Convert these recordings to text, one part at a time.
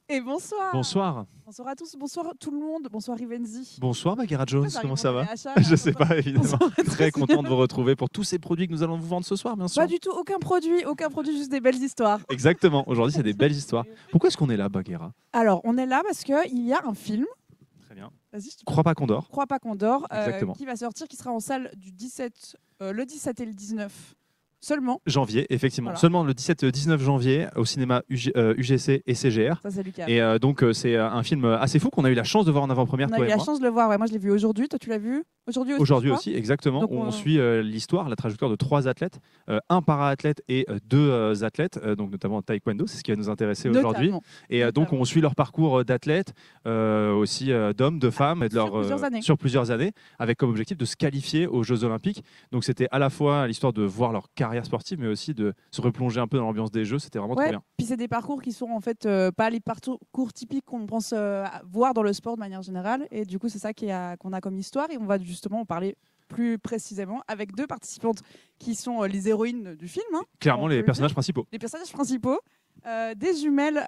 Et bonsoir. Bonsoir. Bonsoir à tous, bonsoir tout le monde, bonsoir Rivenzi. Bonsoir Bagheera Jones, comment ça va? Achat, Je sais pas, évidemment. Bonsoir à tous. Très content de vous retrouver pour tous ces produits que nous allons vous vendre ce soir, bien sûr. Pas du tout, aucun produit, juste des belles histoires. Exactement, aujourd'hui c'est des belles histoires. Pourquoi est-ce qu'on est là, Bagheera? Alors, on est là parce qu'il y a un film. Très bien. Vas-y, je te Crois pas qu'on dort. Crois pas qu'on dort, Exactement. qui va sortir, qui sera en salle le 17 et le 19 seulement. Janvier, effectivement. Voilà. Seulement le 17-19 janvier au cinéma UGC et CGR. Ça, c'est Lucas. Et donc c'est un film assez fou qu'on a eu la chance de voir en avant-première, On a toi eu et la moi. chance de le voir, ouais. Moi je l'ai vu aujourd'hui, toi tu l'as vu aujourd'hui aussi? Aujourd'hui je crois aussi, exactement. Donc, on suit l'histoire, la trajectoire de 3 athlètes, un para-athlète et 2 athlètes, donc notamment taekwondo, c'est ce qui va nous intéresser aujourd'hui. Notamment. Et donc on suit leur parcours d'athlètes, aussi d'hommes, de femmes, et de sur plusieurs années, avec comme objectif de se qualifier aux Jeux Olympiques. Donc c'était à la fois l'histoire de voir leur carrière sportive, mais aussi de se replonger un peu dans l'ambiance des Jeux. C'était vraiment trop bien. Puis c'est des parcours qui sont en fait pas les parcours typiques qu'on pense voir dans le sport de manière générale. Et du coup c'est ça qu'on a comme histoire. Et on va justement en parler plus précisément avec 2 participantes qui sont les héroïnes du film. Hein, clairement les personnages principaux. Les personnages principaux, des jumelles.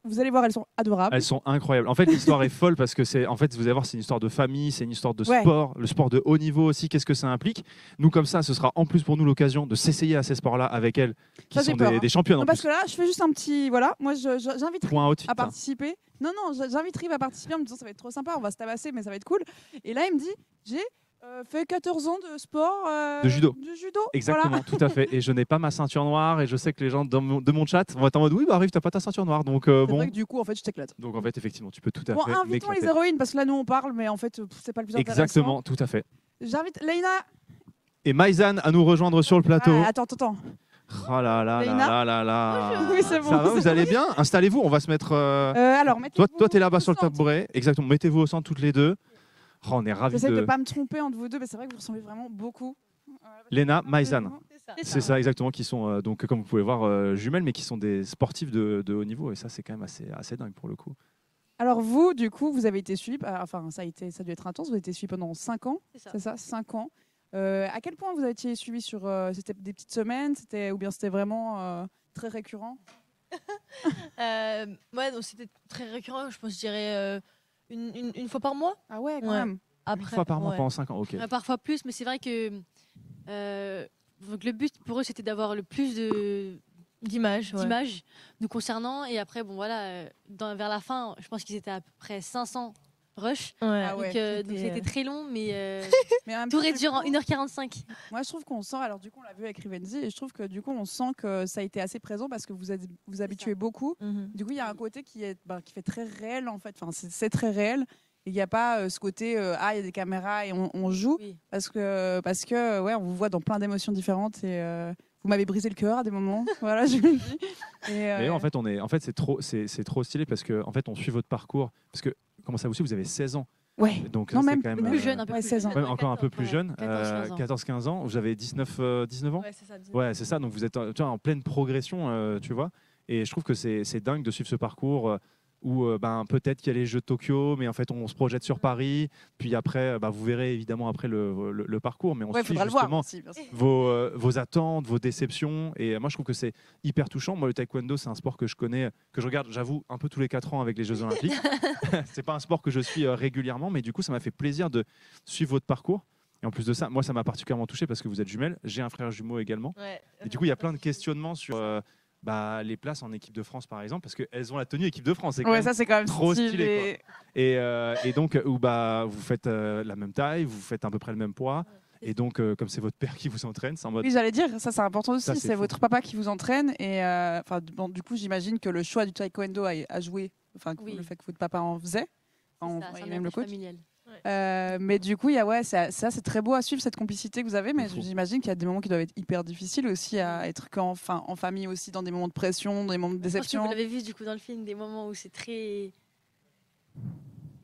Vous allez voir, elles sont adorables. Elles sont incroyables. En fait, l'histoire est folle parce que vous allez voir, c'est une histoire de famille, c'est une histoire de sport, le sport de haut niveau aussi. Qu'est-ce que ça implique? Nous, comme ça, ce sera en plus pour nous l'occasion de s'essayer à ces sports-là avec elles, qui sont des championnes. Non, parce que là, je fais juste un petit, voilà. Moi, j'invite Rive à participer. Non, j'invite Rive à participer en me disant ça va être trop sympa, on va se tabasser, mais ça va être cool. Et là, il me dit, j'ai fait 14 ans de sport de judo. Exactement, voilà. Tout à fait. Et je n'ai pas ma ceinture noire et je sais que les gens de mon chat vont être en mode oui, bah arrive, t'as pas ta ceinture noire. Donc c'est vrai que du coup, en fait, je t'éclate. Donc en fait, effectivement, tu peux tout à fait. Invitons les héroïnes parce que là, nous, on parle, mais en fait, c'est pas le plus intéressant. Exactement, tout à fait. J'invite Leïna et Maïzanne à nous rejoindre sur le plateau. Attends. Oh là là là là là. Oui, c'est bon. Ça va, vous allez bien? Installez-vous, on va se mettre. Alors, toi, t'es là-bas sur le tabouret. Exactement, mettez-vous au centre toutes les deux. Oh, on est ravis. J'essaie de ne pas me tromper entre vous deux, mais c'est vrai que vous ressemblez vraiment beaucoup. Léna, Maïzanne. C'est ça, exactement, qui sont, donc, comme vous pouvez voir, jumelles, mais qui sont des sportifs de haut niveau. Et ça, c'est quand même assez dingue pour le coup. Alors vous, du coup, vous avez été suivi, enfin ça a dû être intense, vous avez été suivi pendant 5 ans, c'est ça 5 ans. À quel point vous avez été suivi sur, c'était des petites semaines, ou bien c'était vraiment très récurrent? Ouais, donc c'était très récurrent, je pense, je dirais une fois par mois. Ah ouais, quand même. Après, une fois par mois pendant 5 ans, ok. Parfois plus, mais c'est vrai que donc le but pour eux, c'était d'avoir le plus d'images nous concernant. Et après, bon voilà, vers la fin, je pense qu'ils étaient à peu près 500 rush. Donc c'était très long, mais tout réduit en 1h45. Moi, je trouve qu'on sent, alors du coup, on l'a vu avec Rivenzi, et je trouve que du coup, on sent que ça a été assez présent parce que vous habituez beaucoup. Du coup, il y a un côté qui fait très réel, en fait. Enfin, c'est très réel. Il n'y a pas ce côté, il y a des caméras et on joue. Oui. Parce que ouais, on vous voit dans plein d'émotions différentes et vous m'avez brisé le cœur à des moments. Voilà, je le dis. Mais en fait, c'est trop stylé parce que en fait, on suit votre parcours. Parce que, comment ça vous suit? Vous avez 16 ans. Ouais. Donc, non, même quand même plus jeune, un peu plus 16 ans. Même encore un peu plus jeune, 14-15 ans. Vous avez 19 ans. Ouais, c'est ça. 19. Ouais, c'est ça. Donc vous êtes en pleine progression, tu vois. Et je trouve que c'est dingue de suivre ce parcours où peut-être qu'il y a les Jeux de Tokyo, mais en fait on se projette sur Paris. Puis après, vous verrez évidemment après le parcours, mais on suit justement vos attentes, vos déceptions. Et moi je trouve que c'est hyper touchant. Moi le taekwondo c'est un sport que je connais, que je regarde, j'avoue, un peu tous les 4 ans avec les Jeux Olympiques. C'est pas un sport que je suis régulièrement, mais du coup ça m'a fait plaisir de suivre votre parcours. Et en plus de ça, moi ça m'a particulièrement touché parce que vous êtes jumelles. J'ai un frère jumeau également. Ouais. Et du coup il y a plein de questionnements sur les places en équipe de France par exemple, parce qu'elles ont la tenue équipe de France. Ça c'est quand même trop stylé. Et donc où vous faites la même taille, vous faites à peu près le même poids. Et donc, comme c'est votre père qui vous entraîne, c'est en mode. Oui, j'allais dire, ça c'est important aussi. Ça, c'est votre papa qui vous entraîne. Et du coup, j'imagine que le choix du taekwondo a joué. Le fait que votre papa en faisait. C'est même le coach. Familial. Mais du coup, c'est très beau à suivre cette complicité que vous avez, mais j'imagine qu'il y a des moments qui doivent être hyper difficiles aussi à être en famille aussi, dans des moments de pression, dans des moments de déception. Vous l'avez vu du coup dans le film, des moments où c'est très,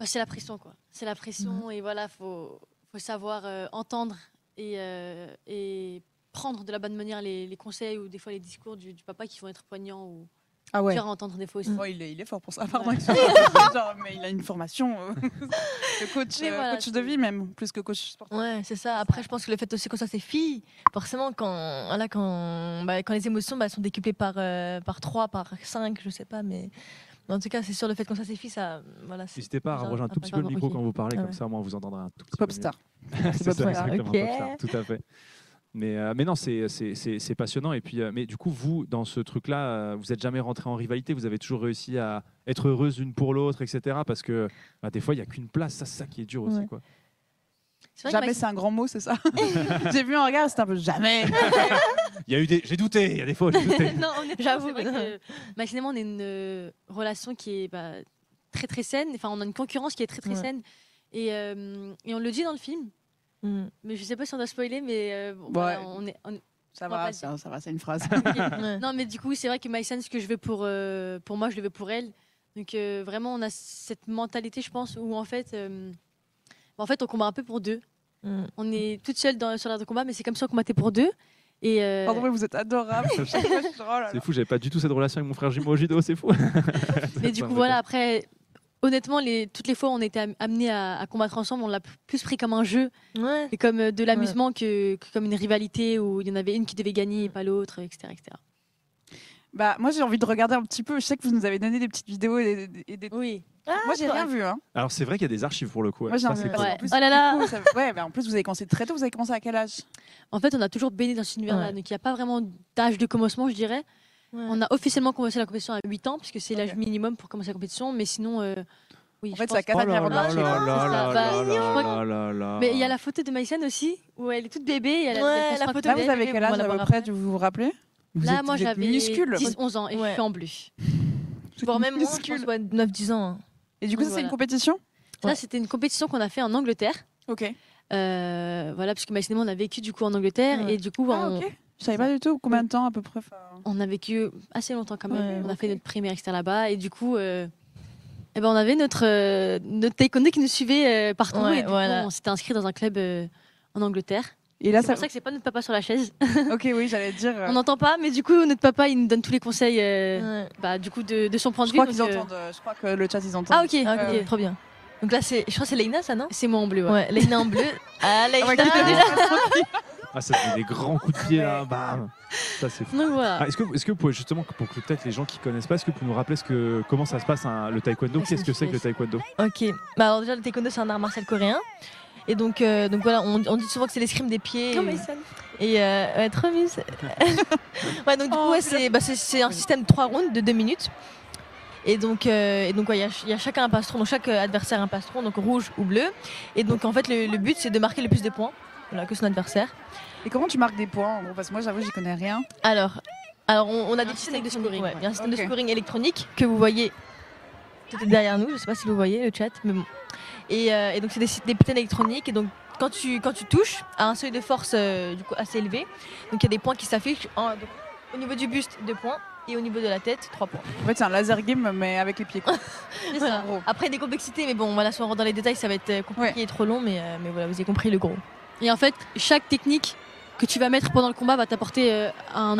c'est la pression quoi. C'est la pression et voilà, faut savoir entendre et prendre de la bonne manière les conseils ou des fois les discours du papa qui vont être poignants ou dur à entendre des fois aussi. Oh, il est fort pour ça, pardon. Mais il a une formation de coach de vie même, plus que coach sportif. Ouais, c'est ça. Après, je pense que le fait aussi qu'on soit ses filles, forcément, quand les émotions sont décuplées par 3, par 5, je sais pas, mais En tout cas, c'est sûr, le fait qu'on s'associe, ça. Voilà, n'hésitez pas à rapprocher un tout petit peu le micro quand vous parlez, comme ça, moi, vous entendrez un tout petit peu. Popstar. C'est ça, exactement, Popstar, tout à fait. Mais non, c'est passionnant. Et puis, mais du coup, vous, dans ce truc-là, vous n'êtes jamais rentré en rivalité. Vous avez toujours réussi à être heureuses l'une pour l'autre, etc. Parce que des fois, il n'y a qu'une place. Ça, c'est ça qui est dur aussi, quoi. Jamais, c'est un grand mot, c'est ça. J'ai vu un regard, c'était un peu jamais. J'ai douté. Il y a des fois, j'ai douté. Non, j'avoue. Maxime et moi, on a une relation qui est très très saine. Enfin, on a une concurrence qui est très très saine. Et on le dit dans le film. Mais je sais pas si on doit spoiler, mais voilà, ça va, c'est une phrase. Non, mais du coup, c'est vrai que Maïsan, ce que je veux pour moi, je le veux pour elle. Donc vraiment, on a cette mentalité, je pense, où en fait, on combat un peu pour deux. On est toute seule sur l'art de combat, mais c'est comme ça qu'on combattait pour deux. Et Pardon, mais vous êtes adorable. C'est fou, j'avais pas du tout cette relation avec mon frère jumeau au judo, c'est fou. Mais du coup, voilà, après. Honnêtement, toutes les fois où on était amenés à combattre ensemble, on l'a plus pris comme un jeu et comme de l'amusement que comme une rivalité où il y en avait une qui devait gagner et pas l'autre, etc., etc. Bah, moi, j'ai envie de regarder un petit peu. Je sais que vous nous avez donné des petites vidéos et des... Oui. Moi, j'ai rien vu. Hein. Alors, c'est vrai qu'il y a des archives pour le coup. Moi, j'ai ça, c'est cool. En plus, oh là là. Du coup, mais en plus, vous avez commencé très tôt. Vous avez commencé à quel âge? En fait, on a toujours baigné dans cet univers-là. Donc, il n'y a pas vraiment d'âge de commencement, je dirais. On a officiellement commencé la compétition à 8 ans, puisque c'est l'âge minimum pour commencer la compétition. Mais sinon... Oui, en fait, ça casse à bien Mais il y a la photo de Maïsan aussi, où elle est toute bébé. Et la photo. Là, vous avez quel âge à peu près, vous vous rappelez? Là, moi, j'avais 10-11 ans et je suis en bleu. Voire même moins, je pense, 9-10 ans. Et du coup, ça, c'est une compétition? Ça, c'était une compétition qu'on a fait en Angleterre. Ok. Voilà, parce que Maïsan et moi, on a vécu du coup en Angleterre. Et du coup, ok. Je savais pas du tout combien de temps à peu près. On a vécu assez longtemps quand même. On a fait notre primaire, etc. là-bas. Et du coup... on avait notre taekwondo qui nous suivait partout et du coup, on s'était inscrit dans un club en Angleterre. Et là, c'est pour ça que c'est pas notre papa sur la chaise. Ok, oui, j'allais dire. On n'entend pas, mais du coup, notre papa, il nous donne tous les conseils du coup, de son point de vue. Je crois que le chat, ils entendent. Ah, ok, trop bien. Donc là, je crois que c'est Leïna, ça, non? C'est moi en bleu. Ouais, Leïna en bleu. Ah, Leïna ça fait des grands coups de pied là, bam. Ça c'est fou. Donc, voilà. Est-ce que vous pouvez justement, pour que peut-être les gens qui connaissent pas, est-ce que vous pouvez nous rappeler comment ça se passe le taekwondo? Qu'est-ce que c'est que le taekwondo? Ok. Bah alors déjà le taekwondo c'est un art martial coréen. Et donc voilà, on dit souvent que c'est l'escrime des pieds. Comme et trop mise. Ouais, donc du coup c'est un système de 3 rounds de 2 minutes. Et donc il y a chacun un pastron, donc chaque adversaire un pastron, donc rouge ou bleu. Et donc en fait le but c'est de marquer le plus de points que son adversaire. Et comment tu marques des points en gros? Parce que moi j'avoue j'y connais rien. Alors on a des systèmes de scoring. Il y a un système de scoring électronique que vous voyez peut-être derrière nous, je sais pas si vous voyez le chat, mais bon. Et donc c'est des putains électroniques et donc quand tu touches à un seuil de force du coup assez élevé, donc il y a des points qui s'affichent au niveau du buste 2 points et au niveau de la tête 3 points. En fait c'est un laser game mais avec les pieds quoi. Voilà. Après des complexités mais bon voilà, si on rentre dans les détails ça va être compliqué et trop long mais voilà, vous avez compris le gros. Et en fait chaque technique que tu vas mettre pendant le combat va t'apporter un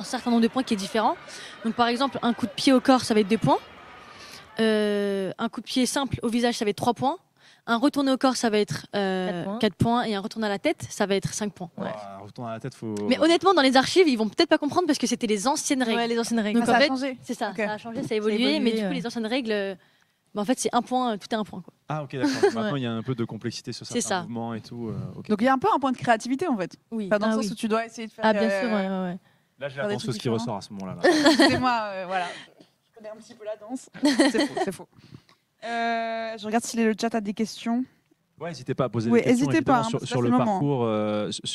certain nombre de points qui est différent. Donc par exemple un coup de pied au corps ça va être 2 points. Un coup de pied simple au visage ça va être 3 points. Un retourné au corps ça va être 4 points et un retourné à la tête ça va être 5 points. Un retourné à la tête faut... Mais honnêtement dans les archives ils vont peut-être pas comprendre parce que c'était les anciennes règles. Ouais, les anciennes règles. Donc ça en fait, a changé. C'est ça, ça a changé, ça a évolué, mais du coup les anciennes règles en fait c'est un point, tout est un point quoi. Ah ok d'accord, maintenant il y a un peu de complexité sur certains mouvements et tout. Okay. Donc il y a un peu un point de créativité en fait. Oui. Enfin, dans le sens où tu dois essayer de faire... Ah bien sûr, ouais. Là j'ai la danseuse qui ressort à ce moment-là. C'est moi, voilà. Je connais un petit peu la danse. C'est faux. Je regarde si le chat a des questions. Ouais, n'hésitez pas à poser des questions sur le parcours,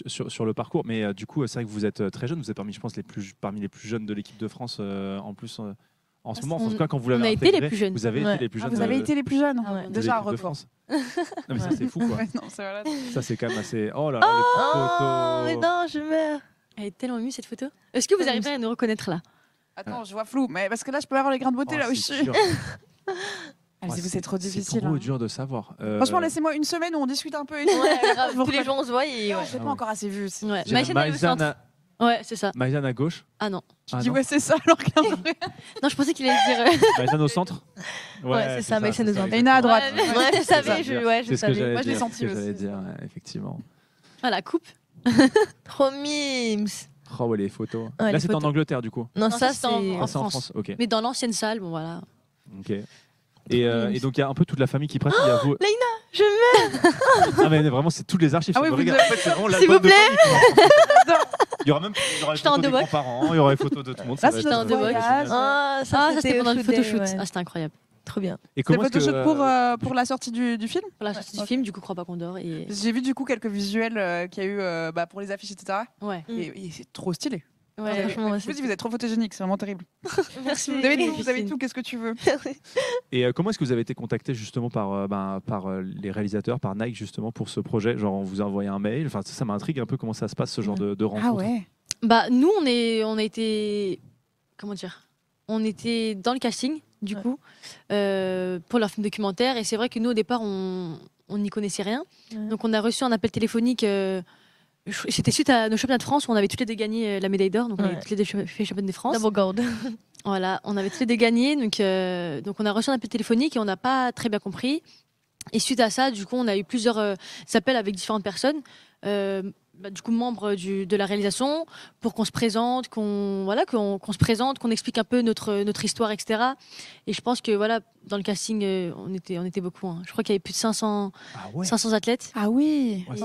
sur le parcours. Mais du coup, c'est vrai que vous êtes très jeune. Vous êtes parmi, je pense, parmi les plus jeunes de l'équipe de France en plus en ce moment. En tout cas, quand vous l'avez intégré, été les plus jeunes. vous avez été les plus jeunes. Vous avez été les plus jeunes. Déjà un record. Non mais ça c'est fou quoi. Ça c'est quand même assez. Oh là là, les photos. Mais non, je meurs. Elle est tellement émue cette photo. Est-ce que vous arrivez à nous reconnaître là? Attends, je vois flou, mais parce que là je peux avoir les grains de beauté là où je suis. C'est trop difficile. C'est trop dur de savoir. Franchement, laissez-moi une semaine où on discute un peu. Et tous les jours on se voit et je l'ai pas encore assez vu. Maïsan, ouais, c'est ça. Maïsan à gauche. Ah non. Tu dis ouais, c'est ça alors qu'un vrai. Non, je pensais qu'il allait dire. Maïsan au centre. Ouais, c'est ça, Maïsan au centre. Et Ina à droite. Ouais, je savais, je savais. Moi, je l'ai senti aussi. J'allais dire, effectivement. Ah, la coupe. Trop mimes. Oh, ouais, les photos. Là, c'est en Angleterre, du coup. Non, ça, c'est en France. Ok. Mais dans l'ancienne salle, bon, voilà. Ok. Et donc il y a un peu toute la famille qui pratique. Laïna, je meurs. Ah mais vraiment c'est toutes les archives. Ah oui, en fait, c'est vraiment S'il vous plaît. Il y aura même les photos des grands-parents, il y aura les photos de tout le monde. Là, c'est un voyage. Ah, ça c'était pendant le photoshoot. Ouais. Ah, c'était incroyable. Trop bien. Et C'est comment le est-ce que photoshoot pour la sortie du film. Pour la sortie du film, du coup, Crois pas qu'on dort. Et... J'ai vu du coup quelques visuels qu'il y a eu pour les affiches, etc. Ouais. Et c'est trop stylé. Ouais, franchement, Je vous dis, vous êtes trop photogénique, c'est vraiment terrible. Merci. Vous avez tout, qu'est-ce que tu veux. Et comment est-ce que vous avez été contacté justement par les réalisateurs, par Nike justement pour ce projet? Genre on vous a envoyé un mail. Enfin ça m'intrigue un peu comment ça se passe ce genre de rencontre. Ah ouais. Bah nous on a été comment dire, on était dans le casting du coup pour leur film documentaire et c'est vrai que nous au départ on n'y connaissait rien. Donc on a reçu un appel téléphonique. C'était suite à nos championnats de France où on avait toutes les deux gagné la médaille d'or, donc on avait toutes les deux fait championnat de France. Double gold. Voilà, on avait tous les deux gagné, donc on a reçu un appel téléphonique et on n'a pas très bien compris. Et suite à ça, du coup, on a eu plusieurs appels avec différentes personnes, du coup membres de la réalisation, pour qu'on se présente, qu'on se présente, qu'on explique un peu notre histoire, etc. Et je pense que voilà, dans le casting, on était beaucoup. Hein. Je crois qu'il y avait plus de 500 athlètes. Ah oui. Ouais,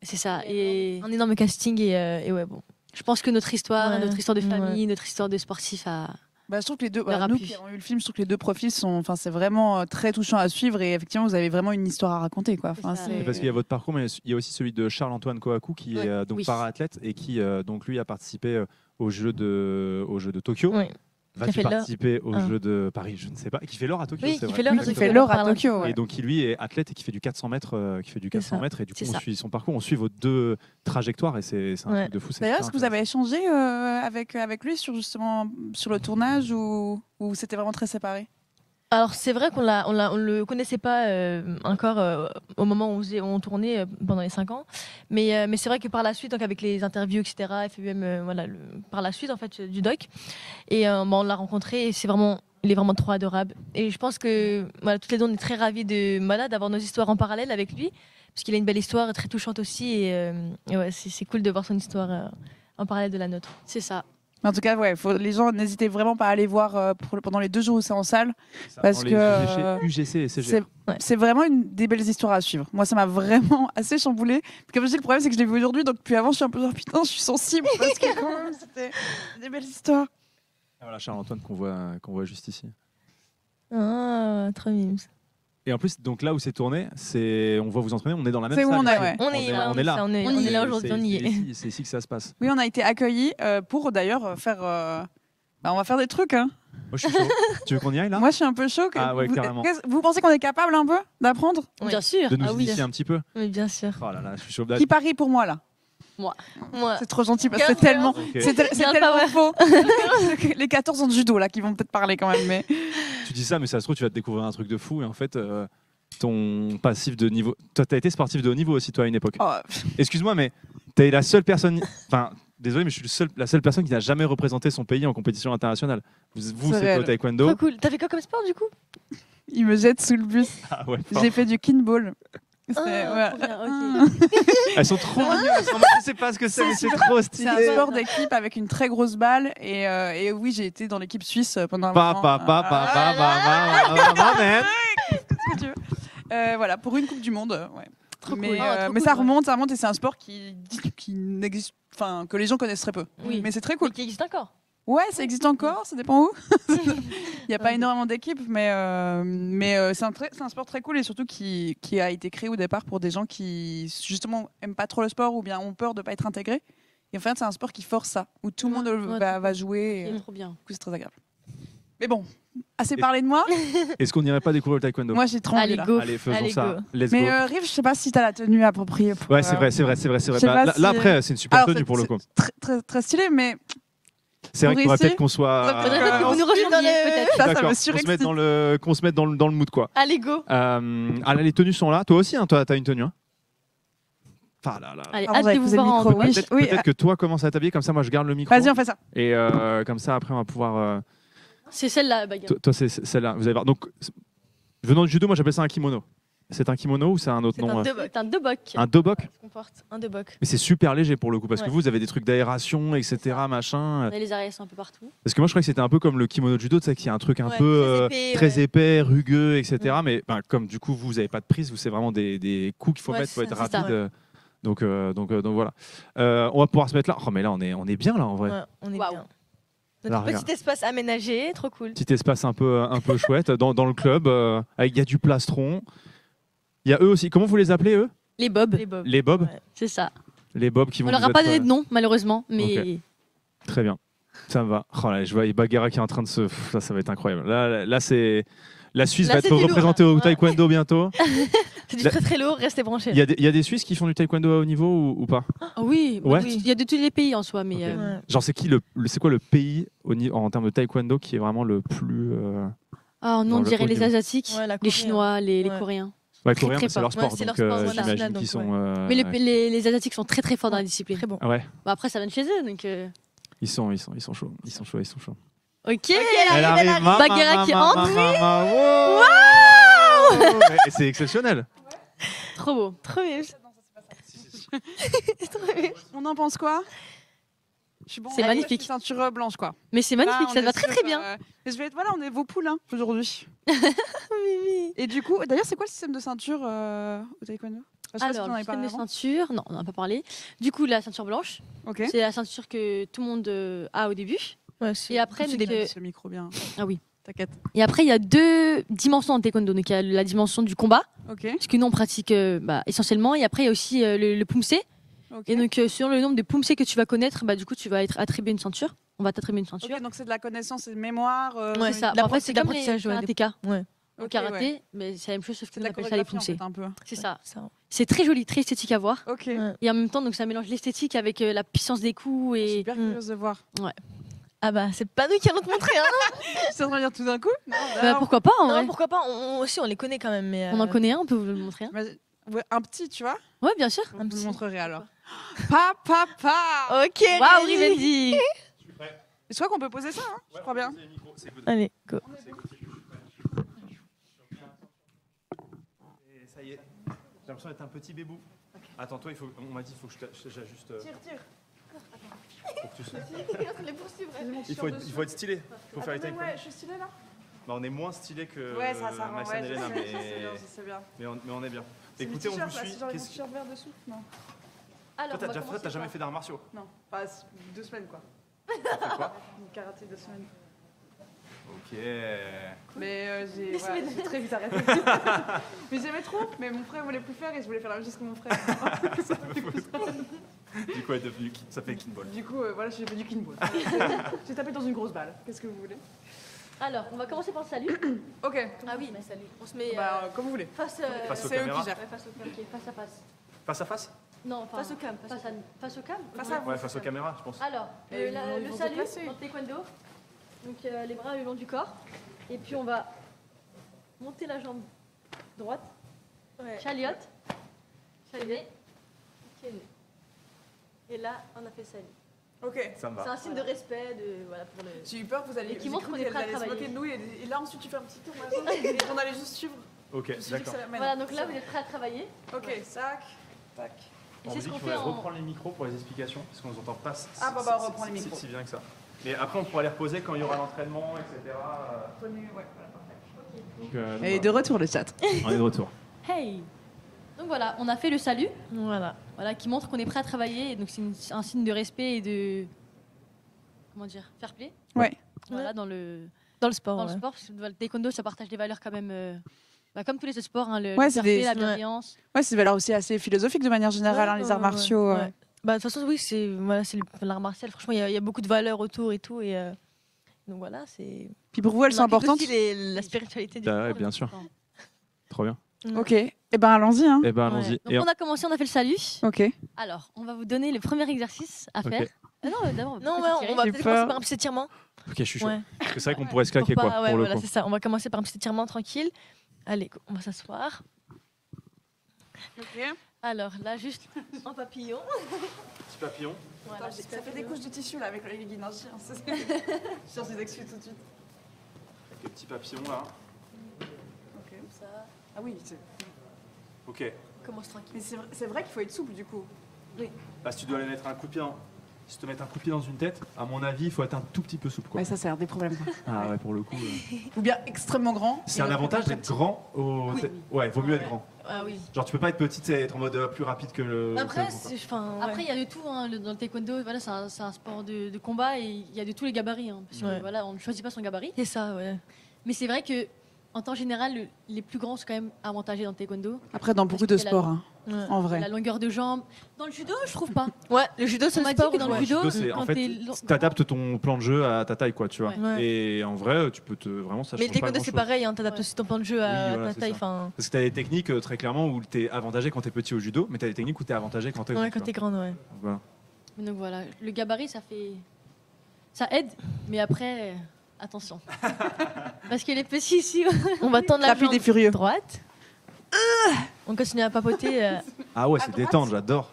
c'est ça. Et Un énorme casting et ouais bon. je pense que notre histoire de famille, notre histoire de sportif a. Je trouve que les deux, nous qui avons eu le film, je trouve que les deux profils c'est vraiment très touchant à suivre et effectivement vous avez vraiment une histoire à raconter quoi. Parce qu'il y a votre parcours, mais il y a aussi celui de Charles-Antoine Kouakou qui est donc para-athlète et qui donc lui a participé aux Jeux de Tokyo. Oui. Va-tu participer aux Jeux de Paris? Je ne sais pas. Qui fait l'or à Tokyo. Oui, c'est qui vrai. fait l'or à Tokyo. Ouais. Et donc qui lui est athlète et qui fait du 400 mètres, et du coup on suit son parcours, on suit vos deux trajectoires et c'est un truc de fou. D'ailleurs, est-ce que vous avez échangé avec lui sur le tournage ou c'était vraiment très séparé? Alors c'est vrai qu'on le connaissait pas encore au moment où on tournait pendant les 5 ans, mais c'est vrai que par la suite, donc avec les interviews, etc., FUM, par la suite en fait du doc, et on l'a rencontré et il est vraiment trop adorable. Et je pense que toutes les deux on est très ravis d'avoir nos histoires en parallèle avec lui, parce qu'il a une belle histoire très touchante aussi, et ouais, c'est cool de voir son histoire en parallèle de la nôtre. C'est ça. En tout cas, les gens n'hésitez vraiment pas à aller voir pendant les 2 jours où c'est en salle. Parce les que UGC et CGR. C'est vraiment des belles histoires à suivre. Moi, ça m'a vraiment assez chamboulé. Comme je dis, le problème, c'est que je l'ai vu aujourd'hui. Donc, puis avant, je suis un peu genre, putain, je suis sensible. Parce que quand même, c'était des belles histoires. Et voilà, Charles-Antoine qu'on voit juste ici. Ah, trop mignon. Et en plus, donc là où c'est tourné, on voit vous entraîner, on est dans la même salle. Où on est là. On est là aujourd'hui, on y est. C'est ici que ça se passe. Oui, on a été accueillis pour d'ailleurs faire. On va faire des trucs. Hein. Moi, je suis chaud. Tu veux qu'on y aille là? Moi, je suis un peu chaud. Ah ouais, carrément. Vous pensez qu'on est capable un peu d'apprendre? Bien sûr. De nous initier un petit peu? Oui, bien sûr. Oh là là, je suis chaud. Qui parie pour moi là? Moi. C'est trop gentil parce que c'est tellement, c'est tellement faux. Les 14 ans de judo là qui vont peut-être parler quand même. Mais tu dis ça, mais ça se trouve tu vas te découvrir un truc de fou et en fait ton passif de niveau. Toi, t'as été sportif de haut niveau aussi toi à une époque. Oh. Excuse-moi, mais t'es la seule personne. Enfin, désolé, mais je suis la seule personne qui n'a jamais représenté son pays en compétition internationale. Vous c'est au taekwondo. Trop cool. T'as fait quoi comme sport du coup? Il me jette sous le bus. Ah ouais, j'ai fait du kinball. Trop bien, okay. Elles sont trop mignonnes. Je sais pas ce que c'est, mais c'est trop stylé. C'est un sport d'équipe avec une très grosse balle et oui, j'ai été dans l'équipe suisse pendant un moment. Voilà, pour une Coupe du Monde. Ouais. Trop mais cool. Mais ça remonte et c'est un sport qui n'existe, enfin que les gens connaissent très peu. Oui. Mais c'est très cool. Qui existe encore? Ouais, ça existe encore, ça dépend où. Il n'y a pas énormément d'équipes, mais c'est un sport très cool et surtout qui a été créé au départ pour des gens qui justement aiment pas trop le sport ou bien ont peur de pas être intégrés. Et en fait, c'est un sport qui force ça, où tout le monde va jouer. C'est trop bien. Du coup, c'est très agréable. Mais bon, assez parlé de moi. Est-ce qu'on n'irait pas découvrir le taekwondo? Moi, j'ai trop envie. Allez, faisons ça. Let's go. Mais Rive, je sais pas si tu as la tenue appropriée. Ouais, c'est vrai. Là, après, c'est une super tenue pour le coup. Très, très stylé, mais. C'est vrai qu'il faudrait peut-être qu'on soit. Faudrait peut-être que vous nous rejoigniez, peut-être. Ça me qu'on se mette dans le mood, quoi. Allez, go. Les tenues sont là. Toi aussi, hein, toi, t'as une tenue. Hein. Enfin, là. Allez, hâte de vous voir en vrai. Peut-être que toi commence à t'habiller, comme ça, moi, je garde le micro. Vas-y, on fait ça. Et comme ça, après, on va pouvoir. C'est celle-là, bagarre. Toi, c'est celle-là. Vous allez voir. Donc, venant du judo, moi, j'appelle ça un kimono. C'est un kimono ou c'est un autre nom C'est un dobok. Un dobok qu'on porte. Un dobok. Mais c'est super léger pour le coup, parce que vous avez des trucs d'aération, etc. machin. On a les arrêts un peu partout. Parce que moi, je crois que c'était un peu comme le kimono de judo, tu sais, qu'il y a un truc un peu très épais, rugueux, etc. Mais comme du coup, vous n'avez pas de prise, c'est vraiment des coups qu'il faut mettre, il faut être rapide. Donc voilà. On va pouvoir se mettre là. Oh, mais là, on est bien là en vrai. Ouais, on est bien. Notre petit espace aménagé, trop cool. Petit espace un peu chouette dans le club. Il y a du plastron. Il y a eux aussi. Comment vous les appelez, eux? Les bobs. Les bobs ouais. C'est ça. Les bobs qui vont. On leur a pas donné de nom, malheureusement. Mais... Okay. Très bien. Ça me va. Oh là, je vois Baguera qui est en train de se. Ça va être incroyable. Là c'est. La Suisse va être représentée au taekwondo bientôt. C'est du très très lourd, restez branchés. Il y a des Suisses qui font du taekwondo à haut niveau ou pas? Oui, il y a de tous les pays en soi. Mais genre, c'est quoi le pays en termes de taekwondo qui est vraiment le plus. On dirait les Asiatiques, les Chinois, les Coréens. Ouais, Coréens, c'est leur sport, donc j'imagine qu'ils sont. Mais les Asiatiques sont très très forts dans la discipline. Très bon. Ouais. Après, ça vient de chez eux, donc. Ils sont chauds. Ils sont chauds. Ok, elle arrive. Baguera qui entre. Wow. C'est exceptionnel. Trop beau. Trop bien. On en pense quoi? C'est magnifique. Ceinture blanche, quoi. Mais c'est magnifique, ça te va très très bien. On est vos poules aujourd'hui. Et du coup, d'ailleurs, c'est quoi le système de ceinture au taekwondo? Alors, le système de ceinture, non, on n'en a pas parlé. Du coup, la ceinture blanche, c'est la ceinture que tout le monde a au début. Ouais, et après, ce micro bien. Ah oui. T'inquiète. Et après, il y a 2 dimensions en taekwondo. Donc, il y a la dimension du combat, ce que nous on pratique essentiellement. Et après, il y a aussi le pumse. Et donc, selon le nombre de pumse que tu vas connaître, du coup, tu vas être attribué une ceinture. On va t'attribuer une ceinture. Donc, c'est de la connaissance et de mémoire. Ouais, ça. En fait, c'est comme les karatéka. Ouais. Au karaté, mais c'est la même chose, sauf qu'on appelle ça les pumse. C'est ça. C'est très joli, très esthétique à voir. Et en même temps, donc, ça mélange l'esthétique avec la puissance des coups. Et... Super curieuse de voir. Ouais. Ah bah, c'est pas nous qui allons te montrer, hein. C'est en train de dire tout d'un coup. Pourquoi pas, en vrai. Non, pourquoi pas. On les connaît quand même. Mais on en connaît un, on peut vous le montrer. Un petit, tu vois. Ouais, bien sûr. On vous le montrerai alors. Papa. Ok. Waouh, Rivendi. Je crois qu'on peut poser ça, hein. Je crois bien. Allez, go. Et ça y est. J'ai l'impression d'être un petit bébou. Attends, toi, on m'a dit, il faut que j'ajuste. Tire. Il faut être stylé. Il faut faire les taekwondo. Ouais, je suis stylé là. On est moins stylé que Max et Elena, mais on est bien. Écoutez, on vous suit. Qu'est-ce que tu vert dessous? Non. Alors, toi, t'as jamais fait d'arts martiaux? Non, pas 2 semaines quoi. T'as fait quoi? Karaté 2 semaines. Ok. Mais j'ai très vite arrêté. Mais j'aimais trop. Mais mon frère voulait plus faire et je voulais faire la même chose que mon frère. Du coup, ça fait kinball. Du coup, voilà, j'ai fait du kinball. J'ai tapé dans une grosse balle. Qu'est-ce que vous voulez? Alors, on va commencer par le salut. Ok. Ah oui, mais salut. On se met comme vous voulez. Face aux caméras. Face à face. Face à face? Non, face au cam. Face au cam. Face aux caméras, je pense. Alors, le salut en taekwondo. Donc les bras le long du corps. Et puis on va monter la jambe droite. Chaliote. Chaluet. Et là, on a fait salut. Ok. Ça me va. C'est un signe de respect pour le. J'ai eu peur que vous alliez. Qui montre qu'on est prêt à travailler. De nous et là ensuite tu fais un petit tour et on allait juste suivre. Ok, d'accord. Voilà, donc là vous êtes prêts à travailler. Ok, sac, tac. On dit qu'il faudrait reprendre les micros pour les explications parce qu'on ne nous entend pas on reprend les micros. si bien que ça. Mais après on pourra les reposer quand il y aura l'entraînement, etc. Et de retour le chat. On est de retour. Hey. Donc voilà, on a fait le salut. Voilà, qui montre qu'on est prêt à travailler. Et donc c'est un signe de respect et de fair play. Ouais. Voilà, dans le sport. Dans le sport, parce que le taekwondo, ça partage des valeurs quand même. Comme tous les autres sports, le fair play, la bienveillance. Ouais, c'est des valeurs aussi assez philosophiques de manière générale, les arts martiaux. De toute façon, oui, c'est l'art martial. Franchement, il y a beaucoup de valeurs autour et tout. Et donc voilà, c'est. Puis pour vous, elles sont importantes. Aussi la spiritualité du sport. Bien sûr. Trop bien. Ok. Eh ben allons-y. Hein. Allons-y. Donc on a commencé, on a fait le salut. Ok. Alors, on va vous donner le premier exercice à faire. Non, d'abord, on va peut-être commencer par un petit étirement. Ok, je suis chaud. Parce que c'est vrai qu'on pourrait se claquer pour le coup. C'est ça. On va commencer par un petit étirement tranquille. Allez, on va s'asseoir. Ok. Alors là, juste en papillon. Petit papillon. Voilà, ça fait des couches de tissu là avec le guinanchi. Je cherche des excuses tout de suite. Avec les petits papillons là. Ok. Ça. Ah oui, c'est. Ok. Commence tranquille. Mais c'est vrai qu'il faut être souple du coup. Oui. Bah, si tu dois aller mettre un coup de pied Si tu te mets un coup de pied dans une tête, à mon avis, il faut être un tout petit peu souple. Quoi. Ouais, ça, c'est un des problèmes. Quoi. Ah ouais, pour le coup. Ou bien extrêmement grand. C'est un avantage d'être grand. Ouais, vaut mieux être grand. Ah oui. Genre, tu peux pas être petite et être en mode plus rapide que le. Après, il y a de tout dans le taekwondo. Voilà, c'est un sport de combat et il y a de tous les gabarits. Hein, parce que, voilà, on ne choisit pas son gabarit. C'est ça, ouais. Mais c'est vrai que en temps général, les plus grands sont quand même avantagés dans le taekwondo. Après, dans beaucoup de sports, hein, en vrai. La longueur de jambe. Dans le judo, je trouve pas. Ouais, le judo, c'est un sport que dans le judo, en fait, tu adaptes ton plan de jeu à ta taille, quoi, tu vois. Ouais. Et en vrai, tu peux vraiment ça. Mais le taekwondo, c'est pareil, hein, t'adaptes aussi ton plan de jeu à ta taille. Parce que t'as des techniques très clairement où t'es avantagé quand t'es petit au judo, mais t'as des techniques où t'es avantagé quand t'es grand. Ouais, quand t'es grande, ouais. Donc voilà, le gabarit, ça aide, mais après. Attention. Parce que les petits ici. On va tendre la jambe des furieux. Droite. On continue à papoter. Ah ouais, c'est détente, j'adore.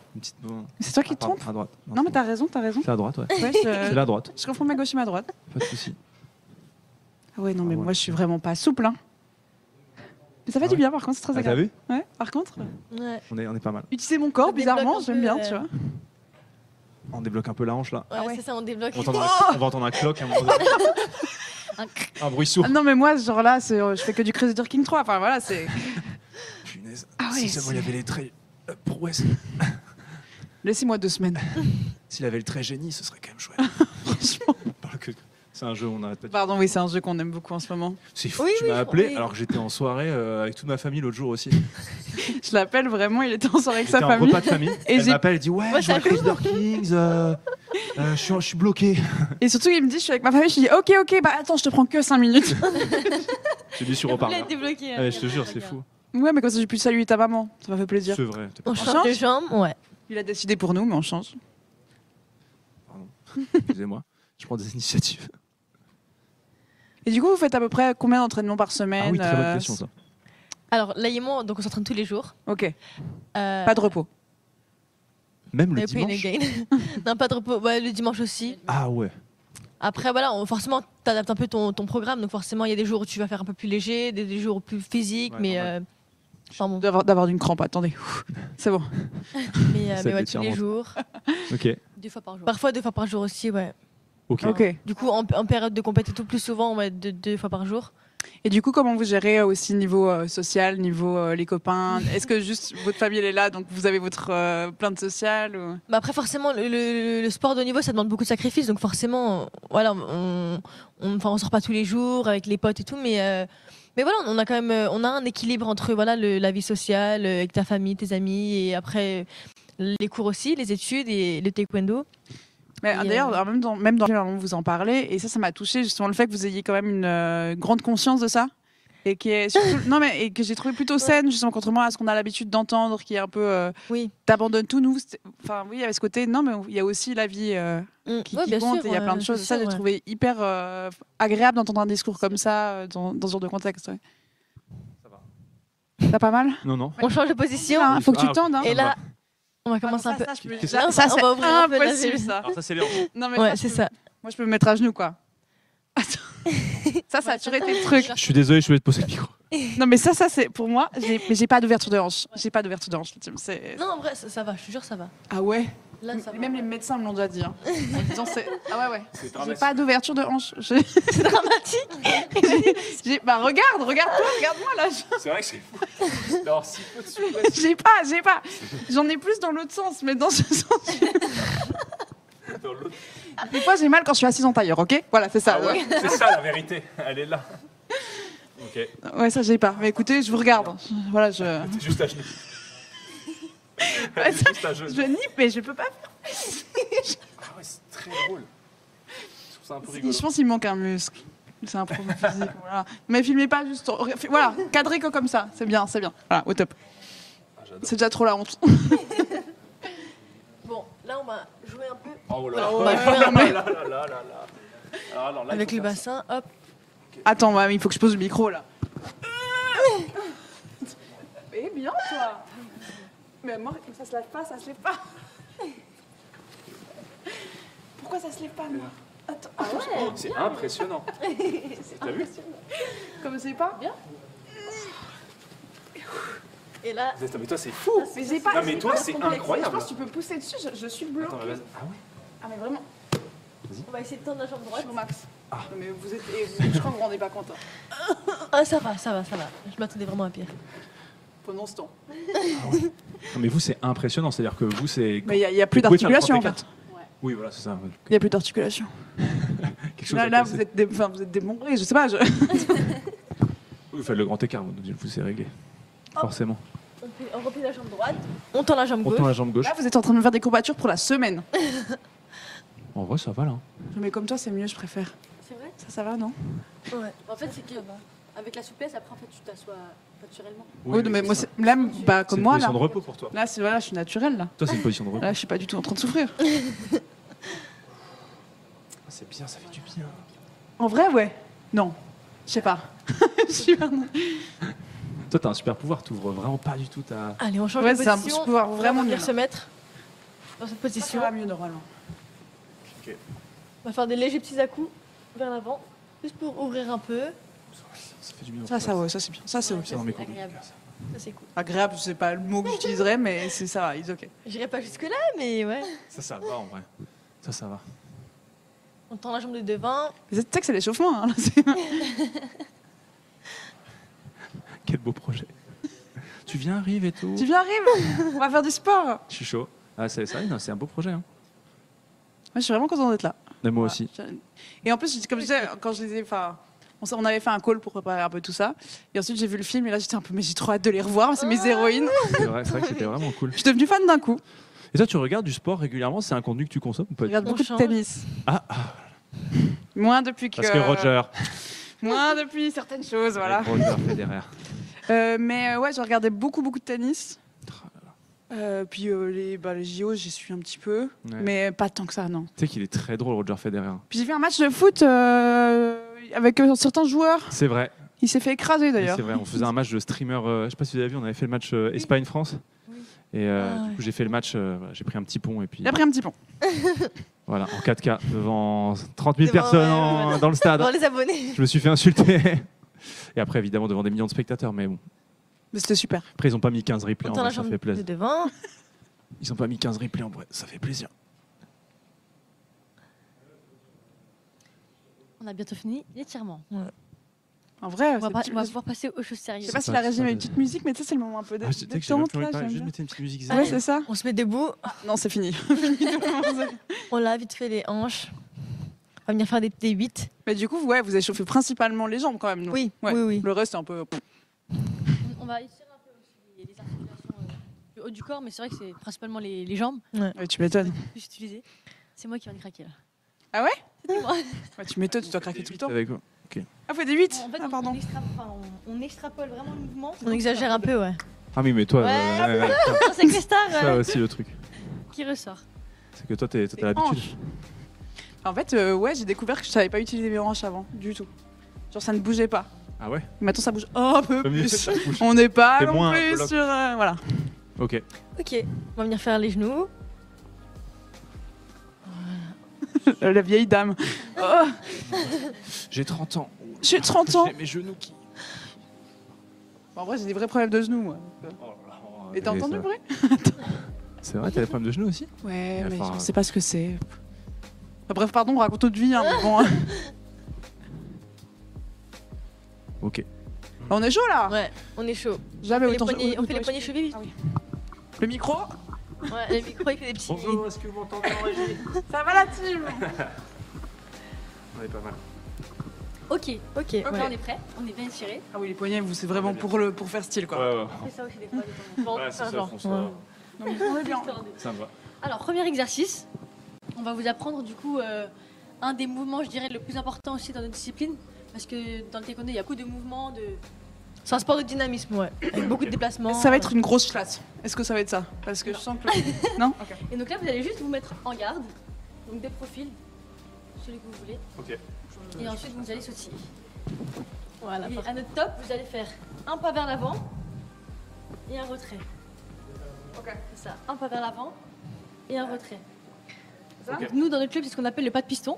C'est toi qui te trompes à droite. Non, mais t'as raison. C'est à droite, ouais. C'est la droite. Je confonds ma gauche et ma droite. Pas de soucis. Ah ouais, non, mais moi, je suis vraiment pas souple. Hein. Mais ça fait du bien, par contre, c'est très agréable. T'as vu? Ouais, par contre. Ouais. On est pas mal. Utiliser mon corps, bizarrement, j'aime bien, tu vois. On débloque un peu la hanche là. Ouais, c'est ça, on débloque. On va entendre un cloque à un moment donné. Un bruit sourd. Ah non, mais moi, genre là, je fais que du Crazy King 3. Enfin, voilà, c'est. Punaise. Ah ouais, si seulement il y avait les traits prouesse. Laissez-moi 2 semaines. S'il avait le trait génie, ce serait quand même chouette. Franchement. C'est un jeu, on n'arrête pas de... Pardon, oui, c'est un jeu qu'on aime beaucoup en ce moment. C'est fou, tu m'as appelé alors que j'étais en soirée avec toute ma famille l'autre jour aussi. Je l'appelle vraiment, il était en soirée avec sa famille. famille. Repas de famille. Et elle m'appelle, elle dit ouais, je joue à Crusader Kings, je suis bloqué. Et surtout, il me dit, je suis avec ma famille, je lui dis ok, bah attends, je te prends que 5 minutes. J'ai mis sur reparleur. Débloqué. Je te jure, c'est fou. Ouais, mais comme ça, j'ai pu saluer ta maman, ça m'a fait plaisir. C'est vrai. On change de jambe, ouais. Il a décidé pour nous, mais on change. Pardon, excusez-moi, je prends des initiatives. Et du coup, vous faites à peu près combien d'entraînements par semaine? Ah oui, très bonne question ça. Alors, là et moi, donc on s'entraîne tous les jours. Ok. Pas de repos. Même le dimanche. Non, pas de repos. Ouais, le dimanche aussi. Ah ouais. Après, voilà, forcément, tu adaptes un peu ton programme. Donc, forcément, il y a des jours où tu vas faire un peu plus léger, des jours plus physiques. Ouais, mais. Enfin, bon. D'avoir d'une crampe, attendez. C'est bon. Mais ouais, tous les jours. Ok. 2 fois par jour. Parfois 2 fois par jour aussi, ouais. Ok. Du coup, en période de compétition, plus souvent, on va être 2 fois par jour. Et du coup, comment vous gérez aussi niveau social, niveau les copains? Est-ce que juste votre famille elle est là, donc vous avez votre plainte sociale ou... Bah après, forcément, le sport de haut niveau, ça demande beaucoup de sacrifices. Donc forcément, voilà, on sort pas tous les jours avec les potes et tout, mais voilà, on a quand même on a un équilibre entre voilà la vie sociale avec ta famille, tes amis, et après les cours aussi, les études et le taekwondo. Mais d'ailleurs, même dans le film, vous en parlez, et ça m'a touché justement le fait que vous ayez quand même une grande conscience de ça, et qui est surtout, et que j'ai trouvé plutôt saine justement, contrairement à ce qu'on a l'habitude d'entendre, qui est un peu t'abandonnes tout. Nous, enfin oui, il y avait ce côté mais il y a aussi la vie qui compte, et il y a plein de choses. Ça, j'ai trouvé hyper agréable d'entendre un discours comme ça dans ce genre de contexte. Ouais. Ça va. T'as pas mal? Non. On change de position. Il faut que tu tendes. Hein. Et là. On va commencer un peu. Ça, c'est impossible, ça. Alors ça, c'est les hanches. Non, mais ouais, c'est ça. Moi, je peux me mettre à genoux, quoi. Attends. Ça a toujours été le truc. Je suis désolé, je voulais te poser le micro. Non, mais ça, c'est pour moi. Mais j'ai pas d'ouverture de hanche. J'ai pas d'ouverture de hanche. Non, en vrai, ça va. Je te jure, ça va. Ah ouais. Là, ça va. Même les médecins me l'ont déjà dit. Hein. En disant, ah ouais. J'ai pas d'ouverture de hanche. C'est dramatique. Bah regarde-toi, regarde-moi là. C'est vrai que c'est fou. Alors, si peu de souplesse. J'ai pas. J'en ai plus dans l'autre sens, mais dans ce sens. Dans l'autre. Des fois, j'ai mal quand je suis assise en tailleur, ok? Voilà, c'est ça. Ah ouais, c'est ça la vérité. Elle est là. Ok. Ouais, ça, j'ai pas. Mais écoutez, je vous regarde. Voilà, T'es juste à genoux. Ouais, ça, je nippe, mais je peux pas faire. Ah ouais, c'est très drôle. Je trouve ça un peu rigolo. Je pense qu'il me manque un muscle. C'est un problème physique. Voilà. Mais filmez pas juste. Voilà, cadrez que comme ça. C'est bien. Voilà, au top. C'est déjà trop la honte. Bon, là, on va jouer un peu. Oh là on va jouer un peu. Alors, là, avec le bassin, hop. Attends, il faut que je pose le micro là. Eh bien, toi. Mais moi, ça se lève pas. Pourquoi ça se lève pas, moi? Attends. Ah ouais. C'est impressionnant. T'as vu? Comme c'est pas? Bien. Et là. Mais toi, c'est fou. Mais j'ai pas. Non, mais toi, c'est incroyable. Je pense que tu peux pousser dessus. Je suis bloquée. Attends, vas-y. Ah ouais. Ah mais vraiment. On va essayer de tendre la jambe droite. Au max. Ah. Non, mais vous êtes. Je crois que vous vous rendez pas compte. Ah, ça va. Je m'attendais vraiment à pire. Pendant ce temps. Non, mais vous, c'est impressionnant. C'est-à-dire que vous, c'est. Mais il y a plus Vous pouvez faire le d'articulation en 34. fait. Oui, voilà, c'est ça. Il y a plus d'articulation. Quelque chose Là, à vous êtes démembrés. Je sais pas. Oui, vous faites le grand écart, vous, c'est réglé. Forcément. On replie la jambe droite. On tend la jambe On gauche. tend la jambe gauche. Là, vous êtes en train de me faire des courbatures pour la semaine. En vrai, ça va là. Mais comme toi, c'est mieux, je préfère. C'est vrai. Ça va, non? Ouais. En fait, c'est que avec la souplesse, après, en fait, tu t'assois naturellement. Oui, mais moi, là, bah, c'est comme une moi, position là. de repos pour toi. Là, voilà, je suis naturelle, là. Toi, c'est une position de repos. Là, je suis pas du tout en train de souffrir. C'est bien, ça fait du bien. En vrai, ouais. Non. Je sais pas. Je suis pas- Toi, t'as un super pouvoir, t'ouvres vraiment pas du tout ta. Allez, on change Ouais, de c'est un position. pouvoir vraiment on va nul. venir se mettre dans cette Ça position. va mieux, normalement. On va faire des légers petits à-coups vers l'avant, juste pour ouvrir un peu. Ça fait du bien. Ça, ouais, ça, c'est bien. Ça, c'est ok. Ça dans mes cours. Agréable. Ça, c'est cool. Agréable, c'est pas le mot que j'utiliserais, mais c'est ça, it's ok. J'irai pas jusque-là, mais ouais. Ça va en vrai. Ça va. On tend la jambe de devant. Mais tu sais que c'est l'échauffement, hein, là, c'est- Quel beau projet. Tu viens, arrive et tout. Tu viens, arrive. On va faire du sport. Je suis chaud. Ah, c'est ça, non, c'est un beau projet. Hein. Moi, je suis vraiment contente d'être là. Mais moi Voilà. aussi. Et en plus, comme je disais, quand je les ai, enfin, on avait fait un call pour préparer un peu tout ça. Et ensuite, j'ai vu le film et là, j'étais un peu, mais j'ai trop hâte de les revoir. C'est mes héroïnes. C'est vrai que c'était vraiment cool. Je suis devenue fan d'un coup. Et toi, tu regardes du sport régulièrement? C'est un contenu que tu consommes ou pas? Je regarde On beaucoup change. de tennis. Ah, Moins depuis que. parce que Roger. Moins depuis certaines choses, voilà. Avec Roger Federer. Mais ouais, je regardais beaucoup de tennis. Puis les JO, j'y suis un petit peu. Ouais. Mais pas tant que ça, non. Tu sais qu'il est très drôle, Roger Federer. Puis j'ai vu un match de foot avec certains joueurs. C'est vrai. Il s'est fait écraser d'ailleurs. C'est vrai. On faisait un match de streamer. Je sais pas si vous avez vu, on avait fait le match Espagne-France. Oui. Et Ah, du coup, j'ai fait le match. Voilà, j'ai pris un petit pont et puis. Il a pris un petit pont. Voilà, en 4K, devant 30 000 Devant, personnes ouais. dans le stade. Bon, les abonnés. Je me suis fait insulter. Et après, évidemment, devant des millions de spectateurs. Mais bon. Mais c'était super. Après, ils ont pas mis 15 replays On en tend la vrai, ça jambe fait de plaisir. devant. Ils ont pas mis 15 replays en vrai, ça fait plaisir. On a bientôt fini l'étirement. En vrai, On va c'est- pouvoir passer aux choses je sérieuses. sais pas si C'est la pas- régie c'est met pas une petite musique, mais tu sais, c'est le moment un peu Ah, tu sais que j'ai même détente. plus envie de là, parler, j'aime juste bien. mettre une petite musique Ah zen. ouais, c'est ça. On se met debout. Non, c'est fini. On lave vite fait les hanches. On va venir faire des 8. Mais du coup, ouais, vous échauffez principalement les jambes quand même. non Oui, Ouais. oui. Le reste, c'est un peu. On va étirer un peu aussi les articulations du haut du corps, mais c'est vrai que c'est principalement les jambes Ouais, tu m'étonnes. plus utilisées. C'est moi qui viens de craquer là. Ah ouais C'est moi. Ouais, tu m'étonnes, tu dois craquer tout le temps. Avec quoi? Ah, faut des 8 En fait, Ah, pardon. on extrapole vraiment le mouvement. On exagère un peu, ouais. Ah oui, mais toi, Ouais, C'est que les stars ça aussi le truc. qui ressort. C'est que toi, t'as Les l'habitude. hanches. En fait, ouais, j'ai découvert que je savais pas utiliser mes hanches avant, du tout. Genre, ça ne bougeait pas. Ah ouais? Maintenant, ça bouge un peu Mieux, plus. ça bouge. On n'est pas C'est non moins plus bloc. sur. Voilà. Ok. Ok, on va venir faire les genoux. La vieille dame. Oh, J'ai 30 ans. j'ai 30 ans. J'ai mes genoux qui. En vrai, j'ai des vrais problèmes de genoux, moi. Et t'as entendu le bruit? C'est vrai, t'as des problèmes de genoux aussi? Ouais, mais Enfin, je sais pas ce que c'est. Enfin, bref, pardon, on raconte notre vie, hein, mais bon. Ok. On est chaud là. Ouais, on est chaud. Jamais On fait autant les poignets- chaud. on fait les poignets chevilles. Ah oui. Le micro. Ouais, le micro, il fait des petits. Bonjour, est-ce que vous m'entendez en régie? Ça va la team? On est pas mal. Ok. Ok, Là, ouais. on est prêt. On est bien étiré. Ah oui, les poignets, vous, c'est vraiment pour faire style, quoi. Ouais, ouais. On fait ça aussi des fois. de temps en temps. Bon, Ouais, c'est ça, genre. François. Ouais. Non, mais on est bien. Ça me va. Alors, premier exercice. On va vous apprendre du coup un des mouvements, je dirais, le plus important aussi dans notre discipline. Parce que dans le taekwondo, il y a beaucoup de mouvements, de... C'est un sport de dynamisme, ouais. Avec beaucoup de déplacements. Ça va être une grosse chasse. Est-ce que ça va être ça? Parce que je sens que. Non? Ok. Et donc là, vous allez juste vous mettre en garde. Donc de profil, celui que vous voulez. Ok. Et ensuite, vous allez sautiller. Voilà. Et à notre top, vous allez faire un pas vers l'avant et un retrait. Ok. C'est ça, un pas vers l'avant et un retrait. Ça Ok. Nous, dans notre club, c'est ce qu'on appelle le pas de piston.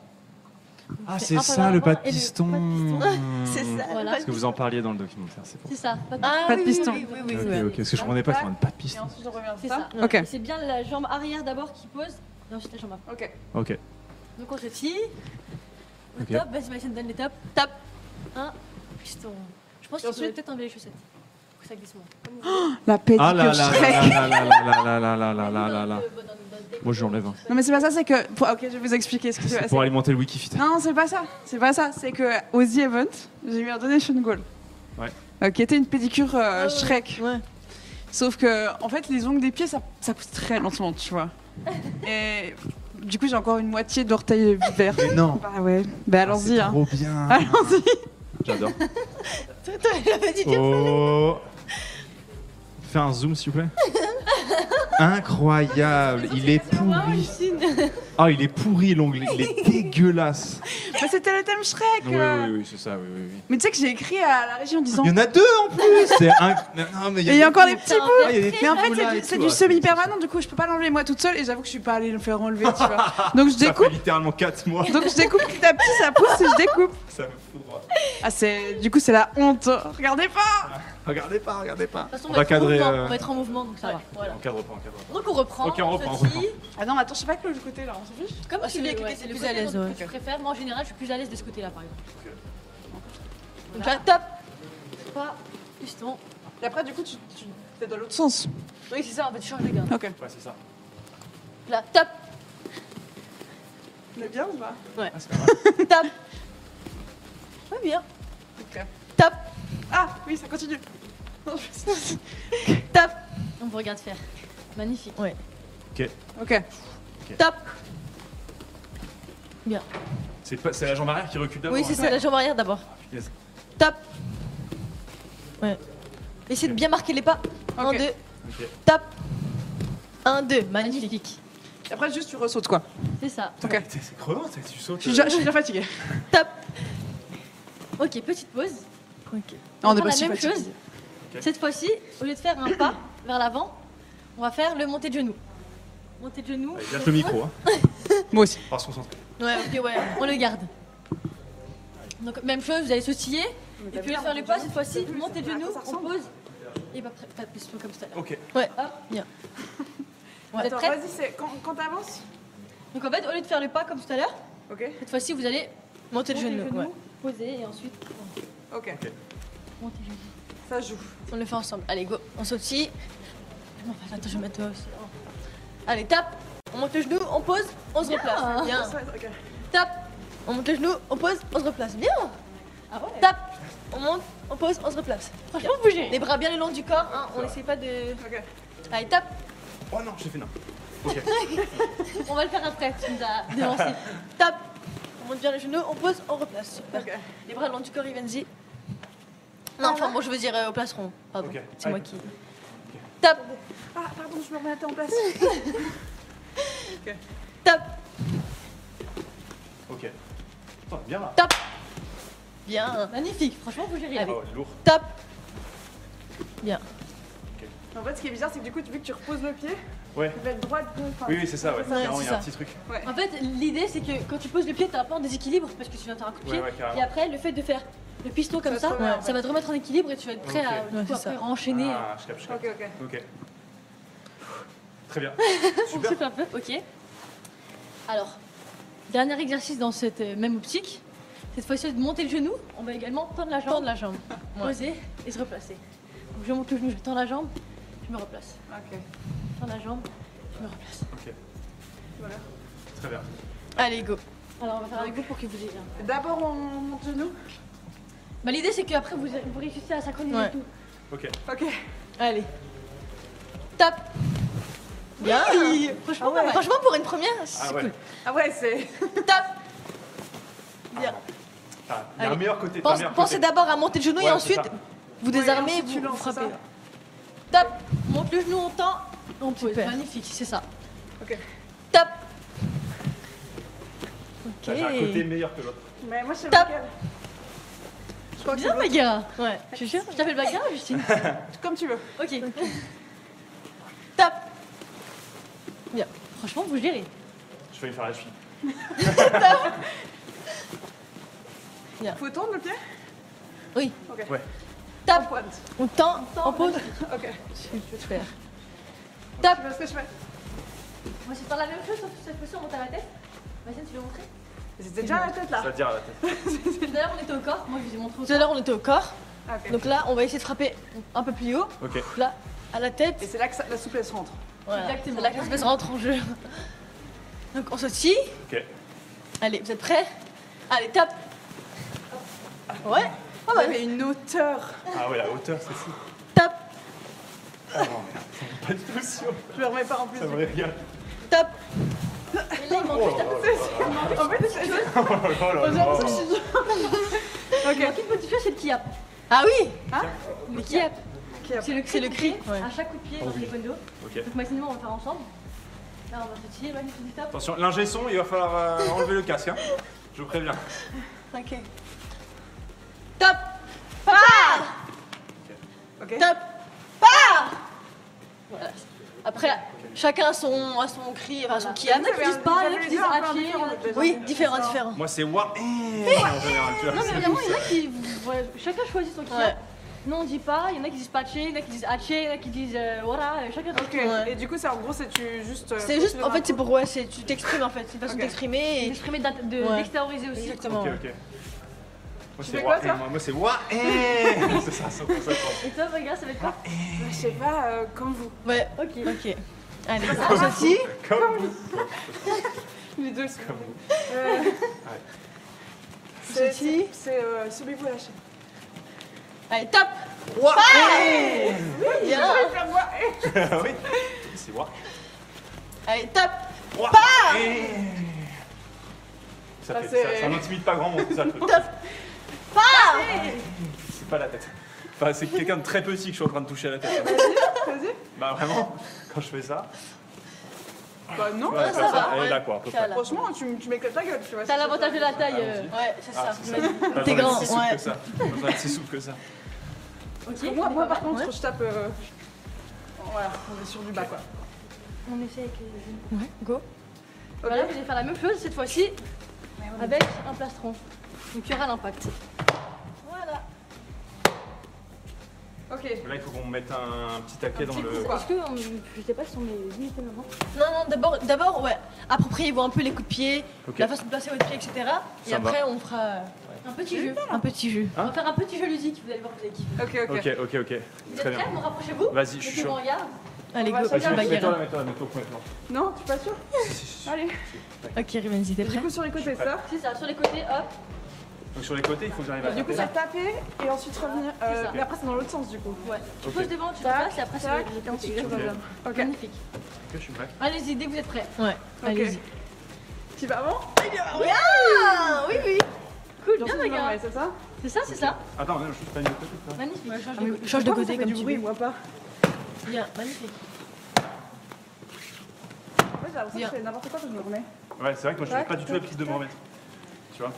Ah, fait c'est un pas ça vers le l'avant pas de et le piston. pas de piston. C'est c'est ça. Voilà. Parce que vous en parliez dans le documentaire, c'est pour C'est ça. Pas de piston. Oui, ça. Ok, parce que je comprenais pas, c'est pas de piste. Et ensuite, on revient C'est ça. ça. Ok. C'est bien la jambe arrière d'abord qui pose, et ensuite la jambe avant. Ok. Ok. Donc on se tire. Le Ok. top, vas-y Maëlys, donne les tops. Top. 1, piston. Je pense qu'il ensuite faudrait peut-être enlever les chaussettes. Pour que ça glisse moins. La pédicure Ah là là Shrek. là là là là là là là là là là. Moi, je l'enlève. Non, mais c'est pas ça, c'est que. Ok, je vais vous expliquer ce qui s'est C'est passé. pour alimenter le Wikifit. Non, c'est pas ça. C'est pas ça. C'est que au The Event, j'ai eu un donation goal. Ouais. Qui était une pédicure Shrek. Ouais. Sauf que, en fait, les ongles des pieds, ça pousse très lentement, tu vois. Et du coup, j'ai encore une moitié d'orteil vert. Mais non. Bah ouais. Bah allons-y. Hein. Trop bien. Allons-y. J'adore. J'avais dit Oh. Fais un zoom, s'il vous plaît. Incroyable. Il est pourri. Ah, il est pourri, l'ongle. Il est dégueulasse. Mais c'était le thème Shrek. Oui, c'est ça. Oui, oui, oui. Mais tu sais que j'ai écrit à la régie en disant. Il y en a deux en plus. C'est un. Non, mais Et il y a encore les petits bouts. Ah, il y a des Mais en fait, petits bouts là et c'est tout, du ouais. semi-permanent, du coup, je peux pas l'enlever moi toute seule et j'avoue que je suis pas allée le faire enlever, tu vois. Donc je Ça fait découpe. littéralement 4 mois. Donc je découpe petit à petit, ça pousse et je découpe. Ça me fout droit. Ah, du coup, c'est la honte. Regardez pas. Regardez pas, regardez pas. De toute façon, On va cadrer. on va être en mouvement, donc ça va. Voilà. On cadre pas, on cadre pas. Donc on reprend. Ok, on reprend, se tire. Ah non, mais attends, je sais pas que le côté là, on s'en fiche. Comme Ah, tu celui veux, avec ouais, lequel c'est t'es le plus à côté l'aise, dont ouais. tu préfères. Moi en général, je suis plus à l'aise de ce côté-là, par exemple. Donc là, top. Pas piston. Et après, du coup, tu fais dans l'autre sens. Oui, c'est ça, en fait, tu changes de garde. Ok. Ouais, c'est ça. Là, top. On est bien ou pas? Ah, c'est pas mal. Top. Ouais, bien. Ok. Top. Ah, oui, ça continue. Non, Top. On vous regarde faire. Magnifique. Ouais. Ok. Top. C'est la jambe arrière qui recule d'abord. Oui, c'est ça, la jambe arrière d'abord. Yes. Top. Ouais. Essayez de bien marquer les pas. 1, Ok. 2. Ok. Top. 1, 2. Magnifique. Magnifique. Et après, juste tu ressautes quoi. C'est ça. Ok. C'est crevant, tu sautes. Je suis déjà fatiguée. Top. Ok, petite pause. Ok. Non, on est va pas faire si la même fatigués. chose. Cette fois-ci, au lieu de faire un pas vers l'avant, on va faire le monté de genou. Monté de genou. Il lâche le micro, hein. Moi aussi. On va se concentrer. Ouais, ok, ouais, on le garde. Donc, même chose, vous allez sautiller. Et puis, au lieu de faire le pas, cette fois-ci, montez de genou, on pose. Et pas de piston comme ça. Ok. Ouais. Hop. Bien. Vous êtes Attends, prêts? vas-y, c'est quand t'avances. Donc, en fait, au lieu de faire le pas comme tout à l'heure, Ok. cette fois-ci, vous allez Montée de monter genou. le genou, Ouais. poser et ensuite Ok. monter le genou. Ça joue. On le fait ensemble. Allez, go. On sautille. Non, attends, je vais mettre toi aussi. Allez, tape. On monte le genou, on pose, on se replace. Bien. Ok. Tape. On monte le genou, on pose, on se replace. Bien. Ah ouais? Tape. On monte, on pose, on se replace. Franchement, bougez. Les bras bien le long du corps. Hein. On n'essaie pas de. Ok. Allez, tape. Oh non, j'ai fait non. Ok. On va le faire après, tu nous as devancé. Tape. On monte bien le genou, on pose, on replace. Super. Ok. Les bras le long du corps, Ivenzi. Non, enfin bon, je veux dire au placeron. Pardon. Ok. C'est moi Allez. qui. Tape. Ah, pardon, je me remettais en place. Tape. Ok. Attends, bien là. Tape. Bien. Magnifique, franchement, vous gérez. Oh, lourd. Tape. Bien. En fait, ce qui est bizarre, c'est que du coup, vu que tu reposes le pied, Ouais. tu vas être droite. Oui, oui, c'est ça, ouais. Ouais, Clairement, il y c'est a un ça. petit truc. En fait, l'idée c'est que quand tu poses le pied, t'as un peu en déséquilibre parce que tu viens de faire un coup de pied. Ouais, ouais, carrément. Et après, le fait de faire le piston comme Ça ça, te remet, ça va te remettre en équilibre et tu vas être prêt Ok. à du Ouais, coup, c'est après ça. enchaîner. Ah, je capte, je capte. Ok, ok. Ok. Très bien. On Super. souffle un peu, ok. Alors, dernier exercice dans cette même optique. Cette fois-ci, de monter le genou, on va également tendre la jambe. Tendre la jambe. Ouais. Poser et se replacer. Donc, je monte le genou, je tends la jambe, je me replace. Ok. Je tends la jambe, je me replace. Ok. Voilà. Très bien. Allez, go. Alors, on va faire avec vous pour que vous ayez bien. D'abord, on monte genou. Bah, l'idée c'est qu'après vous réussissez à synchroniser Ouais. tout. Ok. Ok. Allez. Tape. Bien. Franchement, Ah ouais. Franchement, pour une première, c'est Ah ouais. cool. Ah ouais, c'est. Tape. Bien. Ah, il y a un Allez. meilleur côté. pas un meilleur Pensez côté. d'abord à monter le genou Ouais, et c'est ensuite ça. vous désarmez et ensuite, tu vous lances, frappez. c'est ça Tape. On monte le genou, on tend, on pose. Super. Magnifique, c'est ça. Ok. Tape. J'ai un côté Ok. meilleur que l'autre. Mais moi, je sais Tape. lequel. Je crois que Bien, c'est Bagarre. Ouais. Je suis sûre. Je t'appelle Bagarre, Justine. l'autre. Comme tu veux. Ok. Tape. Franchement, vous gérez. Je vais lui faire la cheville. Faut tendre le pied. Oui. Ok. Ouais. Tape. Pointe. On tend, on pose. Ok. Super. Tape. Tu vois ce que je fais? Moi, c'est dans la même chose, sauf que cette fois-ci, on monte à la tête. Vas-y, tu veux montrer? C'était déjà à la tête là. Ça tire à la tête. Tout à l'heure, on était au corps. Moi, je vous ai montré au Tout à l'heure, on était au corps. Ah, ok. Donc là, on va essayer de frapper un peu plus haut. Ok. Là, à la tête. Et c'est là que la souplesse rentre. Voilà. Exactement. C'est là que la espèce rentre en jeu. Donc on sautille. Ok. Allez, vous êtes prêts? Allez, tape. Ouais. Oh, il y avait une hauteur. Ah ouais, la hauteur, c'est fou. Tape. Ah non, merde. Pas du tout sûr. Je me remets pas en plus. Ça me régale. Tape. Et là, il manque juste En fait, c'est Oh là là. Ok. il manque une petite chose, c'est le kiap. Ah oui. Le kiap. C'est le cri. Ouais. À chaque coup de pied dans le taekwondo. Ok. Donc, maximum, on va le faire ensemble. Là, on va sautiller. Vas-y, tu dis tape. Attention, l'ingé son, il va falloir enlever le casque. Hein. Je vous préviens. Ok. Tape. Part. Ok. Tape. Part. Voilà. Après, chacun a son cri, enfin son kiap. Il y en a qui disent pas, il y en a qui disent haché, il y en a qui disent- Oui, différent. Moi, c'est wa. En général, tu vois. Non, mais vraiment, il y en a qui. Ouais, chacun choisit son kiap. Ouais. Non, on dit pas. Il y en a qui disent patché, il y en a qui disent haché, il y en a qui disent. Voilà, chacun son Ok. kiap. Ouais. Et du coup, c'est en gros, c'est tu juste. C'est juste, en fait, c'est pour tu t'exprimes en fait, c'est une façon Ok. d'exprimer et D'exprimer, Ouais. d'extérioriser aussi. exactement. Ok, ok. Moi, c'est fais wa. quoi, ça Moi, c'est wa. C'est ça, c'est pour ça. Et toi, regarde, ça va être quoi? Je sais pas, comme vous. Ouais, Ok. ok. Allez, on sautille. Comme vous. Les deux. Comme vous. Sautille. C'est celui-vous lâché. Allez, tape. Wa. Bien. Ah oui. C'est wa. Allez, tape. Wa. Ça Ça, fait c'est- ça n'intimide pas grand monde, c'est ça le truc. Part. C'est pas la tête. Enfin, c'est quelqu'un de très petit que je suis en train de toucher à la tête. Vas-y. Bah vraiment, quand je fais ça, Bah non. ouais, ça comme va, elle est ouais. là quoi, à peu Ça près. va. Franchement, tu m'éclates la gueule, tu vois. T'as l'avantage de la taille. Ouais, c'est Ah, ça. c'est ça. Pas T'es besoin grand, d'être si souple ouais. que ça. Pas besoin d'être si souple que ça. Ok. Moi par contre, Ouais. je tape. Voilà, on est sur du bas quoi. On essaie avec les. Ouais, go. Voilà, vous allez faire la même chose cette fois-ci avec un plastron. Donc il y aura l'impact. Voilà. Ok. Là, il faut qu'on mette un petit taquet dans le. Quoi. Est-ce que je sais pas si on est limité maintenant? Non, d'abord, ouais. Appropriez-vous un peu les coups de pied, Ok. la façon de placer votre pied, etc. Et Ça me après, on fera Un petit jeu. un petit jeu. On va faire un petit jeu ludique, vous allez voir, vous allez kiffer. Ok. Ok, ok, ok. Vous Très êtes bien. prêts? Vous rapprochez-vous? Vas-y, je suis Mettez-vous chaud. en garde. Allez, On va go. se faire Vas-y, mets-toi Baguera. là, mets-toi complètement. Non, tu es pas sûr? Allez. Ok, Rivenzi, t'es Du prêt? coup, sur les côtés, ça. C'est ça, sur les côtés, hop. Donc sur les côtés, il faut que j'arrive à Et du coup, taper. c'est taper et ensuite revenir. C'est ça. Mais après, c'est dans l'autre sens du coup. Ouais. Tu Ok. poses devant, tu te Tac, places et après c'est tac, le et ensuite tu Exactement. reviens. Ok. Magnifique. Ok, je suis prêt. Allez-y, dès que vous êtes prêts. Ouais, allez-y. Tu vas avant? Ah, oui, oui. Cool, Bien bien sûr, regarde. ouais, c'est ça? C'est ça, c'est ça. Attends, non, je suis pas mis de côté. Là. Magnifique. Ouais, change Ah, mais de côté. Change de pourquoi côté ça fait comme du tu bruit, veux. moi pas. Bien, magnifique. Ouais, j'ai l'impression que je fais n'importe quoi quand je me remets. Ouais, c'est vrai que moi je fais Tac, pas du tout l'habitude de me remettre. Tu vois?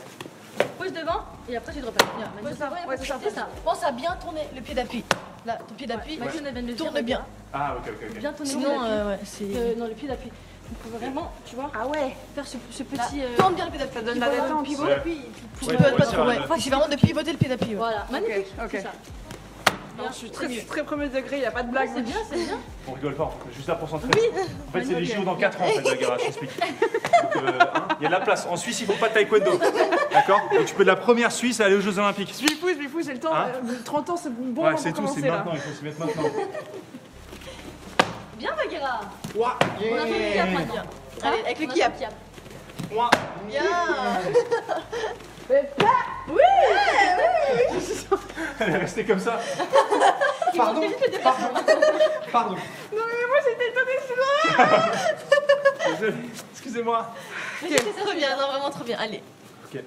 Pose devant et après tu te repères. Bien, Ouais, c'est ça. Ouais, c'est ça. C'est ça. Pense à bien tourner le pied d'appui. Là, ton pied d'appui, Maxime vient de le tourne dire, bien. Ah, ok, ok, ok. Bien tourner le Sinon, pied d'appui. ouais, c'est. Non, le pied d'appui. Il faut vraiment, tu vois, Ah ouais. faire ce Là, petit. tourne bien le pied d'appui. Ça donne la détente. Pivot, Ouais. puis tu Ouais, peux ouais, pas ouais, trop, ouais. ouais. C'est vraiment de pivoter le pied d'appui. Ouais. Voilà, magnifique. Ok. C'est ça. Non, je suis très, mieux. très premier degré, y a pas de blague. C'est bien, c'est bien. On rigole pas, on est juste là pour s'entraîner. En fait, c'est les JO dans 4 ans, en fait, Baguera, je t'explique. Donc, hein, il y a de la place. En Suisse, il faut pas de taekwondo. D'accord? Et tu peux de la première Suisse à aller aux Jeux Olympiques. Je m'y pousse, j'ai le temps. Hein 30 ans, c'est bon Ouais, moment c'est pour tout, c'est commencer là. maintenant, il faut s'y mettre maintenant. Bien, Baguera. Ouah, On a fait le kiap maintenant. Allez, avec le On a kiap. fait le ouah. Bien. Elle est restée comme ça. Il Pardon, manquait juste le déplacement. pardon. Non, mais moi j'étais étonnée, c'est Désolé, excusez-moi. Trop bien, non, vraiment trop bien. Allez. Ok.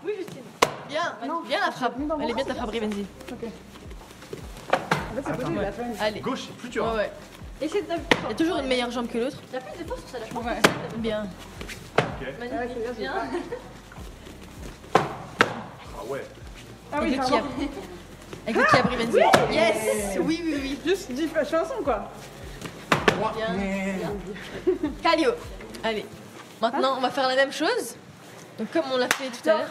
Oui, Justine. Bien, Non, bien la frappe. mis dans mon Elle est bien bras, ta frappe, Rivenzi. Ok. En fait, c'est possible, ouais. la fin. Allez. Gauche, c'est plus dur. Ouais, ouais. Essaye de. Il y a toujours une meilleure jambe que l'autre. Il y a plus de force sur ça là, je pense. Ouais. Bien. Ok. Ouais, Magnifique. c'est bien, Bien. Ah ouais. Ah Avec oui, le pardon. kiap. Avec le kiap, Rivenzi. Yes. Oui, oui, oui. Juste, je fais un son quoi. Bien. Calio. Allez. Maintenant, on va faire la même chose. Donc, comme on l'a fait tout à l'heure.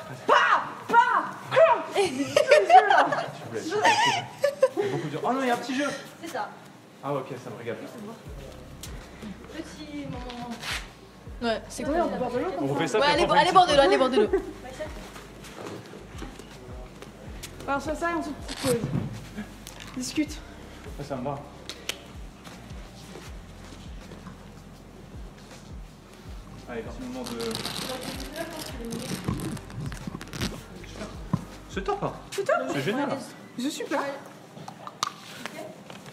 Beaucoup dur. Oh non, il y a un petit jeu. C'est ça. Ah ok, ça me régale. Petit moment. Ouais, c'est cool. On refait ça. Ouais, allez bord de l'eau, allez bord de l'eau. Alors, je fais ça et ensuite, petite pause. Discute. Ça me va. Allez, petit moment de... C'est top, hein. C'est top. C'est génial. Je suis super.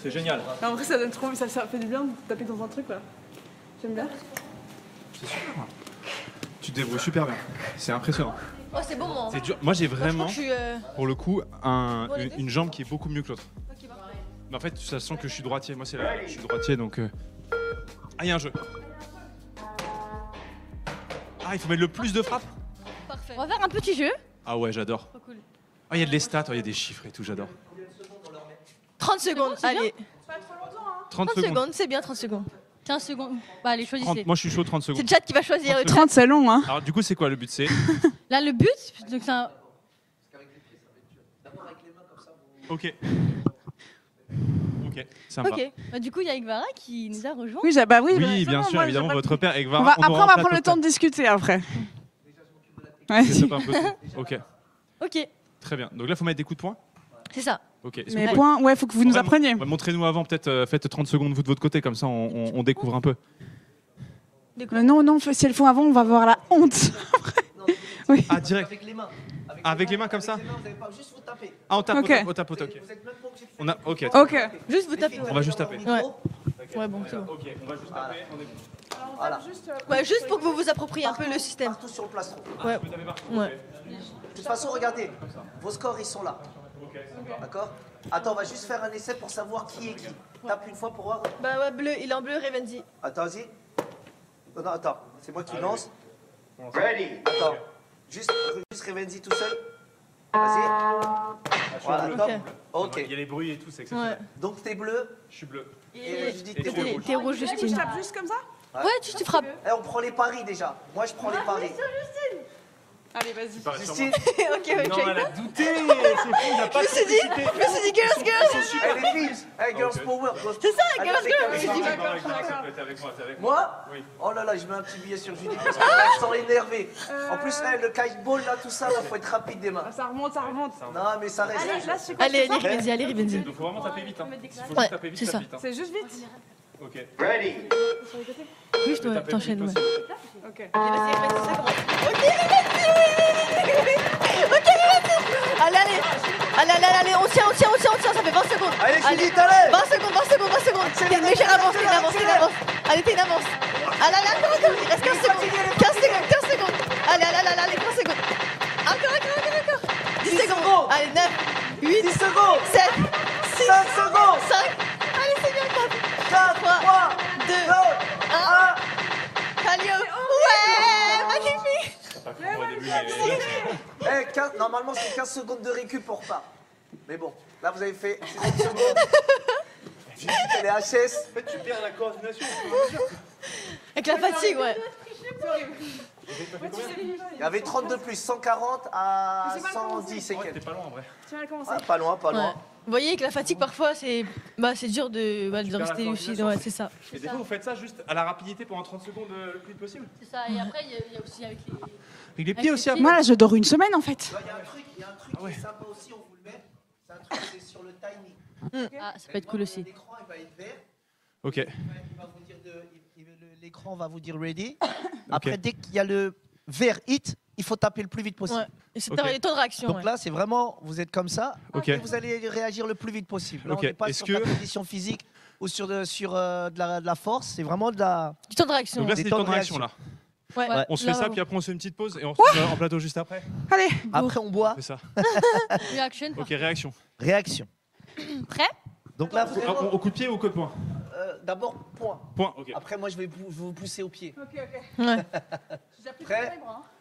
C'est génial. En vrai, ça donne trop envie, ça fait du bien de taper dans un truc là. J'aime bien. C'est super. Tu te débrouilles super bien. C'est impressionnant. Oh, c'est bon, moi. C'est dur. Moi, j'ai vraiment, je pour le coup, une jambe qui est beaucoup mieux que l'autre. Mais en fait, ça sent que je suis droitier. Moi, je suis droitier, donc... Ah, il y a un jeu. Ah, il faut mettre le plus de frappes. Parfait. On va faire un petit jeu. Ah ouais, j'adore. Trop cool. Ah, il y a de les stats, il y a des chiffres et tout, j'adore. 30 secondes, allez. 30 30 secondes, c'est bien 30 secondes. 15 secondes. Bah, allez, choisissez. Moi, je suis chaud, 30 C'est secondes. le chat qui va choisir. Le chat. 30, c'est long, hein. Alors, du coup, c'est quoi le but? C'est... Là, le but, donc c'est un... Ok. Ok, ça me va. Ok. Bah, du coup, il y a Ekvara qui nous a rejoint. Oui, bah oui. Oui, bah, bien non, sûr, moi, évidemment, j'ai pas- votre père Ekvara. Après, on va prendre le temps de discuter après. Ouais. C'est un peu tout. Ok, Ok, très bien. Donc là, il faut mettre des coups de poing. c'est ça. Ok. Est-ce que Mais vous point, ouais, faut que vous nous pouvez- appreniez. Ouais, montrez-nous avant, peut-être faites 30 secondes vous de votre côté, comme ça on découvre un peu. Non, non, si elles font avant, on va avoir la honte. Oui. Ah, direct. Avec les mains. Avec les mains comme ça. Avec les mains, vous n'avez pas juste vous taper. Ah, on tape, Ok. on tape, ok. Vous êtes même pas obligé de faire. On a, ok. Ok. Juste vous tapez. On va juste taper. Ouais. Ouais, bon, c'est bon. Ok, on va juste taper. On est... Voilà. Ouais, juste pour que vous vous appropriez un peu le système. Partout sur le plastron. Ouais. Ouais. De toute façon, regardez, vos scores ils sont là. D'accord? Attends, on va juste faire un essai pour savoir qui est qui. Tape une fois pour voir. Bah ouais, bleu, il est en bleu, Revenzi. Attends, vas-y. Non, non, attends, c'est moi qui lance. Ready. Attends, juste Revenzi tout seul. Vas-y. Voilà, top. Ok. Il y a les bruits et tout, c'est exceptionnel. Ouais. Donc t'es bleu. Je suis bleu. Et Judith, et t'es t'es rouge. T'es rouge, Je Justine. tape juste comme ça. Ouais, tu frappes. Eh, on prend les paris déjà. Moi, je prends les paris. Allez, vas-y. Justine, Ok, Non, ok. elle a douté. C'est fou, il n'a pas Je me suis dit, girls, girls. eh, les filles. Eh, girls power. C'est ça, Allez, girls, avec- girls. avec- Je me suis dit, T'es avec moi, t'es avec moi. Moi Oui. Oh là là, je mets un petit billet sur Judith parce qu'elle sent énervée. En plus, là, le kiteball, là, tout ça, là, faut être rapide des mains. Ça remonte, ça remonte. Non, mais ça reste. Allez, là, c'est quoi? Allez, Revenzi, allez, Revenzi. Donc faut vraiment taper vite. Hein. Faut Ouais, juste taper vite, c'est tape ça. vite. Hein. C'est juste vite. Ok. Ready. Juste, ouais, Taper t'enchaînes, vite ouais. aussi. Ok. Allez, vas-y, Revenzi, c'est bon. Ok, Revenzi. Ok, Revenzi. Allez, allez. Allez, allez, allez, on tient, ça fait 20 secondes. Allez, Judith, allez 20 secondes. T'es une légère avance, t'es une avance. Allez, t'es une avance. Allez, allez, encore. Il reste 15 secondes. Allez, 15 secondes. Encore. 10 secondes. Allez, 9, 8, 10 secondes 7, 6, 5 secondes 5. Allez, c'est bien, 4, 3, 2, 1. Calio. Ouais, magnifique. Pas fou au début, mais... Eh, normalement, c'est 15 secondes de récup pour pas. Mais bon, là, vous avez fait 6 secondes. Judith, elle est HS. En fait, tu perds la coordination. Avec la fatigue, ouais. Il y avait 30 de plus, 140 à 110 et Ouais, t'es quelques. pas loin en vrai. Tiens, commencer. Ah, pas loin, pas loin. Ouais. Vous voyez que la fatigue, parfois, c'est dur de perds la rester lucide. coordination. Ouais, c'est ça. Et des fois, vous faites ça juste à la rapidité pendant 30 secondes le plus vite possible. C'est ça, et après, il y a aussi avec les... Avec les pieds aussi les après. Moi, là, je dors une semaine en fait. Il y a un truc qui est sympa aussi, on vous le met. C'est un truc, c'est sur le timing. Ah, ça peut être cool aussi. L'écran, il va être vert. Ok. Il va vous dire l'écran va vous dire ready. Après, dès qu'il y a le vert hit, il faut taper le plus vite possible. Ouais. Et c'est Ok. les temps de réaction. Donc ouais. là, c'est vraiment, vous êtes comme ça, Ok. et vous allez réagir le plus vite possible. Là, Ok. on n'est pas Est-ce sur de la que- condition physique ou sur de la force, c'est vraiment de la... Du temps de réaction. Donc là, Des c'est des temps temps de de réaction là. Ouais. Ouais. On se Là, fait ça, ouais. puis après on se fait une petite pause et on se retrouve en plateau juste après. Allez. Après, on boit. C'est ça. Reaction. Ok, réaction. Réaction. Prêt? Donc là, Au vraiment, coup de pied ou au coup de poing? d'abord, point. Point, ok. Après, moi, je vais vous pousser au pied. Ok, ok. Ouais. Prêt?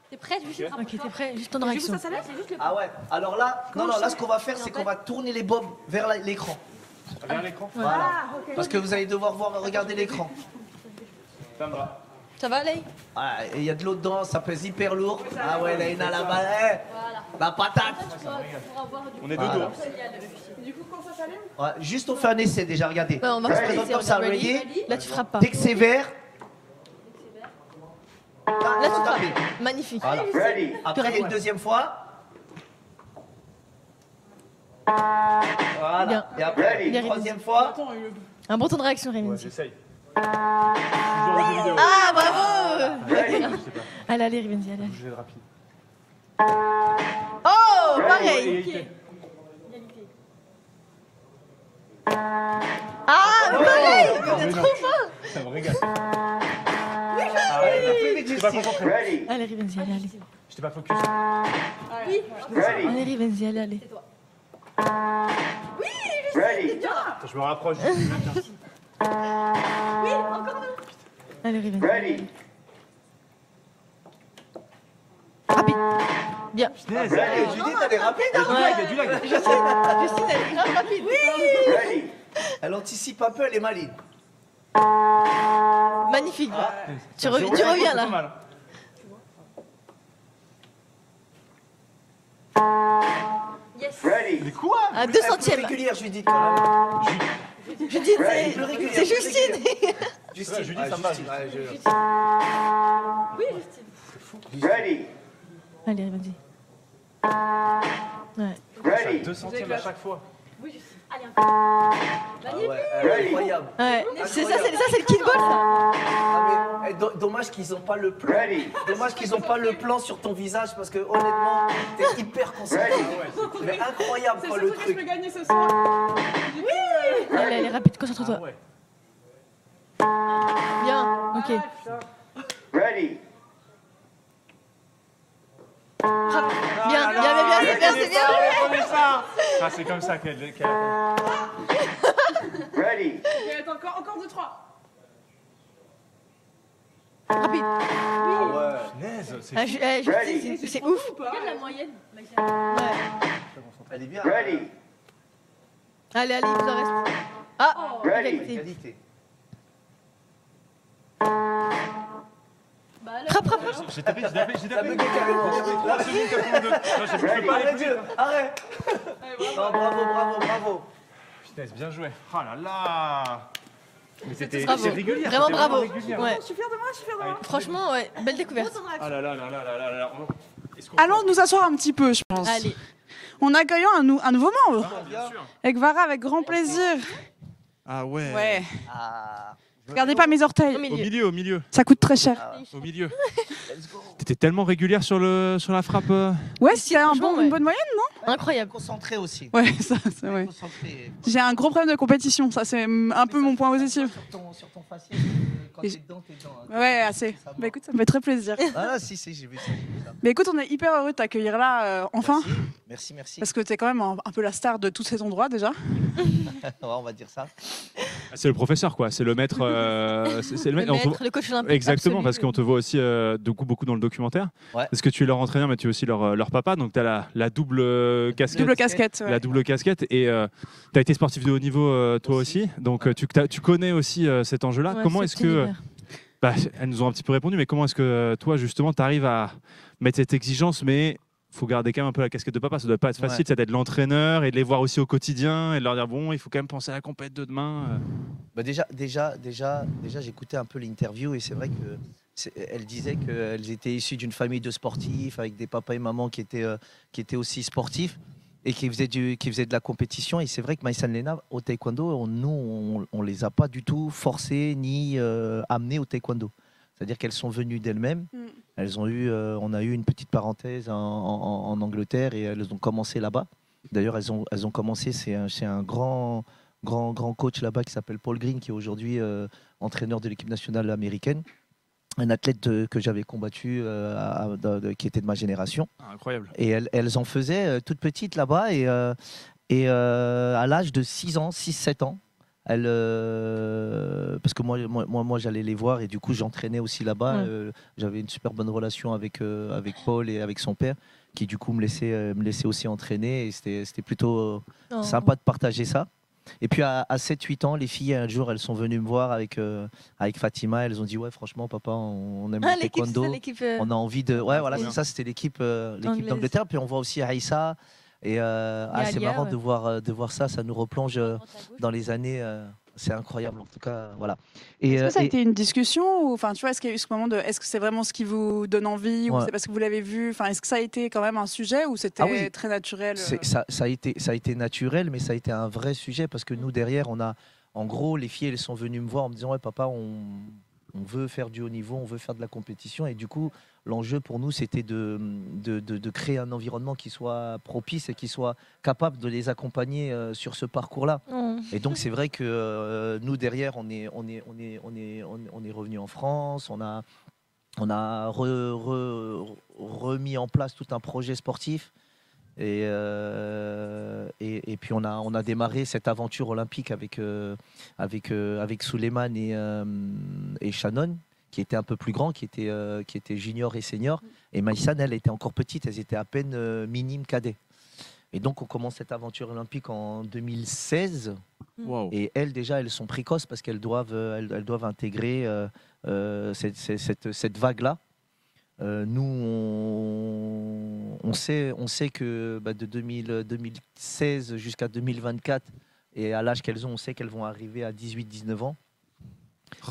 T'es prêt? Juste Ok, t'es prêt? Juste temps de Juste réaction. ça s'arrête, c'est juste le. Ah ouais. Alors là, non, là, ce qu'on va faire, c'est qu'on va tourner les bobs vers l'écran. Vers l'écran. Voilà. Ah, ok. Parce que vous allez devoir regarder l'écran. Ça me va. Ça va, Lay? Il y a de l'eau dedans, ça pèse hyper lourd. Ah ouais, Laïna là-bas, la patate. On est de dos. Du coup, quand ça s'allume Juste on fait un essai déjà, regardez. On va se présenter comme ça, ready. Là, tu frappes pas. Dès que c'est vert. Là, tu frappes. Magnifique. Voilà. Après, une deuxième fois. Voilà. Bien. Et après, une troisième fois. Un bon temps de réaction, Rémi. J'essaye. Ah, bravo. Allez, allez, Rivenzi, allez. Je vais rapide. Oh, pareil. Ah, pareil. Vous êtes trop fort. Ça me régale. J'étais pas concentré. Allez, Rivenzi, allez, allez. J'étais pas focus. Allez, Rivenzi, allez, allez. Attends, je me rapproche. Allez, Rivenzi. Rapide. Bien. Judith, elle est rapide. Il y a du lag. Justine, elle est grave rapide. Oui. Elle anticipe un peu, elle est maligne. Magnifique. Tu reviens là. Yes. Mais quoi? À 2 Elle est centièmes. régulière, Judith, quand même. Judith, régulière, c'est Justine. Justine, Judith, ça me va. Oui, Justine. Allez, Rivenzi. Ouais. 2 centièmes à chaque fois. Incroyable. Ouais. C'est ça, c'est le kickball, ça. Ah, mais, dommage qu'ils n'ont pas le plan. Dommage qu'ils n'ont pas le plan sur ton visage parce que honnêtement, t'es hyper concentré. Mais incroyable quoi le Je peux truc. gagner ce soir. Allez, allez, rapide, concentre-toi. Bien, ok. Frappe. Bien, c'est bien. Ah, c'est comme ça qu'elle. Encore 2, 3. Rapide. Punaise, c'est Ah, Justine, c'est ouf. Regarde la moyenne. Ouais. Elle est bien. Allez, allez, il vous en reste. Ah, égalité. Égalité. Frappe. J'ai tapé. T'as bugué carrément. Non, je peux pas aller Arrête, plus vite. arrête. Non, bravo. Punaise, bien joué. Oh là là. Mais c'était Bravo. régulier. Vraiment c'était bravo. régulier. Ouais. Je suis fière de moi. Franchement, ouais, belle découverte. Ah là là. Est-ce qu'on Allons nous asseoir un petit peu, je pense. Allez. En accueillant un nouveau membre. bien sûr. Avec Vara, avec grand plaisir. Ah ouais. Ouais. Ah. Regardez pas mes orteils. Au Au milieu. Ça coûte très cher. Au milieu. T'étais tellement régulière sur la frappe. Ouais, c'est franchement, une bonne moyenne. Incroyable. Concentré aussi. Ouais, ça, c'est ouais. Concentré. J'ai un gros problème de compétition. Ça, c'est un peu mon point positif. Sur ton faciès, quand Et t'es dedans, t'es dedans. hein. Ouais, assez. Bah écoute, ça me fait très plaisir. Ah si, j'ai vu ça. Mais écoute, on est hyper heureux de t'accueillir là, enfin. Merci. Parce que t'es quand même un peu la star de tous ces endroits déjà. Ouais, on va dire ça. C'est le professeur, quoi. C'est le maître. C'est Le maître, le coach olympique. Exactement, absolu. parce qu'on te voit aussi beaucoup dans le documentaire. Ouais. Parce que tu es leur entraîneur, mais tu es aussi leur papa. Donc tu as la double casquette. Double casquette. Ouais. La double casquette. Et tu as été sportif de haut niveau toi aussi. Donc tu connais aussi cet enjeu-là. Ouais, Comment ce est-ce petit que. univers. Elles nous ont un petit peu répondu, mais comment est-ce que toi, justement, tu arrives à mettre cette exigence, mais faut garder quand même un peu la casquette de papa. Ça doit pas être facile, Ouais. c'est d'être l'entraîneur et de les voir aussi au quotidien et de leur dire bon, il faut quand même penser à la compète de demain. Bah déjà, j'écoutais un peu l'interview et c'est vrai que elle disait qu'elles étaient issues d'une famille de sportifs avec des papas et mamans qui étaient aussi sportifs et qui faisaient de la compétition. Et c'est vrai que Maïsan Lena au taekwondo, on les a pas du tout forcés ni amenés au taekwondo. C'est-à-dire qu'elles sont venues d'elles-mêmes. Elles ont eu, on a eu une petite parenthèse en Angleterre et elles ont commencé là-bas. D'ailleurs, elles ont commencé. C'est un grand coach là-bas qui s'appelle Paul Green, qui est aujourd'hui entraîneur de l'équipe nationale américaine. Un athlète que j'avais combattu, qui était de ma génération. Ah, incroyable. Et elles en faisaient toutes petites là-bas. Et à l'âge de 6-7 ans, parce que moi j'allais les voir et du coup j'entraînais aussi là-bas. J'avais une super bonne relation avec Paul et avec son père, qui du coup me laissait aussi entraîner. Et c'était plutôt sympa de partager ça. Et puis à 7-8 ans, les filles, un jour, elles sont venues me voir avec Fatima. Elles ont dit ouais, franchement, papa, on aime le taekwondo. On a envie de. Ouais, voilà, c'est ça, c'était l'équipe d'Angleterre. Puis on voit aussi Aïssa. Et c'est marrant de voir ça. Ça nous replonge dans les années. C'est incroyable, en tout cas, voilà. Est-ce que ça a été une discussion ou, enfin, tu vois, est-ce qu'il y a eu ce moment de, est-ce que c'est vraiment ce qui vous donne envie ou c'est parce que vous l'avez vu, enfin, est-ce que ça a été quand même un sujet ou c'était très naturel ça a été naturel, mais ça a été un vrai sujet parce que nous derrière, en gros, les filles, elles sont venues me voir en me disant ouais, papa, on veut faire du haut niveau, on veut faire de la compétition, et du coup, l'enjeu pour nous, c'était de créer un environnement qui soit propice et qui soit capable de les accompagner sur ce parcours-là. Et donc, c'est vrai que nous, derrière, on est revenu en France, on a remis en place tout un projet sportif. Et puis on a démarré cette aventure olympique avec Souleymane et Shannon, qui était un peu plus grand, qui était junior et senior. Et Maïsan, elle était encore petite, elles étaient à peine minime cadet. Et donc on commence cette aventure olympique en 2016. Wow. Et elles déjà, elles sont précoces parce qu'elles doivent intégrer cette vague-là. Nous, on sait que de 2016 jusqu'à 2024, et à l'âge qu'elles ont, on sait qu'elles vont arriver à 18-19 ans.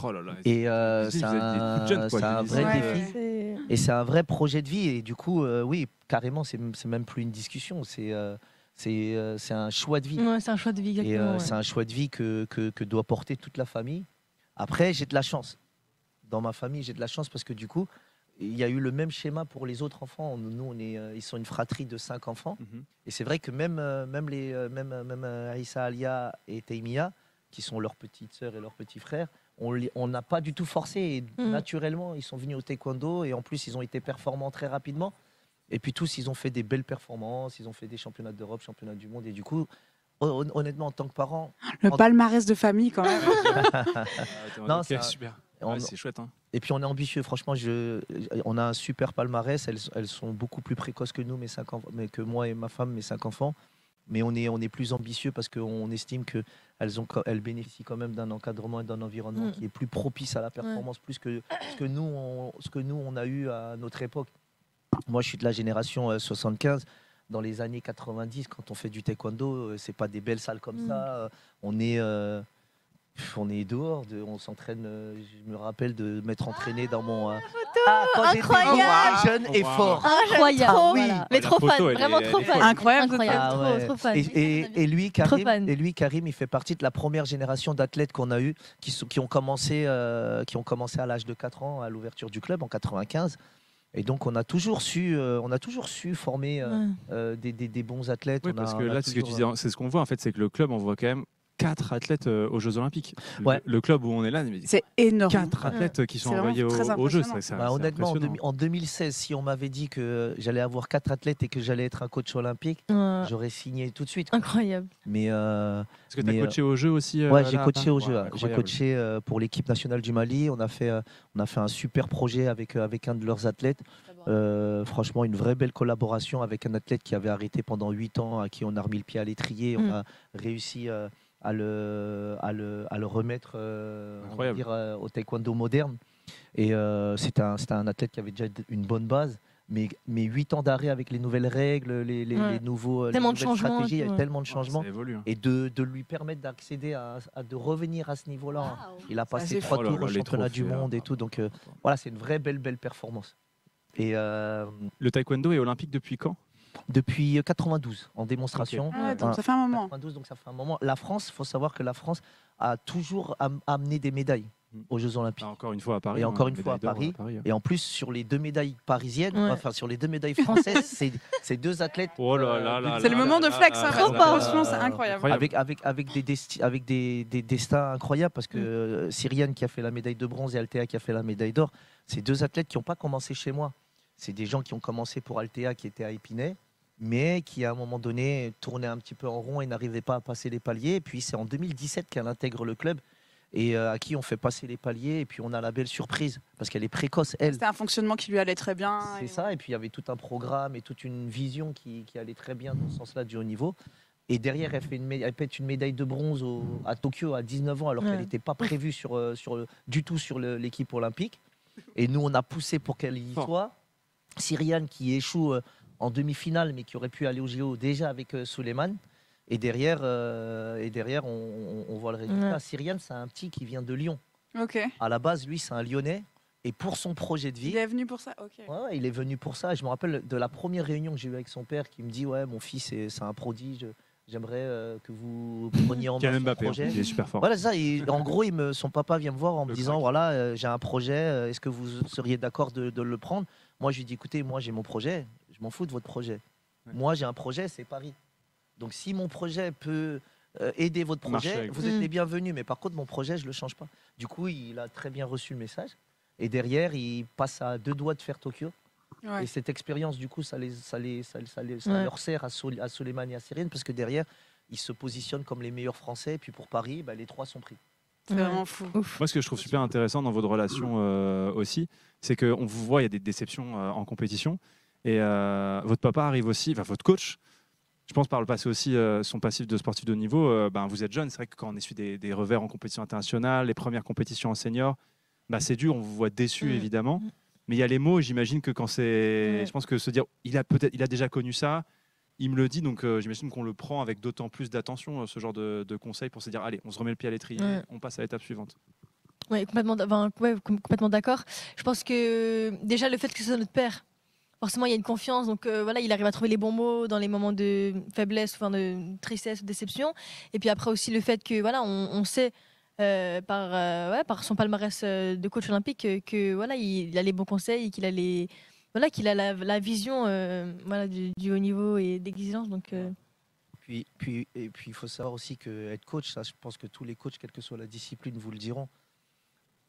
Oh là là, et c'est un vrai défi. Et c'est un vrai projet de vie. Et du coup, oui, carrément, c'est même plus une discussion. C'est un choix de vie. Ouais, c'est un choix de vie, exactement. Et c'est un choix de vie que doit porter toute la famille. Après, j'ai de la chance. Dans ma famille, j'ai de la chance parce que du coup, il y a eu le même schéma pour les autres enfants. Nous, ils sont une fratrie de 5 enfants. Et c'est vrai que même Aïssa, Alia et Taïmia, qui sont leurs petites sœurs et leurs petits frères, on n'a pas du tout forcé. Et naturellement, ils sont venus au taekwondo. Et en plus, ils ont été performants très rapidement. Et puis tous, ils ont fait des belles performances. Ils ont fait des championnats d'Europe, championnats du monde. Et du coup, honnêtement, en tant que parent... Le palmarès de famille, quand même. Non, c'est super. C'est chouette. Hein. Et puis on est ambitieux, franchement, on a un super palmarès. Elles sont beaucoup plus précoces que nous, mais que moi et ma femme, mes 5 enfants. Mais on est plus ambitieux parce qu'on estime qu'elles bénéficient quand même d'un encadrement et d'un environnement qui est plus propice à la performance, plus que ce que nous on a eu à notre époque. Moi, je suis de la génération 75. Dans les années 90, quand on fait du taekwondo, c'est pas des belles salles comme ça. On est dehors, on s'entraîne. Je me rappelle de m'être entraîné dans mon. Quand j'étais jeune et fort. Incroyable. Oui. Voilà. Mais trop fan, vraiment trop fan. Incroyable. Trop fan. Et lui, Karim, il fait partie de la première génération d'athlètes qu'on a eu, qui ont commencé à l'âge de 4 ans à l'ouverture du club en 95. Et donc, on a toujours su former des bons athlètes. Oui, parce que là, ce que tu disais, c'est ce qu'on voit en fait, c'est que le club, on voit quand même 4 athlètes aux Jeux Olympiques. Le club où on est là, c'est énorme. 4 athlètes qui sont envoyés aux Jeux. Honnêtement, en 2016, si on m'avait dit que j'allais avoir 4 athlètes et que j'allais être un coach olympique, j'aurais signé tout de suite. Incroyable. Est-ce que tu as coaché aux Jeux aussi j'ai coaché aux Jeux. J'ai coaché pour l'équipe nationale du Mali. On a fait un super projet avec un de leurs athlètes. Franchement, une vraie belle collaboration avec un athlète qui avait arrêté pendant 8 ans, à qui on a remis le pied à l'étrier. On a réussi à le remettre au taekwondo moderne. Et c'était un athlète qui avait déjà une bonne base. Mais 8 ans d'arrêt avec les nouvelles règles, les nouvelles stratégies, il y a tellement de changements. Et de lui permettre d'accéder de revenir à ce niveau-là. Wow. Il a passé 3 tours au championnat du monde et tout. Donc voilà, c'est une vraie belle performance. Et le taekwondo est olympique depuis quand ? Depuis 92, en démonstration. Okay. Donc ça fait un moment. 92, donc ça fait un moment. La France, il faut savoir que la France a toujours amené des médailles aux Jeux Olympiques. Encore une fois à Paris. Et encore une fois à Paris. Et en plus, sur les 2 médailles parariennes, sur les 2 médailles françaises, c'est 2 athlètes. Oh là là c'est le moment de flex. Franchement, c'est incroyable. Avec des destins incroyables, parce que Cyriane qui a fait la médaille de bronze et Althea qui a fait la médaille d'or, c'est 2 athlètes qui n'ont pas commencé chez moi. C'est des gens qui ont commencé pour Althea, qui était à Épinay, mais qui à un moment donné tournait un petit peu en rond et n'arrivait pas à passer les paliers. Et puis c'est en 2017 qu'elle intègre le club et à qui on fait passer les paliers. Et puis on a la belle surprise parce qu'elle est précoce, elle. C'était un fonctionnement qui lui allait très bien. C'est ça. Et puis il y avait tout un programme et toute une vision qui allait très bien dans ce sens-là du haut niveau. Et derrière, elle pète une médaille de bronze à Tokyo à 19 ans, alors qu'elle n'était pas prévue du tout sur l'équipe olympique. Et nous, on a poussé pour qu'elle y soit. Cyriane qui échoue en demi-finale, mais qui aurait pu aller au JO déjà avec Suleiman. Et derrière, on voit le résultat. Cyriane, c'est un petit qui vient de Lyon. À la base, lui, c'est un Lyonnais. Et pour son projet de vie... Il est venu pour ça. Ouais, il est venu pour ça. Et je me rappelle de la première réunion que j'ai eue avec son père qui me dit « Ouais, mon fils, c'est un prodige. J'aimerais que vous preniez en main son projet. » Il est super fort. Voilà, ça. En gros, son papa vient me voir en me disant « Voilà, j'ai un projet. Est-ce que vous seriez d'accord de le prendre ?» Moi, je lui dis « Écoutez, moi, j'ai mon projet. Je m'en fous de votre projet. Moi, j'ai un projet, c'est Paris. Donc, si mon projet peut... aider votre projet, vous êtes les bienvenus. Mais par contre, mon projet, je ne le change pas. » Du coup, il a très bien reçu le message. Et derrière, il passe à 2 doigts de faire Tokyo. Et cette expérience, du coup, ça leur sert à Suleiman et à Cyriane, parce que derrière, ils se positionnent comme les meilleurs Français. Et puis pour Paris, les 3 sont pris. C'est vraiment fou. Moi, ce que je trouve super intéressant dans votre relation aussi, c'est qu'on vous voit, il y a des déceptions en compétition. Et votre papa arrive aussi, votre coach, je pense par le passé aussi, son passif de sportif de haut niveau, vous êtes jeune. C'est vrai que quand on essuie des revers en compétition internationale, les premières compétitions en senior, c'est dur, on vous voit déçu évidemment. Mais il y a les mots, j'imagine que quand c'est. Je pense que se dire, il a déjà connu ça, il me le dit, donc j'imagine qu'on le prend avec d'autant plus d'attention, ce genre de conseils pour se dire, allez, on se remet le pied à l'étrier, on passe à l'étape suivante. Oui, complètement d'accord. Je pense que déjà le fait que ce soit notre père, forcément il y a une confiance, donc il arrive à trouver les bons mots dans les moments de faiblesse, de tristesse, de déception. Et puis après aussi le fait que on sait par son palmarès de coach olympique il a les bons conseils et qu'il a qu'il a la vision du haut niveau et d'exigence. Donc Puis il faut savoir aussi que être coach, ça, je pense que tous les coachs, quelle que soit la discipline, vous le diront.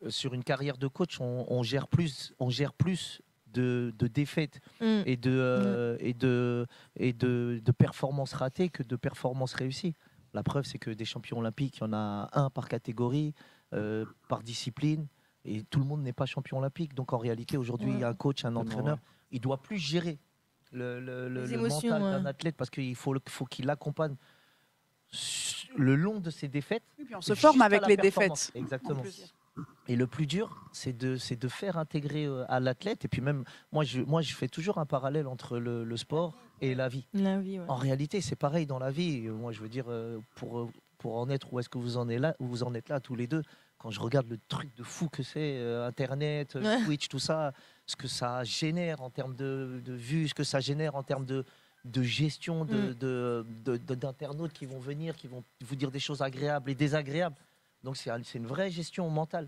Sur une carrière de coach, on gère plus de défaites et de performances ratées que de performances réussies. La preuve, c'est que des champions olympiques, il y en a un par catégorie, par discipline, et tout le monde n'est pas champion olympique. Donc en réalité, aujourd'hui, un coach, un entraîneur, il doit plus gérer le mental d'un athlète, parce qu'il faut qu'il l'accompagne le long de ses défaites. Oui, puis on se forme avec les défaites. Exactement. Et le plus dur, c'est de faire intégrer à l'athlète. Et puis même, moi, je fais toujours un parallèle entre le sport et la vie. En réalité, c'est pareil dans la vie. Moi, je veux dire, pour en être où est-ce que vous en êtes là tous les deux, quand je regarde le truc de fou que c'est, Internet, Twitch, tout ça, ce que ça génère en termes de vues, ce que ça génère en termes de gestion d'internautes qui vont venir, qui vont vous dire des choses agréables et désagréables. Donc c'est une vraie gestion mentale.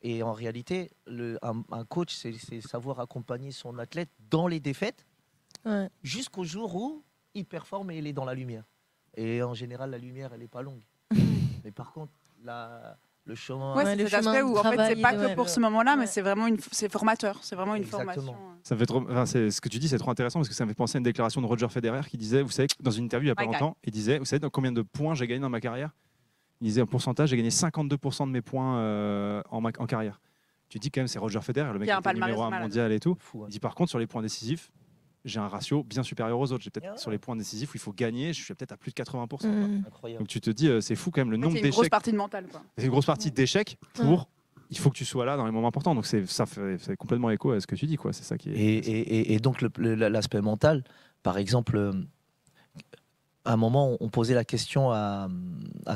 Et en réalité, un coach, c'est savoir accompagner son athlète dans les défaites jusqu'au jour où il performe et il est dans la lumière. Et en général, la lumière, elle n'est pas longue. Mais par contre, le chemin... c'est cet aspect où en fait, c'est pas que pour ce moment-là, mais c'est vraiment c'est formateur. C'est vraiment une formation. Ça fait trop... ce que tu dis, c'est trop intéressant parce que ça me fait penser à une déclaration de Roger Federer qui disait, vous savez, dans une interview il n'y a pas longtemps, il disait, vous savez dans combien de points j'ai gagné dans ma carrière? Il disait en pourcentage, j'ai gagné 52% de mes points en carrière. Tu dis quand même, c'est Roger Federer, le mec qui est numéro 1 mondial et tout. Il dit par contre, sur les points décisifs, j'ai un ratio bien supérieur aux autres. J'ai peut-être sur les points décisifs où il faut gagner, je suis peut-être à plus de 80%. Incroyable. Donc tu te dis, c'est fou quand même le nombre d'échecs. C'est une grosse partie de mental. C'est une grosse partie d'échecs pour. Il faut que tu sois là dans les moments importants. Donc ça fait complètement écho à ce que tu dis, quoi. C'est ça qui est. Et donc l'aspect mental, par exemple. À un moment, on posait la question à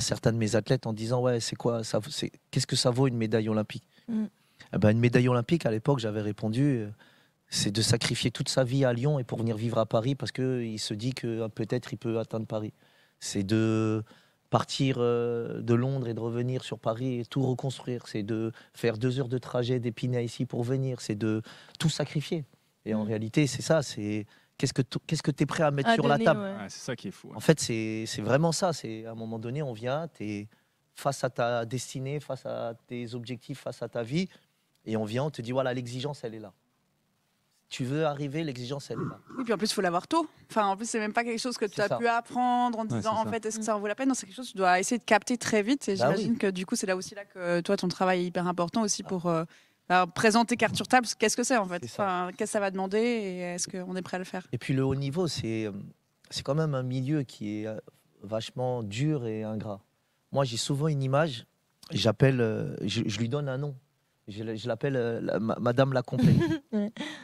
certains de mes athlètes en disant qu'est-ce que ça vaut une médaille olympique? Une médaille olympique, à l'époque, j'avais répondu, c'est de sacrifier toute sa vie à Lyon et pour venir vivre à Paris parce qu'il se dit que peut-être il peut atteindre Paris. C'est de partir de Londres et de revenir sur Paris et tout reconstruire. C'est de faire 2 heures de trajet d'Épinay à ici pour venir. C'est de tout sacrifier. Et en réalité, c'est ça. C'est qu'est-ce que tu es prêt à mettre sur la table. C'est ça qui est fou. En fait, c'est vraiment ça. C'est à un moment donné, on vient, tu es face à ta destinée, face à tes objectifs, face à ta vie, et on vient, on te dit voilà, l'exigence, elle est là. Tu veux arriver, l'exigence, elle est là. Oui, puis en plus, il faut l'avoir tôt. Enfin, en plus, c'est même pas quelque chose que tu as pu apprendre en disant en fait, est-ce que ça en vaut la peine? Non, c'est quelque chose que tu dois essayer de capter très vite. Et j'imagine que du coup, c'est là que toi, ton travail est hyper important aussi pour présenter carte sur table. Qu'est-ce que c'est en fait? Qu'est-ce que ça va demander et est-ce qu'on est prêt à le faire? Et puis le haut niveau, c'est quand même un milieu qui est vachement dur et ingrat. Moi, j'ai souvent une image, je lui donne un nom. Je l'appelle Madame la Compète.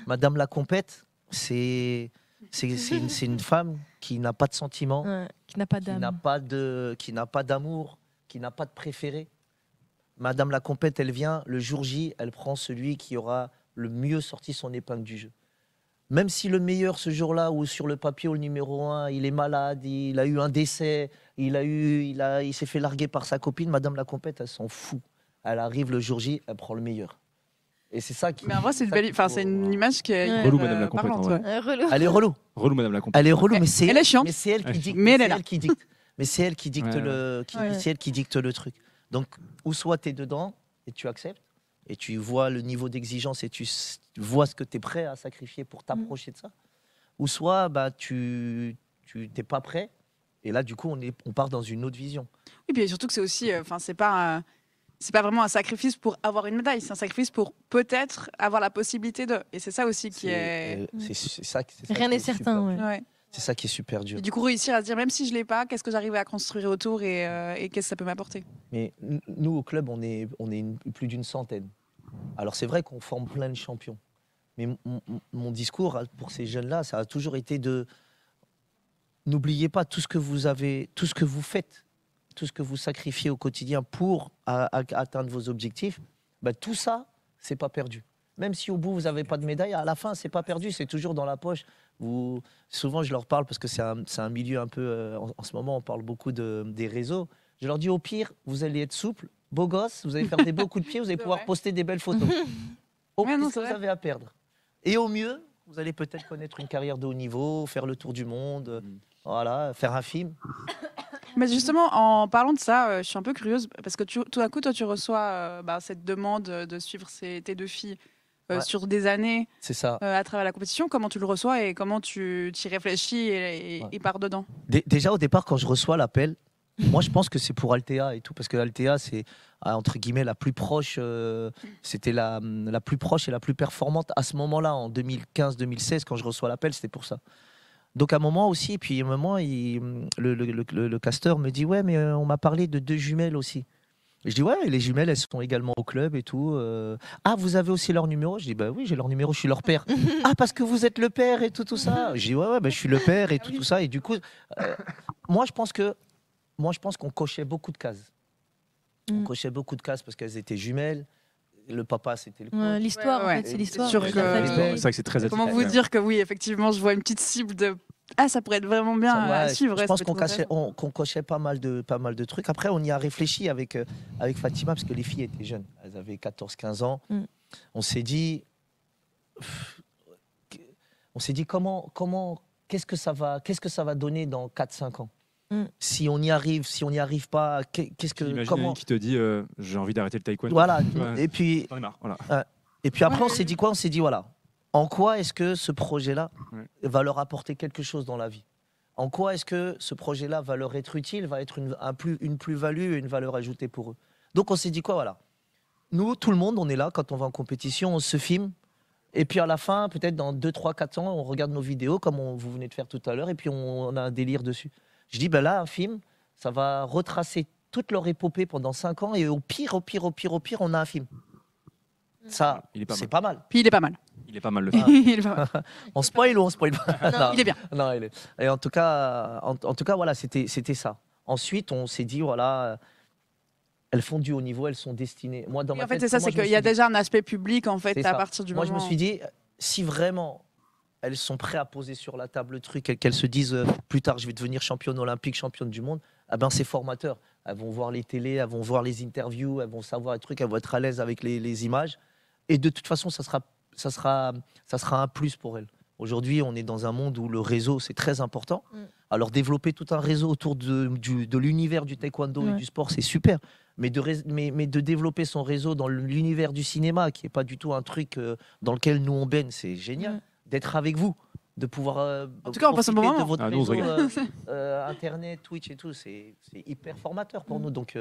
Madame la Compète, c'est une femme qui n'a pas de sentiments, qui n'a pas d'âme, qui n'a pas d'amour, qui n'a pas de préféré. Madame la Compète, elle vient le jour J, elle prend celui qui aura le mieux sorti son épingle du jeu. Même si le meilleur ce jour-là, ou sur le papier, ou le numéro 1, il est malade, il a eu un décès, il s'est fait larguer par sa copine, Madame la Compète, elle s'en fout. Elle arrive le jour J, elle prend le meilleur. Et c'est ça qui. Mais en vrai, c'est une image qui est relou, Madame la Compète. Elle est relou. Relou, Madame la Compète. Elle est relou, mais elle est chiante. Mais c'est elle qui dicte. Mais elle est là. Mais c'est elle qui dicte c'est elle qui dicte le truc. Donc, ou soit tu es dedans et tu acceptes, et tu vois le niveau d'exigence et tu vois ce que tu es prêt à sacrifier pour t'approcher de ça, ou soit tu n'es pas prêt, et là, du coup, on part dans une autre vision. Oui, puis surtout que c'est aussi, c'est pas vraiment un sacrifice pour avoir une médaille, c'est un sacrifice pour peut-être avoir la possibilité de. Et c'est ça aussi qui est. Rien n'est certain. Ouais. C'est ça qui est super dur. Et du coup, réussir à se dire, même si je l'ai pas, qu'est-ce que j'arrive à construire autour et qu'est-ce que ça peut m'apporter. Mais nous, au club, on est plus d'une centaine. Alors, c'est vrai qu'on forme plein de champions. Mais mon discours pour ces jeunes-là, ça a toujours été de... N'oubliez pas tout ce que vous avez, tout ce que vous faites, tout ce que vous sacrifiez au quotidien pour atteindre vos objectifs. Tout ça, c'est pas perdu. Même si au bout, vous n'avez pas de médaille, à la fin, c'est pas perdu, c'est toujours dans la poche. Souvent, je leur parle, parce que c'est un milieu un peu... en ce moment, on parle beaucoup des réseaux. Je leur dis, au pire, vous allez être souple, beau gosse, vous allez faire des beaux coups de pied, vous allez pouvoir poster des belles photos. Au pire, ce que vous avez à perdre. Et au mieux, vous allez peut-être connaître une carrière de haut niveau, faire le tour du monde, voilà, faire un film. Mais justement, en parlant de ça, je suis un peu curieuse, parce que tout d'un coup, toi, tu reçois cette demande de suivre tes deux filles sur des années à travers la compétition. Comment tu le reçois et comment tu t'y réfléchis et pars dedans? Déjà, au départ, quand je reçois l'appel, moi, je pense que c'est pour Altea et tout, parce que Altea, c'est entre guillemets la plus proche, c'était la plus proche et la plus performante à ce moment-là, en 2015-2016, quand je reçois l'appel, c'était pour ça. Donc à un moment aussi, et puis à un moment, le casteur me dit, ouais, mais on m'a parlé de 2 jumelles aussi. Et je dis, ouais, les jumelles, elles sont également au club et tout. Ah, vous avez aussi leur numéro? Je dis, bah oui, j'ai leur numéro, je suis leur père. Ah, parce que vous êtes le père et tout ça. Je dis, ouais, je suis le père et tout ça. Et du coup, moi, je pense qu'on cochait beaucoup de cases. On cochait beaucoup de cases parce qu'elles étaient jumelles. Le papa, c'était le coach. L'histoire, en fait, c'est l'histoire. C'est vrai que c'est très Comment vous dire que oui, effectivement, je vois une petite cible de... Ah, ça pourrait être vraiment bien à suivre. Je pense qu'on cochait pas mal de trucs. Après, on y a réfléchi avec Fatima, parce que les filles étaient jeunes. Elles avaient 14-15 ans. On s'est dit... qu'est-ce que ça va donner dans 4-5 ans? Si on y arrive pas, comment qui te dit j'ai envie d'arrêter le taekwondo. Voilà. Ouais. Et puis après on s'est dit quoi? On s'est dit voilà, en quoi est-ce que ce projet-là va leur apporter quelque chose dans la vie? En quoi est-ce que ce projet-là va leur être utile, va être une plus-value et une valeur ajoutée pour eux? Donc on s'est dit quoi? Voilà. Nous, tout le monde, on est là quand on va en compétition, on se filme. Et puis à la fin, peut-être dans 2, 3, 4 ans, on regarde nos vidéos comme vous venez de faire tout à l'heure et puis on a un délire dessus. Je dis, là, un film, ça va retracer toute leur épopée pendant 5 ans et au pire, on a un film. Ça, c'est pas mal. Puis il est pas mal. Il est pas mal le film. On spoil ou on spoil pas? Non, il est bien. Non, Et en tout cas, voilà, c'était ça. Ensuite, on s'est dit, voilà, elles font du haut niveau, elles sont destinées. Moi, dans ma tête, c'est ça, c'est qu'il y a déjà un aspect public, en fait, à partir du moment... Moi, je me suis dit, si vraiment... elles sont prêtes à poser sur la table le truc, qu'elles se disent plus tard je vais devenir championne olympique, championne du monde, c'est formateur. Elles vont voir les télés, elles vont voir les interviews, elles vont savoir les trucs, elles vont être à l'aise avec les images. Et de toute façon, ça sera un plus pour elles. Aujourd'hui, on est dans un monde où le réseau, c'est très important. Alors développer tout un réseau autour de l'univers du taekwondo et du sport, c'est super. Mais de développer son réseau dans l'univers du cinéma, qui n'est pas du tout un truc dans lequel nous on baigne, c'est génial. D'être avec vous, de pouvoir en tout cas, on passe un bon moment. De votre réseau, Internet, Twitch et tout, c'est hyper formateur pour nous. Donc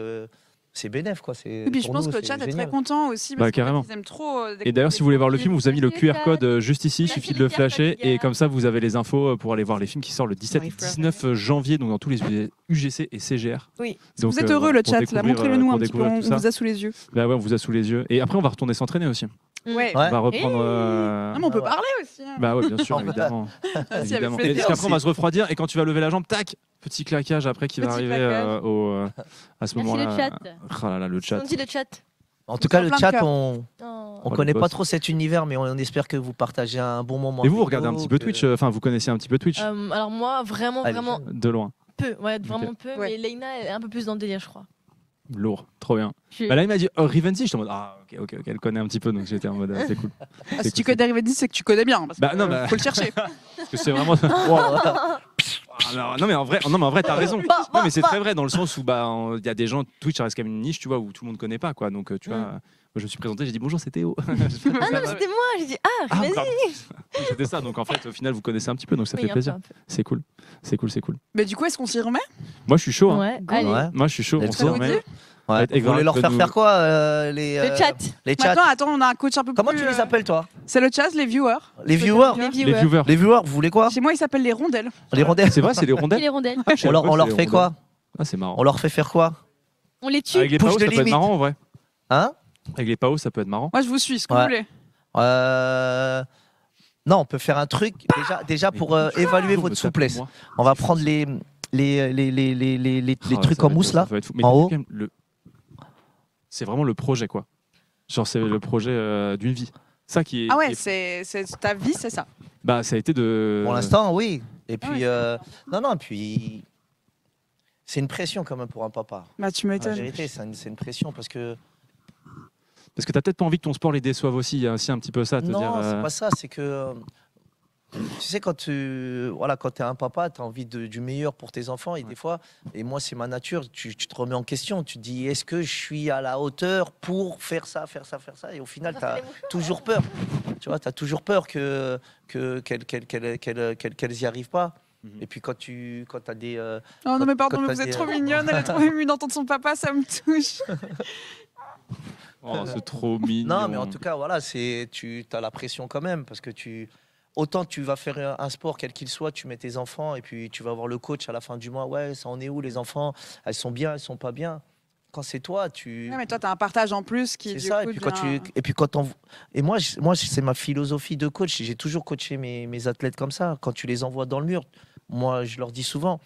c'est bénéf quoi. Et puis je pense que le chat est très content aussi parce carrément. qu'ils aiment trop. Et d'ailleurs, si vous voulez voir le film, vous avez mis le QR code juste ici, il suffit de le flasher et comme ça vous avez les infos pour aller voir les films qui sortent le 17 et 19 janvier, donc dans tous les UGC et CGR. Oui. Donc, vous êtes heureux le chat, là, montrez-le nous un petit peu, on vous a sous les yeux. Bah ouais, on vous a sous les yeux. Et après, on va retourner s'entraîner aussi. Ouais. On va reprendre. Non, mais on peut parler aussi. Bah ouais, bien sûr, évidemment. Évidemment. Et parce qu'après, on va se refroidir et quand tu vas lever la jambe, tac, petit claquage après qui va arriver à ce moment-là. Merci le chat. Oh là là, le chat. On dit le chat. En tout cas, le chat, on Oh, connaît les pas boss. trop cet univers, mais on espère que vous partagez un bon moment. Et vous, avec regardez un nous, petit peu que- Twitch, enfin, vous connaissez un petit peu Twitch Alors moi, vraiment Allez, de loin. peu. Ouais, vraiment Ok. peu. Ouais. Mais Leïna, elle est un peu plus dans le délire, je crois. Lourd, trop bien. Je- Bah là, il m'a dit Rivenzi, j'étais en mode ah, ok, elle connaît un petit peu, donc j'étais en mode c'est cool. Ah, si C'est tu cool. connais Rivenzi, c'est que tu connais bien. Parce Bah, que, non, bah- faut le chercher. Parce que c'est vraiment. Non mais en vrai t'as raison. Non mais c'est très vrai dans le sens où il y a des gens, Twitch ça reste quand même une niche, tu vois, où tout le monde connaît pas quoi. Donc tu vois, moi, je me suis présenté, j'ai dit bonjour, c'est Théo. Ah non, mais c'était moi. J'ai dit vas-y. pardon. C'était ça. Donc en fait au final vous connaissez un petit peu, donc ça Oui, fait un peu, plaisir. un peu. C'est cool. Mais du coup, est-ce qu'on s'y remet? Moi je suis chaud. Hein. Ouais, allez. Ouais. Moi je suis chaud. On Let's s'y go. remet. Ouais, Et vous voulez leur faire nous- faire quoi les Le chat. les chats? Maintenant, attends, on a un coach un peu Comment plus. tu les appelles toi? C'est le chat, les viewers. Les viewers. Les Les viewers. viewers. Les viewers, vous voulez quoi? Chez moi, ils s'appellent les rondelles. Les rondelles. C'est vrai, c'est les Et rondelles. les rondelles. Ah, je savais On leur, pas on que leur c'était fait les quoi? rondelles. Ah c'est marrant. On leur fait faire quoi? On les tue. Avec les Push paos de ça peut être limite. marrant en vrai. Hein? Avec les paos ça peut être marrant. Moi, je vous suis, ce que Ouais. vous voulez. Non, on peut faire un truc déjà pour évaluer Vous me votre tapez, souplesse. moi. On va prendre les Oh, trucs ça en va mousse être- là. ça va être fou. Mais en t'as vu haut. quand même c'est vraiment le projet quoi. Genre c'est le projet d'une vie. Ça qui est. Ah ouais, qui est- c'est ta vie, c'est ça. Bah ça a été de. Pour l'instant, oui. Et Ah puis, ouais. non, puis c'est une pression quand même pour un papa. Bah, tu La m'étonnes. vérité, c'est une pression parce que Parce que t'as peut-être pas envie que ton sport les déçoive aussi. Il y a aussi un petit peu ça. Te non, dire, c'est pas ça. C'est que tu sais quand tu es un papa, tu as envie du meilleur pour tes enfants et des fois, et moi c'est ma nature, tu te remets en question. Tu te dis est-ce que je suis à la hauteur pour faire ça, et au final tu as toujours peur. Tu vois, tu as toujours peur qu'elles y arrivent pas. Mhm. Et puis quand as des Oh non, mais pardon, quand mais t'as vous êtes des- trop mignonne. Elle est trop émue d'entendre son papa, ça me touche. Oh, c'est trop mignon. Non, mais en tout cas, voilà, tu as la pression quand même parce que autant tu vas faire un sport quel qu'il soit, tu mets tes enfants et puis tu vas voir le coach à la fin du mois. Ouais, ça en est où les enfants? Elles sont bien, elles sont pas bien. Quand c'est toi, tu. Ouais, mais toi, t'as un partage en plus qui. C'est du ça. coup, Et puis quand devient- moi, c'est ma philosophie de coach. J'ai toujours coaché mes athlètes comme ça. Quand tu les envoies dans le mur, moi, je leur dis souvent.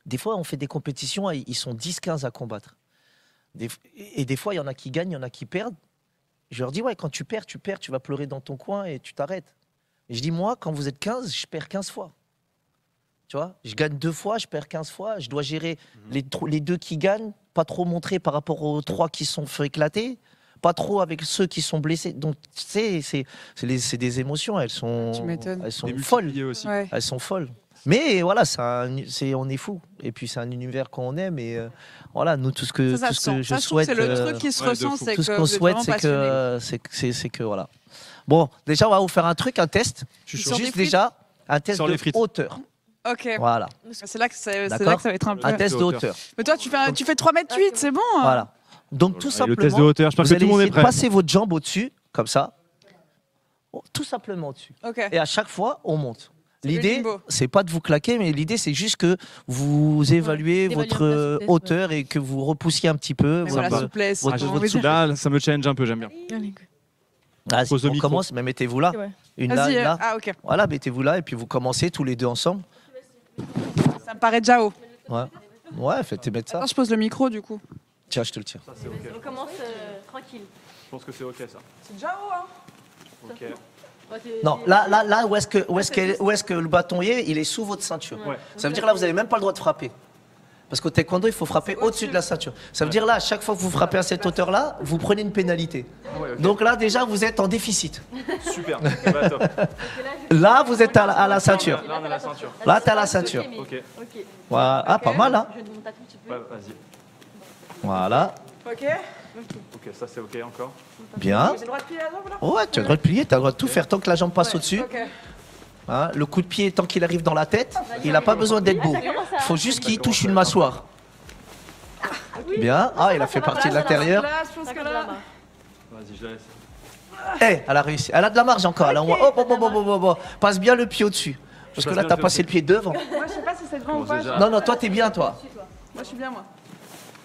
Des fois, on fait des compétitions, et ils sont 10-15 à combattre. Et des fois, il y en a qui gagnent, il y en a qui perdent. Je leur dis, ouais, quand tu perds, tu vas pleurer dans ton coin et tu t'arrêtes. Et je dis, moi, quand vous êtes 15, je perds 15 fois. Tu vois, je gagne 2 fois, je perds 15 fois. Je dois gérer les 2 qui gagnent, pas trop montrer par rapport aux 3 qui sont fait éclater, pas trop avec ceux qui sont blessés. Donc, tu sais, c'est des émotions, elles sont Tu m'étonnes. folles. multipliés aussi. Ouais. Elles sont folles. Mais voilà, on est fou. Et puis c'est un univers qu'on aime. Et voilà, nous, tout ce que, Ça tout se ce que sent. je Ça, je trouve que souhaite, c'est le truc qui se ouais, de ressent, fou. c'est tout ce que qu'on vous êtes souhaite, vraiment passionné. c'est que voilà. Bon, déjà, on va vous faire un truc, un test. Je suis Sur chaud. des Juste frites déjà, un test Sur les de frites. hauteur. Ok. Voilà, C'est là que c'est là D'accord. que ça va être un peu. un test de hauteur. hauteur. Mais toi, tu fais 3,8 m, c'est bon. hein. Voilà. Donc tout Et simplement, le test de hauteur, j'espère vous que allez tout le monde est essayer de prêt. passer votre jambe au-dessus, comme ça. Oh, tout simplement au-dessus. Ok. Et à chaque fois, on monte. C'est le L'idée, limbo. c'est pas de vous claquer, mais l'idée, c'est juste que vous évaluez d'évaluer votre la souplesse, hauteur et que vous repoussiez un petit peu. Mais voilà, va. souplesse. Votre- j'ai votre envie de dire. Là, ça me challenge un peu, j'aime bien. Ah, Pose le on micro. commence, mais mettez-vous là. Ouais. Une là, Vas-y. une là. Ah, ok. Voilà, mettez-vous là et puis vous commencez tous les deux ensemble. Ça me paraît déjà haut. Ouais, ouais, faites mettre ça. Attends, je pose le micro du coup. Tiens, je te le tire. On commence tranquille. Je pense que c'est ok ça. C'est déjà haut, hein. Ok. Non, là, où est-ce que le bâton est, il est sous votre ceinture. Ouais. Ça veut dire là, vous n'avez même pas le droit de frapper. Parce qu'au taekwondo, il faut frapper au-dessus de la ceinture. Ça veut dire là, à chaque fois que vous frappez à cette hauteur-là, vous prenez une pénalité. Donc là, déjà, vous êtes en déficit. Super. Bah, top. Là, vous êtes à la ceinture. Là, on a la ceinture. Là, tu as la ceinture. Ok. Voilà. Ah, pas mal, hein. Ouais, vas-y. Voilà. Ok. Ok, ça c'est ok encore. Bien. J'ai le droit de plier la jambe là. Ouais, tu as le droit de plier, tu as le droit de tout faire tant que la jambe passe au-dessus. Ok. Hein, le coup de pied, tant qu'il arrive dans la tête, il n'a pas besoin d'être beau. Il faut juste qu'il touche une mâchoire. Bien. Ah, il a fait partie de l'intérieur. Là, je pense que là. Vas-y, je la laisse. Eh, elle a réussi. Elle a de la marge encore. Elle a au moins... Oh. Passe bien le pied au-dessus. Parce que là, t'as passé le pied devant. Moi, je sais pas si c'est devant ou pas. Non, toi, t'es bien, toi. Moi, je suis bien, moi.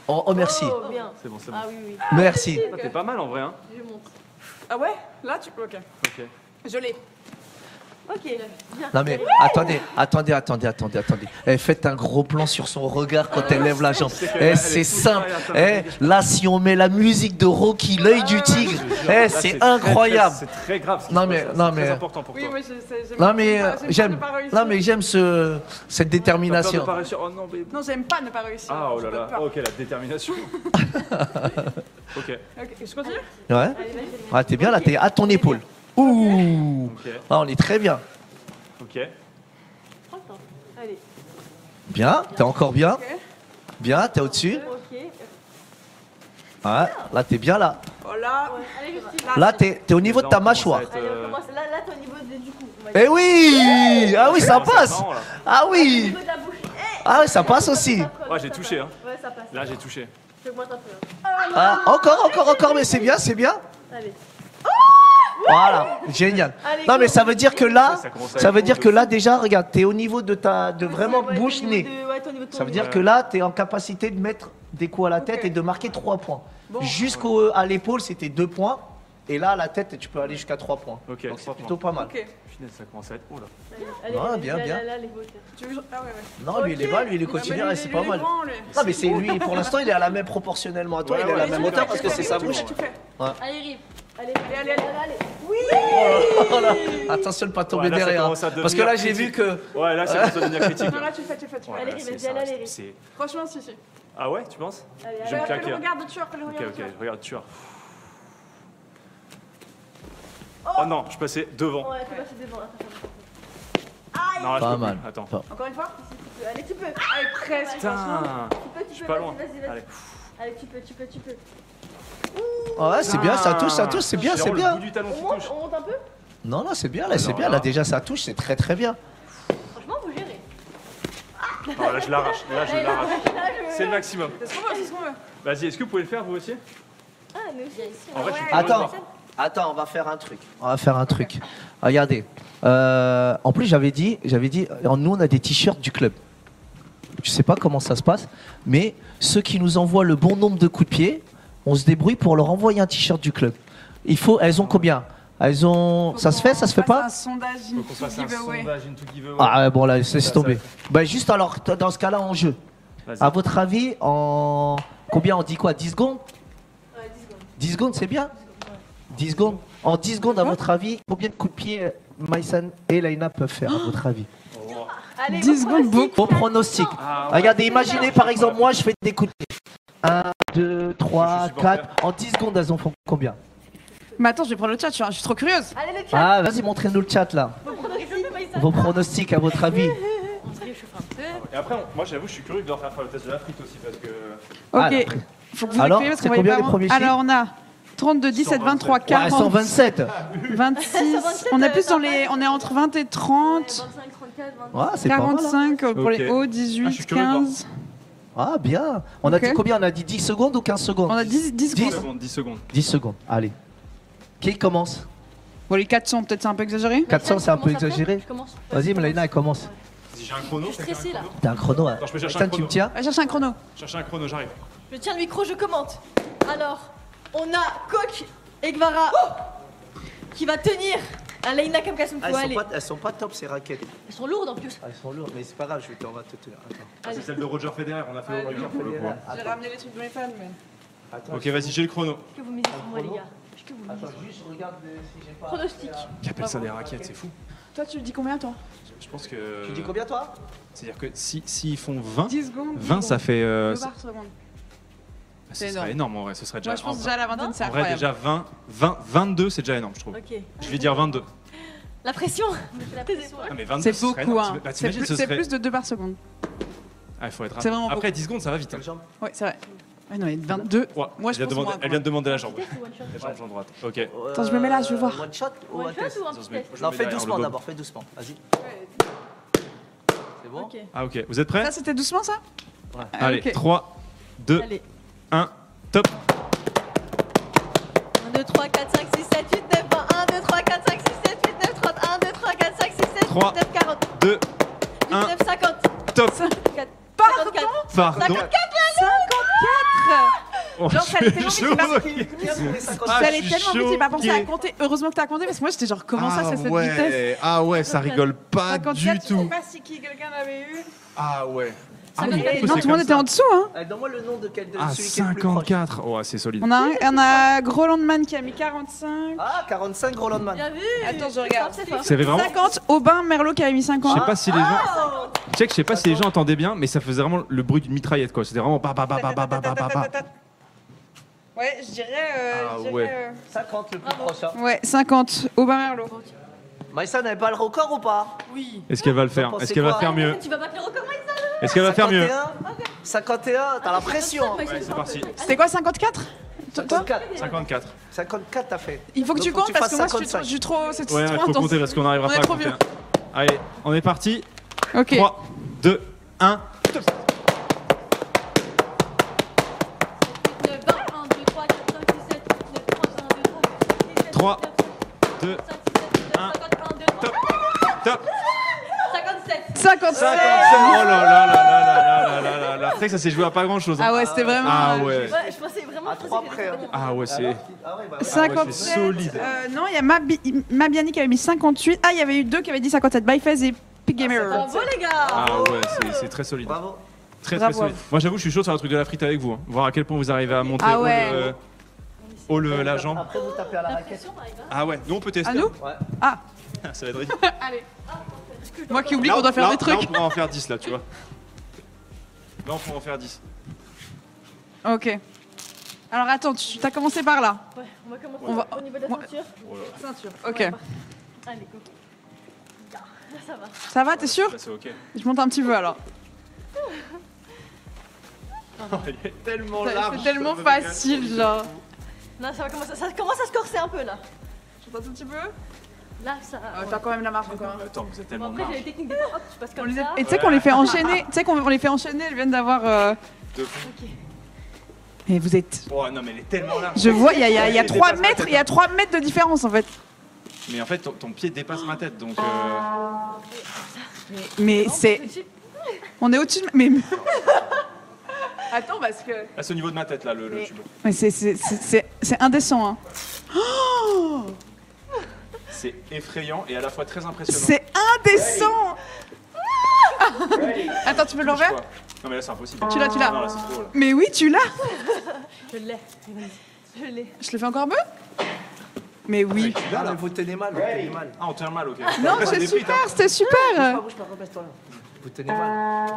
Oh, merci. Bien. C'est bon. Ah oui. Merci. T'es pas mal en vrai. Hein. Je montre. Ah ouais? Là, tu peux. Ok. Je l'ai. Ok. Non mais attendez. Faites un gros plan sur son regard quand elle lève la jambe. C'est simple. Là, si on met la musique de Rocky, l'œil du tigre, c'est incroyable. C'est très grave. Non mais très important pour toi. Oui, j'aime j'aime cette détermination. Non, j'aime pas ne pas réussir. Ah oh là là. Ok, la détermination. Ok. Je continue? Ouais. Ah, t'es bien là, t'es à ton épaule. Ouh. Ah, on est très bien. Ok. Allez. Bien, t'es encore bien. Bien, t'es au-dessus. Ok. Ouais, là t'es bien là. Oh là. Là t'es au niveau de ta mâchoire. Allez, on commence. Là, t'es au niveau du cou. Eh oui! Ah oui, ça passe! Ah Au oui! niveau de la bouche. Ah oui, ça passe aussi. Ouais, j'ai touché. Hein. Ouais, ça passe. Là, j'ai touché. J'augmente un peu. Ah, encore, mais c'est bien. Allez. Voilà, génial. Non mais ça veut dire que là, déjà, regarde, t'es au niveau de vraiment bouche-nez. Ça veut dire que là, t'es en capacité de mettre des coups à la tête et de marquer 3 points. Jusqu'à l'épaule, c'était 2 points. Et là, à la tête, tu peux aller jusqu'à 3 points. Donc c'est plutôt pas mal. Punaise, ça commence à être. Oh là. Ah, bien. Tu veux... Ah ouais. Non, lui, il est bas, lui, il est continue, c'est pas mal. Non, mais c'est lui, pour l'instant, il est à la même proportionnellement à toi, il est à la même hauteur parce que c'est sa bouche. Allez, Rive. Allez. Oui. Oh là. Attention de ne pas tomber derrière. Parce que là, j'ai vu que. Ouais, là, ça commence à devenir critique. Non, là, tu fais. Allez, Rive, allez. Franchement, si. Ah ouais, tu penses? Allez, Je vais me claquer. Regarde le tueur, Ok, je regarde le tueur. Oh non, je suis passé devant. Ouais, tu passes devant. Non, là, Pas je peux mal. plus. Attends. Encore une fois? Allez, tu peux. Allez, presque. Putain. Je suis pas loin. Vas-y. Allez. Allez, tu peux. Ouais, c'est bien, ça touche, c'est bien. Le bout du talon qui touche. On monte un peu. Non, c'est bien, là, c'est bien. Là, déjà, ça touche, c'est très bien. Franchement, vous gérez. Oh, là, je l'arrache. C'est le maximum. C'est ce qu'on veut. Vas-y, est-ce que vous pouvez le faire vous aussi? Ah, nous aussi. En vrai, je suis pas Attends, on va faire un truc. Regardez. En plus, j'avais dit, nous, on a des t-shirts du club. Je sais pas comment ça se passe, mais ceux qui nous envoient le bon nombre de coups de pied, on se débrouille pour leur envoyer un t-shirt du club. Elles ont combien? Ça se fait pas? Un sondage into giveaway. Ah bon, là, laisse tomber. Bah, juste alors, dans ce cas-là, en jeu. À votre avis, combien on dit quoi? 10 secondes? 10 secondes, c'est bien? 10 secondes. En 10 secondes, à votre avis, combien de coups de pied Maïsan et Laïna peuvent faire, à votre avis? 10 secondes, beaucoup. Vos pronostics. Regardez, imaginez par exemple, moi je fais des coups de pied. 1, 2, 3, 4. En 10 secondes, elles en font combien? Mais attends, je vais prendre le chat, je suis trop curieuse. Allez, le chat. Ah, vas-y, montrez-nous le chat là. Vos pronostics, à votre avis. Et après, moi j'avoue, je suis curieux de leur faire le test de la frite aussi parce que. Ok. Faut que vous Alors, écriviez parce c'est qu'on combien voyait les pas premiers avant. chiffres? Alors on a 32, 17, 23, 40, 127. 26. On est plus on est entre 20 et 30. 25, 34, 25. Ouais, c'est pas mal. 45 pour les Ok. hauts, Ah, je 18, suis curieux de voir. 15. Ah, bien. On a Ok. dit combien? On a dit 10 secondes ou 15 secondes? On a 10 secondes. 10 secondes. 10 secondes. Allez. Qui commence? Bon, les 400, peut-être c'est un peu exagéré. 400, c'est un peu exagéré. Je commence. Vas-y, Melaina, elle commence. J'ai un chrono. Je suis stressée là. T'as un chrono, hein? Attends, je peux chercher Putain, un tu chrono. me tiens? Va chercher un chrono. Chercher un chrono, j'arrive. Je tiens le micro, je commente. Alors, on a Coq et Gvara qui va tenir un Leïna Kamkasum. Elles sont pas top, ces raquettes. Elles sont lourdes en plus. Elles sont lourdes, mais c'est pas grave, on va te tenir. Attends. C'est celle de Roger Federer, on a fait au Roger pour le coup. J'ai ramené les trucs de mes fans, mais. Ok, vas-y, j'ai le chrono. Que vous misez sur moi, les gars. Que vous misez. Attends, juste regarde si j'ai pas. Pronostic. Qui appelle ça des raquettes, c'est fou. Toi, tu dis combien, toi? Je pense que. Tu dis combien, toi? C'est-à-dire que s'ils font 20, 10 secondes. 20 ça fait. 2 par seconde. Ce c'est serait énorme en vrai, ce serait déjà. Moi, je pense déjà à la vingtaine, c'est En vrai, incroyable. déjà 22, c'est déjà énorme, je trouve. Ok. Je vais dire 22. La pression. Ah, mais 22, C'est ce serait beaucoup, énorme. hein. Bah, C'est t'imagines, plus, ce c'est serait. plus de 2 par seconde. Ah, il faut être C'est vraiment Après, beaucoup. 10 secondes, ça va vite. Hein. Ouais, c'est vrai. Ouais, non, mais 22. Ouais, Moi, je elle vient de pense demander- moins, Elle vient de demander la jambe. One shot. La jambe droite. Ok. Attends, je me mets là, je veux voir. One shot ou One un test? shot ou un petit test? Non, fais derrière doucement le d'abord, fais doucement. Vas-y. C'est bon? Ok. Ah, ok. Vous êtes prêts? Ça, c'était doucement, ça? Ouais. Ah, Allez, ok. 3, 2, Allez. 1, top. 1, 2, 3, 4, 5, 6, 7, 8, 9, 20. 1, 2, 3, 4, 5, 6, 7, 8, 9, 30. 1, 2, 3, 4, 5, 6, 7, 8, 3, 9, 40. 2, 1, 9, 50. top. 54. Pardon 54. Pardon. 54. Oh, Genre, ça allait tellement je vite, suis ça allait je suis tellement vite, j'ai pas pensé à choqué. compter. Heureusement que t'as compté parce que moi j'étais genre comment ça c'est cette ouais. vitesse. Ah ouais, ça rigole pas 54, du je sais tout. pas si quelqu'un l'avait eu. Ah ouais. Ah, oui, mais du coup, non, c'est tout le monde comme était ça. en dessous. Hein. Donne-moi le nom de celui Ah, qui est le plus proche. 54. Oh, c'est solide. On a Grolandman qui a mis 45. Ah, 45 Grolandman. Bien vu. Attends, je regarde. C'est fort. C'est vraiment. 50, Aubin, Merlot qui a mis Je sais 50. pas si les gens. Check, je sais pas si les gens entendaient bien, mais ça faisait vraiment le bruit d'une mitraillette quoi. C'était vraiment Ouais, je dirais. Ah, ouais. 50 le plus proche. Hein. Ouais, 50, Aubin, Merlot. Maïssa n'avait pas le record ou pas? Oui. Est-ce qu'elle va le faire? Vous en Est-ce qu'elle va pensez faire mieux? Tu vas battre le record, Maïssa. Est-ce qu'elle va faire mieux? 51, t'as la pression. Ouais, c'est parti. C'était quoi, 54 toi 54. 54. 54 t'as fait. Il faut que Donc, tu comptes parce que moi je 55. suis trop. C'est Ouais, il trop faut intense. compter parce qu'on n'arrivera On pas est à trop compter. vieux. Allez, on est parti. Ok. 3, 2, 1. 3, 2, 1. Top. Top. 57. 57. Oh là là là là là là là là là. C'est vrai que ça s'est joué à pas grand chose. Ah ouais, c'était vraiment. Ah ouais. Ouais, je pensais vraiment À 3 près. Hein. Ah ouais, c'est. Ah ouais, bah, 57. c'est solide. Non, il y a Mabiani qui avait mis 58. Ah, il y avait eu deux qui avaient dit 57. Byfez et Pig Gamer. Bravo les gars. Ah ouais, c'est très solide. Bravo. Très Bravo. solide. Moi j'avoue, je suis chaud sur le truc de la frite avec vous. Hein. Voir à quel point vous arrivez à monter Ah ouais. la jambe. Après vous tapez à la raquette. Ah ouais, nous on peut tester. À nous Ouais. Ah, Ça va être ridicule. allez. Moi qui oublie qu'on doit faire Là, des trucs. Là, on pourra en faire 10 là, tu vois. Là, on pourra en faire 10. Ok. Alors attends, tu as commencé par là. Ouais, on va commencer On va- au niveau de la Ouais. ceinture. Ceinture. Ok. Allez, go. Là, ça va. Ça va, t'es sûr? Ça, c'est ok. Je monte un petit peu alors. Elle est tellement C'est large. tellement facile, genre. Là, ça commence à se corser un peu là. Je monte un petit peu. Là, ça. T'as quand même la marge encore. Attends, vous êtes Bon, tellement après, j'ai large. les techniques des fois. Hop, tu passes On comme les ça. Et tu sais qu'on les fait enchaîner. Tu sais qu'on les fait enchaîner. Elles viennent d'avoir. De fou. Ok. Et vous êtes. Oh non, mais elle est tellement large. Je vois, il y a Elle 3 dépasse ma mètres. tête, Il y a 3 mètres de différence en fait. Mais en fait, ton pied dépasse ma tête, donc. Mais c'est. On est au-dessus. Mais. Attends, parce que. Là, c'est au niveau de ma tête, là, le tube. Mais c'est indécent. Hein. C'est effrayant et à la fois très impressionnant. C'est indécent. Attends, tu peux Touche, l'envers? quoi. Non, mais là, c'est impossible. Tu l'as, tu l'as. Non, là, c'est trop, là. Mais oui, tu l'as. Je l'ai. Je l'ai. Je le fais encore mieux? Mais oui. Là, là, vous tenez mal, vous tenez mal. Ah, on tient mal, ok. Non, Après, c'est des frites, super, hein. c'était super. Bouge pas, rebaisse-toi là. Vous tenez mal.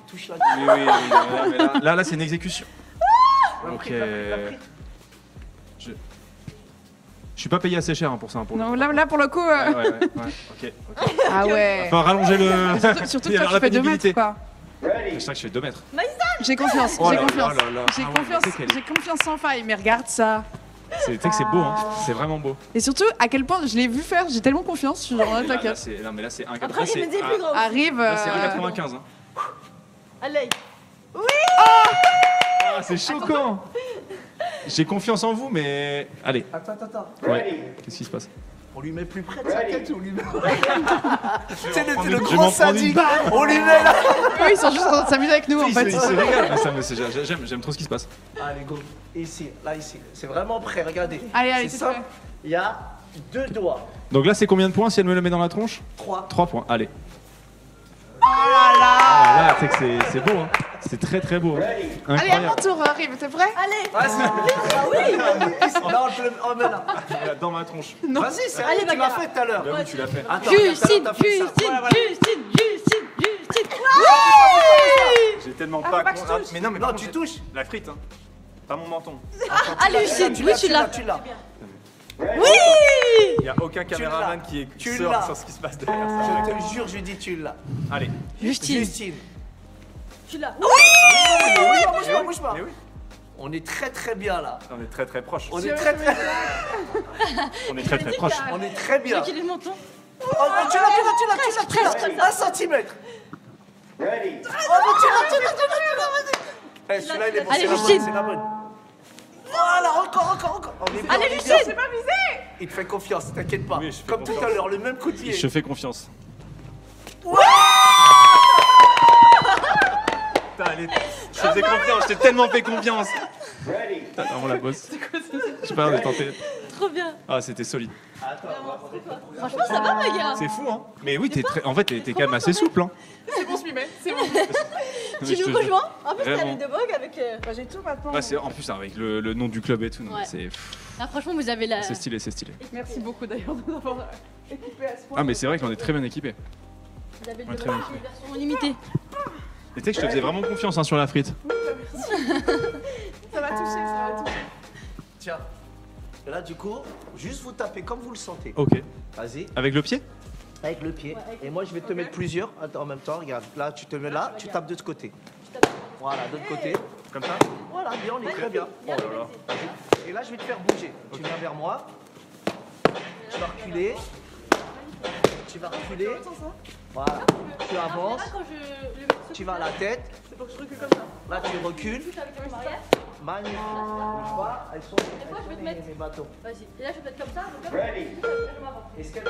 Touche là. Oui, oui, mais là, c'est une exécution. Ok. Je suis pas payé assez cher hein, pour ça. Pour le Non, coup. là pour le coup. Ouais, ok. Ah ouais. Enfin, rallonger le. Surtout Il y a quand tu la fais 2 pénibilité. mètres, quoi. Je sais que je fais 2 mètres. J'ai confiance, Oh j'ai là confiance. là là. J'ai Ah ouais, confiance, tu sais qu'elle est- j'ai confiance sans faille, mais regarde ça. Tu sais que c'est beau, hein. C'est vraiment beau. Et surtout, à quel point je l'ai vu faire, j'ai tellement confiance, je suis genre, Là, t'inquiète. c'est- non, mais là, c'est 1,95. Après, il me dit plus grand. Arrive. Là, c'est 1,95. Hein. Allez. Ah, c'est choquant. J'ai confiance en vous, mais. Allez. Attends. Ouais. Qu'est-ce qui se passe? On lui met plus près de sa tête, on lui met. C'est Je le vais grand m'en prendre sadique. une On lui met là. Eux, ils sont juste en train de s'amuser avec nous en Il fait. se régale. Mais ça, j'aime trop ce qui se passe. Allez, go. Ici, là, ici. C'est vraiment prêt, regardez. Allez, C'est c'est simple. prêt. Il y a 2 doigts. Donc là, c'est combien de points si elle me le met dans la tronche? 3. 3 points. Allez. Oh là là. Ah, là, c'est que c'est beau. Hein. C'est très très beau. Hein. Allez, à Incroyable. mon tour, arrive, t'es prêt? Allez. Ah, oui. Non, je le remets là. Dans ma tronche. Vas-y, c'est Allez, elle qui m'a bagarre. fait tout à l'heure. Bah oui, tu l'as fait. Attends, regarde, Justine, t'as fait ça. Justine, Voilà, voilà. Justine. J'ai tellement Ah, pas. faut pas que je touche. Mais non, mais Non, par tu contre, touches. la frite, hein. Pas mon menton. Allez, Justine. Oui, tu l'as. Tu l'as. Il n'y a aucun caméraman qui est Tu sûr l'as. sur ce qui se passe derrière ça. Je te jure, je dis tu l'as. Allez. Justine. Justine. Tu l'as. Bouge pas. Mais oui. On est très très bien là. On est très très proche. On est très très, On est très très proche. on est très bien. Qu'il est montant. Oh, tu l'as. 1 centimètre. Oh, mais tu l'as. Celui-là, il est bon. Allez, c'est la Justine. bonne, c'est la bonne. Voilà, encore. Allez, Lucien, c'est pas visé. Il te fait confiance, t'inquiète pas. Oui, je fais Comme tout confiance. à l'heure, le même coup de pied. Je fais confiance. Putain, allez, je te faisais confiance, je t'ai tellement fait confiance. Putain, vraiment la bosse. Je sais pas, on est tenté. trop bien. Ah, c'était solide. Franchement, ça va, ma gars. C'est fou, hein. Mais oui, en fait, t'es quand même assez souple, hein. C'est bon, je m'y mets. C'est bon. Tu Je te nous jure. rejoins? En plus, t'as Vraiment. les deux bogues avec. Bah, j'ai tout maintenant. Ouais, en plus, avec le nom du club et tout, non, Ouais. c'est Ah, franchement, vous avez la. c'est stylé, c'est stylé. Merci beaucoup d'ailleurs de nous avoir équipés à ce point. Ah, mais c'est vrai qu'on est très bien équipés. Vous avez Ouais, le très bien. version limitée. Et tu sais que je te faisais vraiment confiance hein, sur la frite. Ça va toucher, ça va toucher. Tiens. Et là, du coup, juste vous tapez comme vous le sentez. Ok. Vas-y, Avec le pied? avec le pied. Et moi, je vais te mettre plusieurs en même temps. Regarde, là, tu te mets là, tu tapes de ce côté. Voilà, de l'autre côté. Comme ça? Voilà, bien, on est très bien. Oh là là. Et là, je vais te faire bouger. Tu viens vers moi. Tu vas reculer. Tu vas reculer. Voilà. Tu avances. Tu vas à la tête. C'est pour que je recule comme ça. Là, tu recules. Magnifique. Bouge pas. Elles sont mes bateaux. Vas-y. Et là, je vais mettre comme ça. Est-ce qu'elles...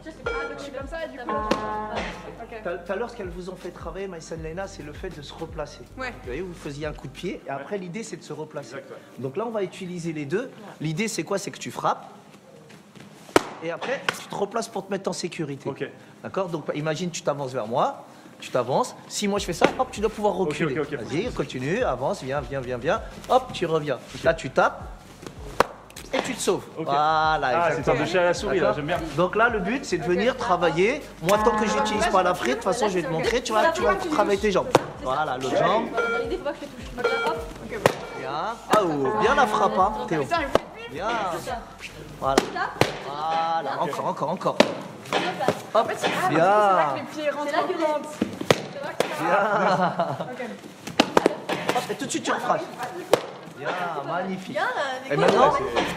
Je suis comme ça et du coup. Ok. Tout à l'heure, ce qu'elles vous ont fait travailler, Maïssa et Lena, c'est le fait de se replacer. Ouais. Vous voyez, vous faisiez un coup de pied et après, l'idée, c'est de se replacer. Exact, ouais. Donc là, on va utiliser les deux. L'idée, c'est quoi? C'est que tu frappes et après, tu te replaces pour te mettre en sécurité. Ok. D'accord? Donc, imagine, tu t'avances vers moi. Tu t'avances. Si moi je fais ça, hop, tu dois pouvoir reculer. ok. Vas-y, continue, avance, viens. Hop, tu reviens. Là, tu tapes et tu te sauves. Ok. Voilà, Ah, c'est exactement. une sorte de chien à la souris, là, D'accord. j'aime bien. Donc là, le but, c'est de venir travailler. Moi, tant que j'utilise pas la frite, de toute façon, je vais te montrer. Tu vas travailler tes jambes. Voilà, l'autre jambe. L'idée, faut pas que je les touche. Hop. Bien. Ah, oh, bien la frappe, hein, Théo. Bien. Voilà. Voilà. Encore. Hop. Bien. Les pieds rentrent en plante. Bien. Hop, et tout de suite, tu refrappes. Bien, magnifique. Et maintenant,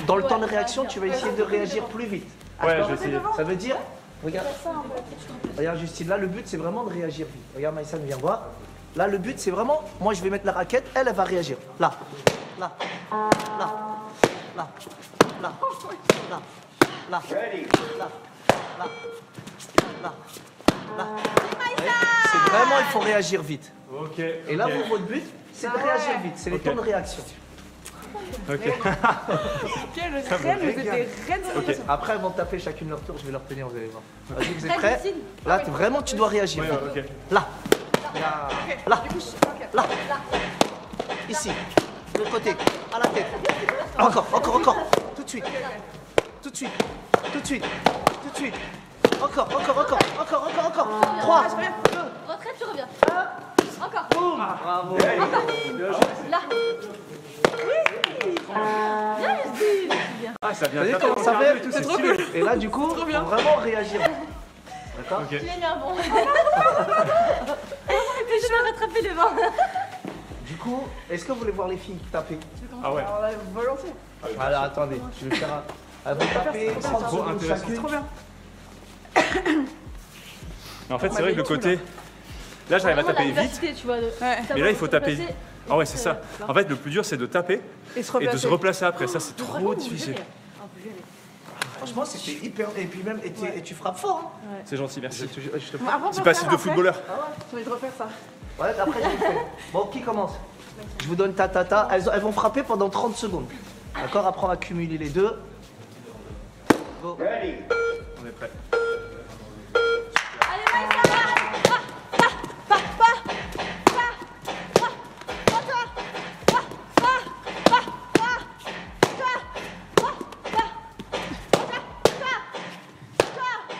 dans le temps de réaction, tu vas essayer de réagir plus vite. Ouais, je vais essayer. Ça veut dire, regarde, Justine, là le but c'est vraiment de réagir vite. Regarde Maïssa, viens voir. Là le but c'est vraiment, moi je vais mettre la raquette, elle va réagir. Là. C'est vraiment, il faut réagir vite. Ok. Et là, vous, votre but, c'est de réagir vite. C'est les temps de réaction. Ok. Quelle reine, vous étiez reine. Ok. Après, elles vont taper chacune leur tour, je vais leur tenir, vous allez voir. Vas-y, vous êtes prêts? Là, vraiment, tu dois réagir. Ouais, ok. Là. Là. Ici. De l'autre côté. À la tête. Encore. Tout de suite. Encore. 3. Retraite, tu reviens. Encore. Bravo. Là. Ah, ça Vous vient voyez taper comment dans ça le cardio fait? et tout, c'est stylé. Et là, du coup, faut vraiment réagir. D'accord? Ok. Il est énervant. Je vais rattraper le vent. Du coup, est-ce que vous voulez voir les filles taper? Ah ouais. Alors là, volontiers. Alors, attendez, je vais faire un... Elles vont taper 30 trop secondes intéressant. chacune. Trop bien. Mais en fait, c'est vrai que le côté. Là, j'arrive à taper vite. Tu vois, Mais là, il faut taper. Ah ouais, c'est ça. En fait, le plus dur, c'est de taper Et se et de se replacer. replacer après. Ça, c'est trop difficile. Franchement, c'était hyper... Et puis même, et tu frappes fort. Hein. C'est gentil, merci. Je te... C'est passif de footballeur. J'ai envie de refaire ça. Ouais, après, je le fais. Bon, qui commence? Je vous donne ta. Elles vont frapper pendant 30 secondes. D'accord? Après, on va cumuler les deux. Go. On est prêt.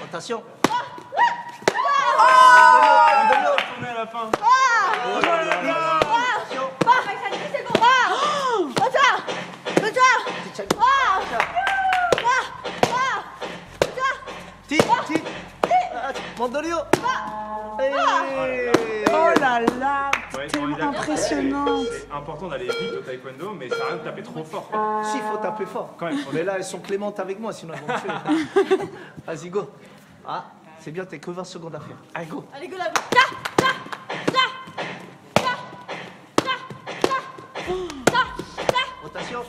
Attention. On est à la fin. Mandolio. Oh là là, Ouais, tellement bon, impressionnante. C'est important d'aller vite au taekwondo, mais ça sert à rien de taper trop fort. Si, il faut taper fort. Quand même. Mais là, elles sont clémentes avec moi, sinon elles vont me tuer. Vas-y, go. Ah, c'est bien, t'as que 20 secondes à faire. Allez, go. Allez, go là. Rotation.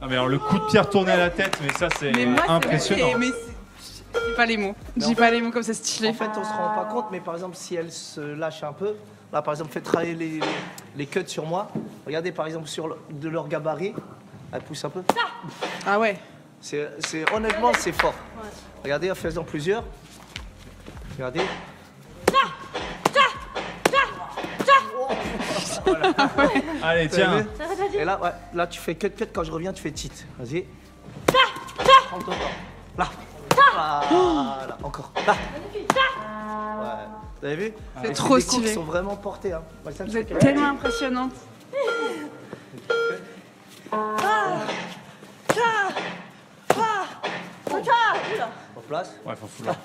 Ah, mais alors le coup de pierre tourné à la tête, mais ça c'est impressionnant. Mais j'ai pas les mots. J'ai pas les mots comme c'est stylé. En fait, on se rend pas compte, mais par exemple, si elle se lâche un peu, là, par exemple, fait travailler les cuts sur moi. Regardez, par exemple, de leur gabarit, elle pousse un peu. Ah ouais. Honnêtement, c'est fort. Ouais. Regardez, en faisant plusieurs. Regardez. Voilà. Allez, tiens. Et là, ouais, là, tu fais cut. Quand je reviens, tu fais titre. Vas-y. Prends ton temps. Là. Voilà. Encore. Là. Ouais. Vous avez vu? C'est trop stylé. Ils sont vraiment portés. Hein. Vous êtes tellement impressionnante. En place. Ouais, faut foutre.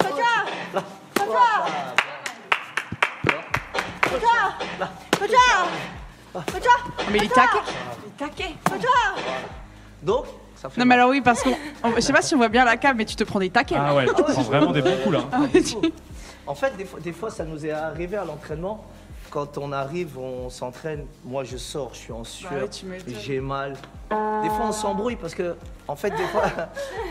Mais il est taqué. Donc, ça fait. Non, mais alors oui, parce que je sais pas si on voit bien la cam, mais tu te prends des taquets. Ah ouais, tu prends vraiment des bons coups là. En fait, des fois, ça nous est arrivé à l'entraînement. Quand on arrive, on s'entraîne. Moi, je sors, je suis en sueur, j'ai mal. Des fois, on s'embrouille parce que, en fait,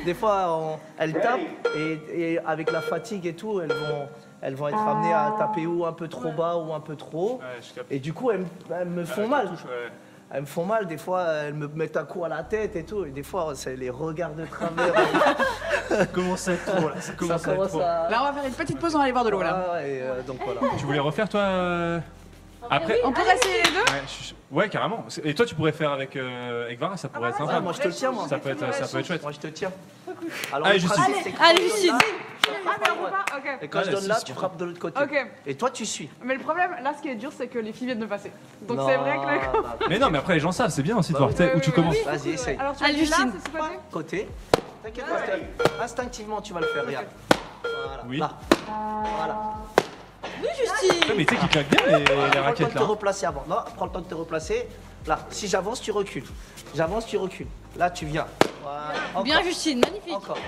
des fois, elles tapent et avec la fatigue et tout, elles vont être amenées à taper ou un peu trop bas ou un peu trop haut. Ouais, et du coup, elles me font mal. Elles me font mal, des fois elles me mettent un coup à la tête et tout, et des fois c'est les regards de travers. Ça commence à être trop là, ça commence à être trop. Là on va faire une petite pause, on va aller voir de l'eau là. Donc voilà. Tu voulais refaire toi après? On pourrait essayer les deux? Ouais, carrément. Et toi tu pourrais faire avec Vara, ça pourrait être sympa. Moi je te le tiens, moi. Ça peut être chouette. Moi je te tiens. Alors, allez, Justine. Allez, Justine. Et quand je donne là, tu frappes de l'autre côté. Ok. Et toi, tu suis. Mais le problème, là, ce qui est dur, c'est que les filles viennent de passer. Donc c'est vrai que là. Mais non, mais après, les gens savent, c'est bien aussi de voir où tu commences. Vas-y, essaye. Alors, tu vas là, c'est ce côté. T'inquiète pas, instinctivement, tu vas le faire, regarde. Voilà. Oui. Là. Voilà. Oui, Justine. Mais tu sais qu'ils claquent bien les raquettes là. Prends le temps de te replacer avant. Non, prends le temps de te replacer. Là, si j'avance, tu recules. J'avance, tu recules. Là, tu viens. Voilà. Bien, Justine, magnifique. Encore.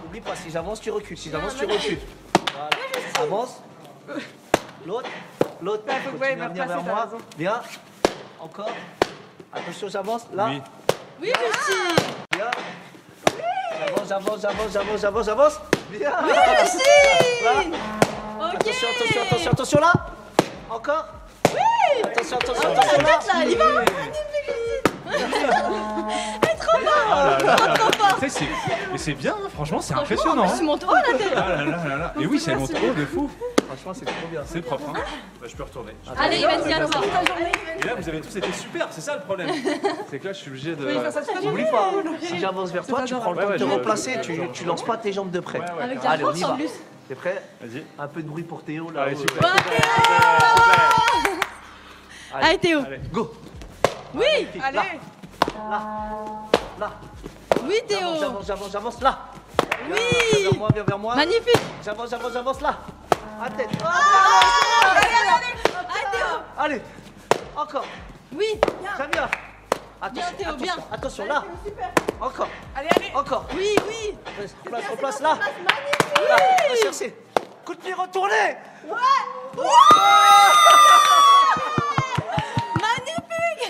N'oublie pas, si j'avance, tu recules. Si j'avance, tu recules. Voilà. Avance. L'autre. Continue à venir vers moi. Viens. Encore. Attention, j'avance. Là. Oui, Justine. Viens. J'avance. Viens. Oui, Justine. Là. Ok. Attention là. Encore. Oui. Attention là. Là, il va. Mais c'est bien, franchement, c'est impressionnant. C'est mon tour la tête. Là. Et oui, c'est mon tour de fou. Franchement, c'est trop bien. C'est propre. Hein. Bah, je peux retourner. Allez, vas-y, à toi. Et là, vous avez tous été super, c'est ça le problème. C'est que là, je suis obligé de. N'oublie pas, si j'avance vers toi, tu prends le temps de te replacer, tu lances pas tes jambes de près. Avec la Allez, on y force va. en plus. T'es prêt? Vas-y. Un peu de bruit pour Théo là. Allez, super. Allez, Théo. Go. Oui. Allez. Là. Oui, Théo. J'avance là. Oui. Viens vers moi. Magnifique. J'avance là. À tête. Allez, Théo. Allez. Encore. Oui. Bien. Bien, Théo, bien. Attention là. Encore. Allez. Encore. Oui. Replace là. Magnifique. Là. Va chercher. Coup de pied retourné. Ouais. Magnifique.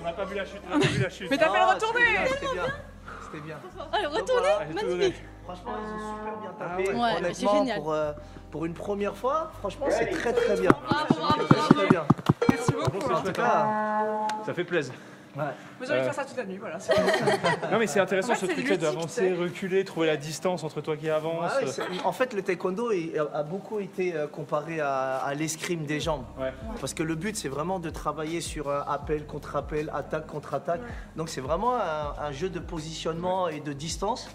On n'a pas vu la chute. Mais t'as fait le retourner. C'était bien. Allez, retournez. Magnifique. Franchement, ils ont super bien tapé. Ouais, c'est Honnêtement, génial. pour une première fois, franchement, c'est très bien. Bravo. C'est très bien. Merci beaucoup. En tout cas, Ça fait plaisir. ouais. Vous allez faire ça toute la nuit, voilà. Non, mais c'est intéressant En fait, ce c'est truc-là ludique, d'avancer, tu sais. reculer, trouver la distance entre toi qui avance. Ouais, en fait, le taekwondo a beaucoup été comparé à l'escrime des jambes. Ouais. Parce que le but, c'est vraiment de travailler sur appel contre appel, attaque contre attaque. Donc, c'est vraiment un jeu de positionnement et de distance.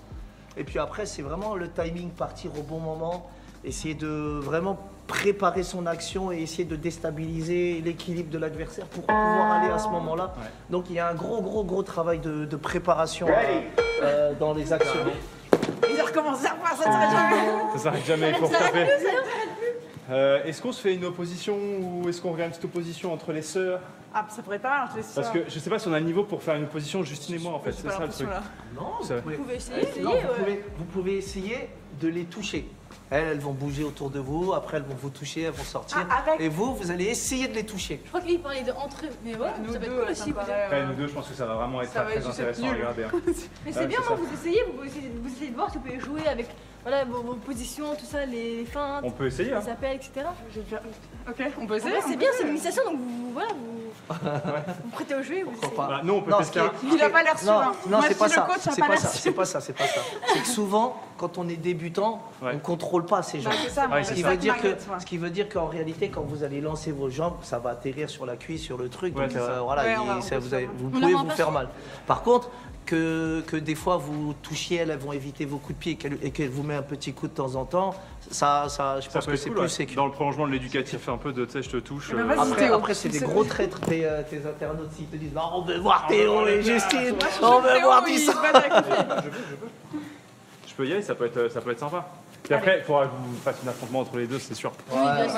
Et puis après, c'est vraiment le timing, partir au bon moment, essayer de vraiment préparer son action et essayer de déstabiliser l'équilibre de l'adversaire pour pouvoir aller à ce moment-là. Ouais. Donc, il y a un gros travail de préparation dans les actions. Ils recommencent, ça s'arrête jamais. Ça s'arrête jamais, il faut retaper. Est-ce qu'on se fait une opposition ou est-ce qu'on regarde une petite opposition entre les sœurs? Ah, ça pourrait être pas mal, je te laisse ça. Parce que je sais pas si on a le niveau pour faire une opposition Justine et moi en fait, J'ai c'est pas ça le truc. l'impression, là. Non, Ça- vous pouvez essayer, vous pouvez essayer de les toucher. Elles vont bouger autour de vous, après elles vont vous toucher, elles vont sortir. Et vous allez essayer de les toucher. Je crois qu'il parlait de entre eux, mais ouais, ça va être cool aussi. Nous deux, je pense que ça va vraiment être très intéressant à regarder. Mais c'est bien, moi, vous essayez de voir si vous pouvez jouer avec vos positions, tout ça, les feintes. On peut essayer. Les appels, etc. Ok, on peut essayer. C'est bien, c'est l'initiation, donc vous prêtez au jeu. Nous, on peut tester. Il a pas l'air sûr. Non, c'est pas ça. C'est pas ça. C'est que souvent, quand on est débutant, on contrôle pas ces jambes. Ce qui veut dire qu'en réalité, quand vous allez lancer vos jambes, ça va atterrir sur la cuisse, sur le truc. Donc voilà, vous pouvez vous faire mal. Par contre, que des fois vous touchiez, elles vont éviter vos coups de pied et qu'elles vous met un petit coup de temps en temps, je pense que c'est plus sécure. Dans le prolongement de l'éducatif, un peu de, tu sais, je te touche. Après c'est des gros traîtres, tes internautes, s'ils te disent non, on veut voir Théo et Justine, on veut voir Tissa. Je peux y aller, ça peut être sympa. Et après, il faudra que vous fassiez un affrontement entre les deux, c'est sûr. C'est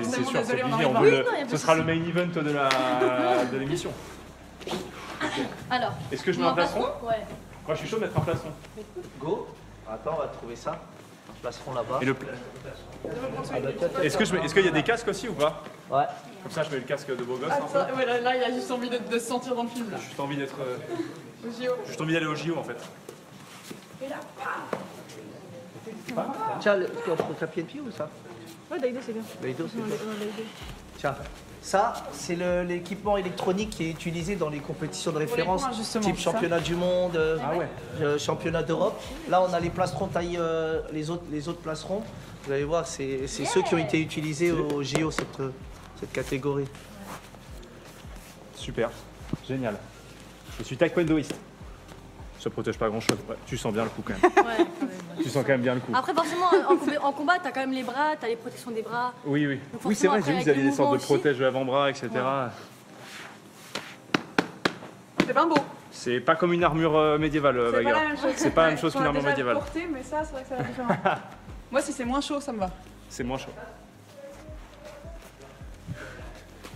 sûr, c'est obligé. Ce sera le main event de l'émission. Alors, est-ce que je mets un plastron? Ouais. Moi, je suis chaud de mettre un plastron. Go. Attends, on va trouver ça. Plastron là-bas. Est-ce qu'il y a des casques aussi ou pas? Ouais. Comme ça, je mets le casque de beau gosse. Là, il a juste envie de se sentir dans le film. J'ai juste envie d'être. Au JO. J'ai juste envie d'aller au JO en fait. Et là, Tiens, tu as ta pied de pied ou ça? Ouais, Daido, c'est bien. Daido, c'est bien. Tiens. Ça, c'est l'équipement électronique qui est utilisé dans les compétitions de référence, type championnat du monde, championnat d'Europe. Là, on a les plastrons taille, les autres plastrons. Vous allez voir, c'est ceux qui ont été utilisés au JO, cette catégorie. Super, génial. Je suis taekwondoïste. Ça protège pas grand-chose. Ouais, tu sens bien le coup quand même. Ouais, quand même. Tu sens quand même bien le coup. Après, forcément, en combat, t'as quand même les bras, t'as les protections des bras. Oui, c'est vrai, j'ai vu que vous aviez des sortes de protèges de l'avant-bras, etc. Ouais. C'est pas beau. C'est pas comme une armure médiévale, bagarre. C'est pas la même chose qu'une armure médiévale. Porter, mais ça, c'est vrai que c'est différent. Moi, si c'est moins chaud, ça me va. C'est moins chaud.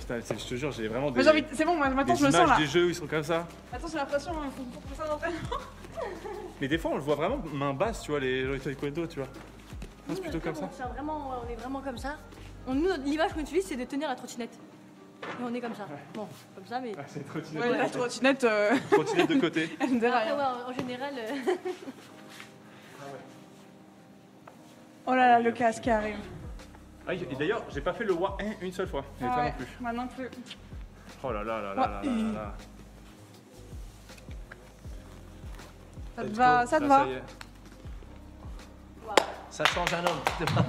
Putain, je te jure, j'ai vraiment des. C'est bon, maintenant je me sens là. Des jeux où ils sont comme ça. Attends, j'ai l'impression qu'il faut ça dans Mais des fois, on le voit vraiment main basse, tu vois, les taekwondo, tu vois. C'est plutôt comme ça. On est vraiment comme ça. Nous, l'image qu'on utilise, c'est de tenir la trottinette. Et on est comme ça. Bon, comme ça, mais. Ah, c'est une trottinette. Ouais, la trottinette. Trottinette de côté. Elle me dit rien. En général. Oh là là, le casque qui arrive. Ah, et d'ailleurs, j'ai pas fait le wa 1 une seule fois. Et toi non plus. Moi non plus. Oh là là là là là là. Ça te va, ça te va. Ça change un homme.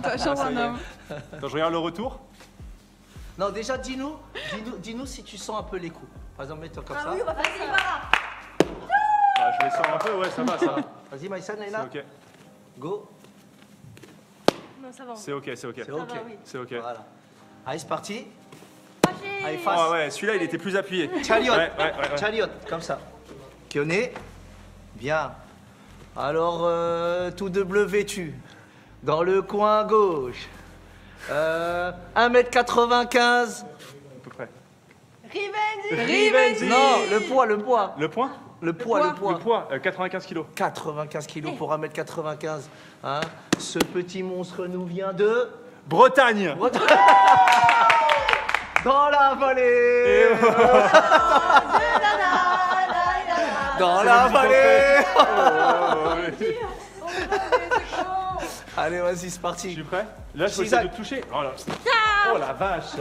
Ça change un homme. Attends, je regarde le retour. Non, déjà, dis-nous si tu sens un peu les coups. Par exemple, mets-toi comme ça. Oui, on va faire ça. Je les sens un peu, ouais, ça va, ça va. Vas-y, Maïsan, elle est là. C'est ok. Go. Non, ça va. C'est ok, c'est ok. C'est ok. C'est ok. Voilà. Allez, c'est parti. Allez, face. Oh ouais, celui-là, il était plus appuyé. Chariot. Ouais. Chariot, comme ça. Pionnet. Bien. Alors, tout de bleu vêtu. Dans le coin gauche. 1m95. À peu près. Rivenzi. Non, le poids. Le point Le poids. 95 kilos. 95 kilos pour 1m95. Hein. Ce petit monstre nous vient de... Bretagne. Dans la vallée. Dans la vallée. Allez, vas-y, c'est parti. Je suis prêt. Là, je peux essayer de te toucher. Oh la vache.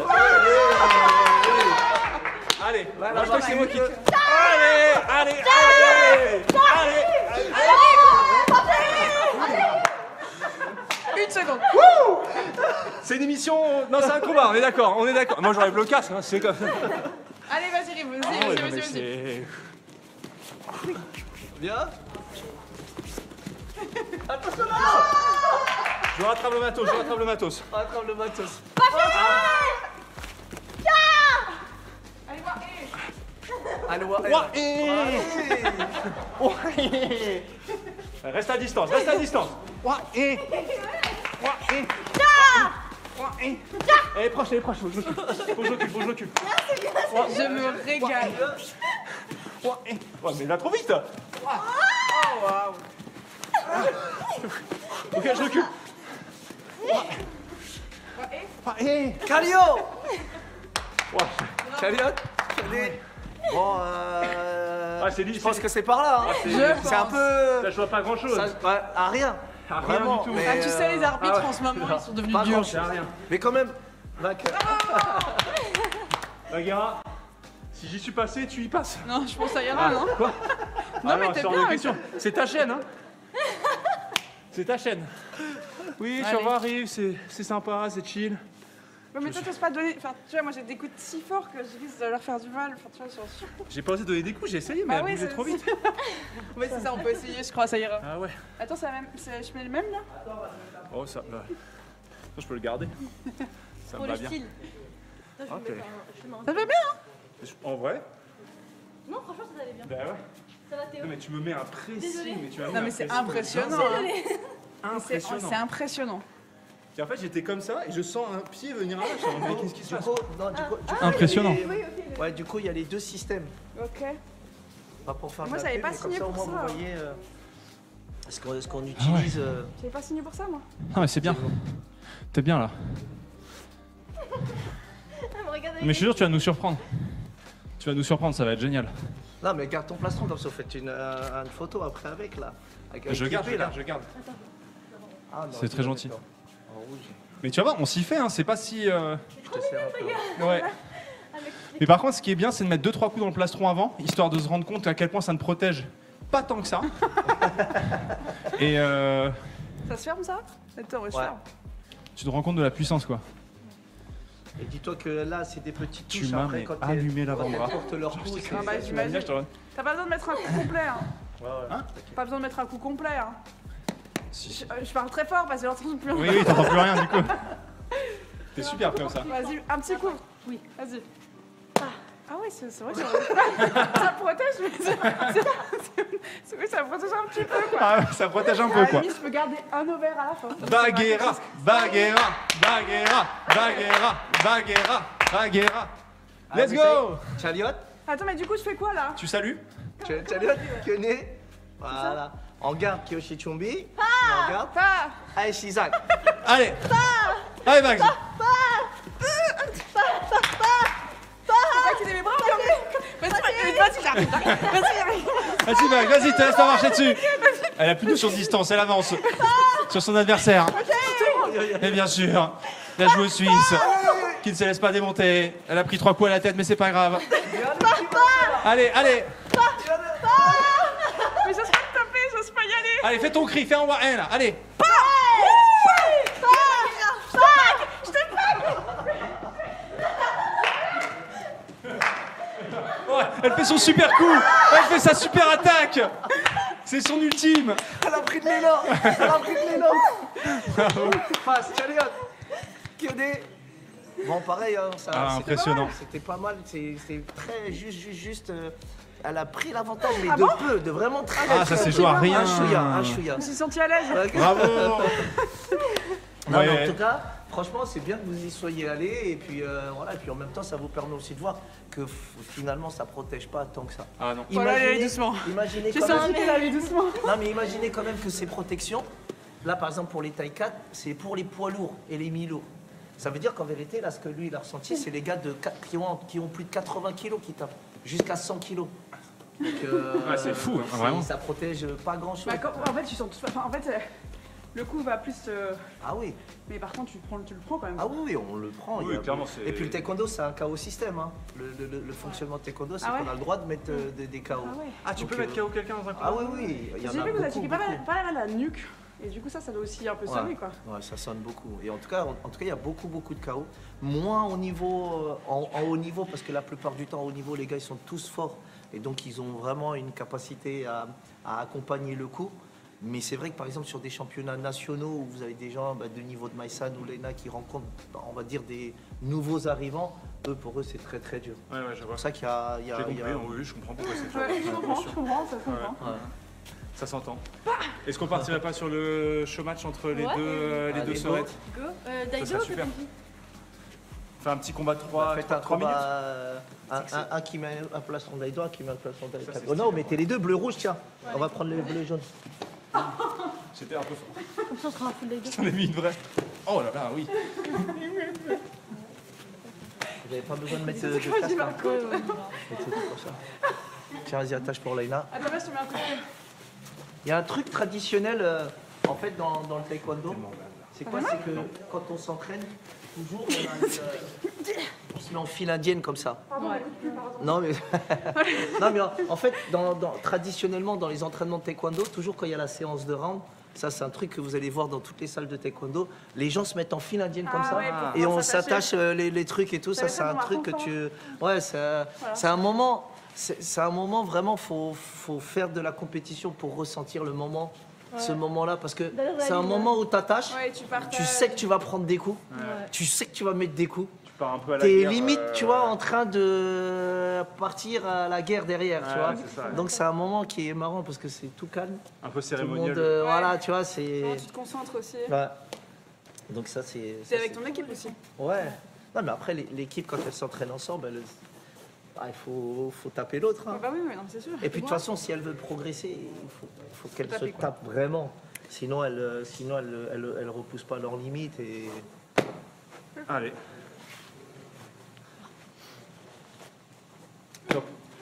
Allez, là, je crois que c'est moi qui... Allez. Une seconde. C'est une émission... Non, c'est un combat, on est d'accord. Moi, j'enlève le casque, c'est comme ça. Allez, vas-y, vas-y. Bien. Attention là. Je rattrape le matos. Rattrape le matos. Allez, voir. Reste à distance. Elle est proche, faut que je l'occupe. Je me régale. Ouais, mais là, trop vite. Oh, waouh. Ok, je l'occupe. Calio. Calio. Bon, je pense que c'est par là. Hein. C'est un peu. Ça joue à pas grand chose. À rien. Rien du tout. Mais, tu sais, les arbitres en ce moment, ils sont devenus durs. Rien. Mais quand même, vainqueur. Bagheera, si j'y suis passé, tu y passes. Non, je pense que ça ira, non? Quoi? Non, mais t'es bien. Question. C'est ta chaîne, hein? C'est ta chaîne. Oui, Chava arrive, c'est sympa, c'est chill. Ouais, mais toi, t'oses pas donner. Enfin, tu vois, moi j'ai des coups si forts que je risque de leur faire du mal. Enfin, tu vois, sur surcoup. J'ai pas osé donner des coups, j'ai essayé, mais elle bougeait trop vite. Ouais, c'est ça, on peut essayer, je crois, ça ira. Ah ouais. Attends, c'est la même. Je mets le même là? Oh, ça. Là. Je peux le garder. Ça me va bien. Style. Attends, Ok. Ça va bien, hein? En vrai? Non, franchement, ça allait bien. Bah ouais. Ça va, Théo? Non, mais tu me mets un pressing, mais tu vas Non, mais c'est impressionnant. Hein. C'est impressionnant. Et en fait, j'étais comme ça et je sens un pied venir là. Je suis en mode, mais qu'est-ce qui se passe? Impressionnant. Ok. Ouais, du coup, il y a les deux systèmes. Ok. Pas pour faire Moi, de la j'avais pub, pas mais signé comme ça, pour au moins, ça. vous voyez ce qu'on utilise. J'avais pas signé pour ça, moi. Ah, mais c'est bien. T'es bien là. Mais je suis sûr, tu vas nous surprendre. Tu vas nous surprendre, ça va être génial. Non, mais garde ton plastron, comme ça, vous faites une photo après avec là. Je garde. Ah, non, C'est très gentil. d'accord. En rouge. Mais tu vas voir, on s'y fait, hein. C'est pas si. Je te sers un peu. Ouais. Mais par contre, ce qui est bien, c'est de mettre 2-3 coups dans le plastron avant, histoire de se rendre compte à quel point ça ne protège pas tant que ça. Et Ça se ferme, ça? Attends, ouais, je Ouais. ferme. tu te rends compte de la puissance, quoi. Et dis-toi que là, c'est des petites Tu touches m'as après mais quand allumé elles l'avant-bras. portent leur cou. Ah bah, j'imagine. T'as pas besoin de mettre un coup complet, hein. Hein? Pas besoin de mettre un coup complet, hein. Si. Je parle très fort parce que j'entends plus rien. Oui, t'entends plus rien du coup. T'es super comme ça. Vas-y, un petit coup. Oui. Vas-y. Ah ouais, c'est vrai que ça protège, mais oui, ça protège un petit peu, quoi. Ah, ça protège un À peu, la quoi. limite, je peux garder un ovaire à la fin. Bagheera, Bagheera, Bagheera, Bagheera, Bagheera, Bagheera. Let's go! Chariot. Attends, mais du coup, je fais quoi, là? Tu salues? Chariot, Kone. Voilà. En garde Kyoshi Chumbi. En garde. Pas. Allez, Shizak. Allez! Allez, Bags! Pas qu'il ait mes bras, vas-y, j'arrive. Vas-y, Bags, vas-y, te laisse pas marcher dessus. Elle a plus de sur distance, elle avance sur son adversaire. Et bien sûr, la joueuse suisse qui ne se laisse pas démonter. Elle a pris 3 coups à la tête, mais c'est pas grave. Allez, allez! Mais j'ose pas te taper, j'ose pas y aller. Allez, fais ton cri, fais un one, là, allez! Ouais, elle fait son super coup! Elle fait sa super attaque! C'est son ultime! Elle a pris de l'élan. Elle a pris de l'élan. Passe, Chariot. Kone. Bon, pareil, hein, ça, Ah, impressionnant. C'était pas mal. C'est très juste. Elle a pris l'avantage, mais de peu, de vraiment très. Ah, ça s'est joué à rien! Un chouïa. Je me suis sentie à l'aise. Bravo! Non, mais Ouais. en tout cas, franchement, c'est bien que vous y soyez allés. Et puis, voilà, et puis en même temps, ça vous permet aussi de voir que finalement, ça protège pas tant que ça. Ah non. Voilà, allez doucement. Imaginez J'ai quand même. senti qu'elle allait doucement. Non, mais imaginez quand même que ces protections, là, par exemple, pour les tailles 4, c'est pour les poids lourds et les mi-lourds. Ça veut dire qu'en vérité, là, ce que lui, il a ressenti, c'est les gars qui ont plus de 80 kilos qui tapent, jusqu'à 100 kilos. Donc, Ouais, c'est fou, hein, vraiment. Ça protège pas grand-chose. Bah, en fait, tu sens tout. Enfin, en fait, le coup va plus. Ah oui, Mais par contre, tu le prends quand même. ah oui, on le prend. Oui, il y a- clairement, c'est- Et puis le taekwondo, c'est un KO système. Hein. Le fonctionnement de taekwondo, c'est Ah ouais qu'on a le droit de mettre des KO. Ah ouais. Ah, tu peux Donc, mettre KO quelqu'un dans un coup? Ah oui, oui, il y en J'ai a vu que vous beaucoup, attaquez pas mal la nuque. Et du coup, ça doit aussi un peu sonner, quoi. Ouais, ça sonne beaucoup. Et en tout cas, il y a beaucoup de KO. Moins au niveau, en haut niveau, parce que la plupart du temps, au haut niveau, les gars, ils sont tous forts. Et donc, ils ont vraiment une capacité à accompagner le coup. Mais c'est vrai que, par exemple, sur des championnats nationaux, où vous avez des gens de niveau de Maïsan ou Lena qui rencontrent, on va dire, des nouveaux arrivants, pour eux, c'est très, très dur. Ouais, je C'est vois. pour ça qu'il y a... J'ai compris, oui, je comprends pourquoi c'est Ouais, dur. je comprends, ça se comprend. Ouais. Ça s'entend. Est-ce qu'on partirait pas sur le show match entre les Ouais. deux Allez, sœurettes? Go. Ça Daido, serait super. Faire un petit combat de 3 Faites un 3 minutes? combat, un qui met un plastron d'Aïdo, un qui met un plastron Ça, c'est d'Aïdo. Oh non, mettez les deux, bleu-rouge, tiens. On va prendre les bleus jaunes. C'était un peu fort. Comme ça, on sera un full Daido. J'en ai mis une vraie. Oh là là, oui. Vous n'avez pas besoin de mettre de casque. Tiens, vas-y, attache pour Laïna. Attends, je te mets un coup de pied. Il y a un truc traditionnel en fait dans le taekwondo. C'est quoi? C'est que quand on s'entraîne, toujours on se met en file indienne comme ça. Non mais, non, mais en fait, traditionnellement dans les entraînements de taekwondo, toujours quand il y a la séance de round, ça c'est un truc que vous allez voir dans toutes les salles de taekwondo, les gens se mettent en file indienne comme ça et on s'attache les trucs et tout. Ça c'est un truc que tu... Ouais, c'est un moment... C'est un moment vraiment, faut faire de la compétition pour ressentir le moment, ce moment-là, parce que c'est un moment où t'attaches, tu sais que tu vas prendre des coups, tu sais que tu vas mettre des coups. Tu pars un peu à la guerre. guerre. T'es limite, tu vois, en train de partir à la guerre derrière, tu vois. Ça, donc c'est un moment qui est marrant parce que c'est tout calme. Un peu cérémoniel. Voilà, tu vois, c'est... Tu te concentres aussi. Ouais. Donc ça, c'est... C'est avec ton équipe aussi. Ouais. Non, mais après, l'équipe, quand elle s'entraîne ensemble, il faut taper l'autre. Hein. Bah oui, non, c'est sûr. Et puis de toute façon, si elle veut progresser, il faut qu'elle se tape vraiment. Sinon, elle repousse pas leurs limites. Et... Allez.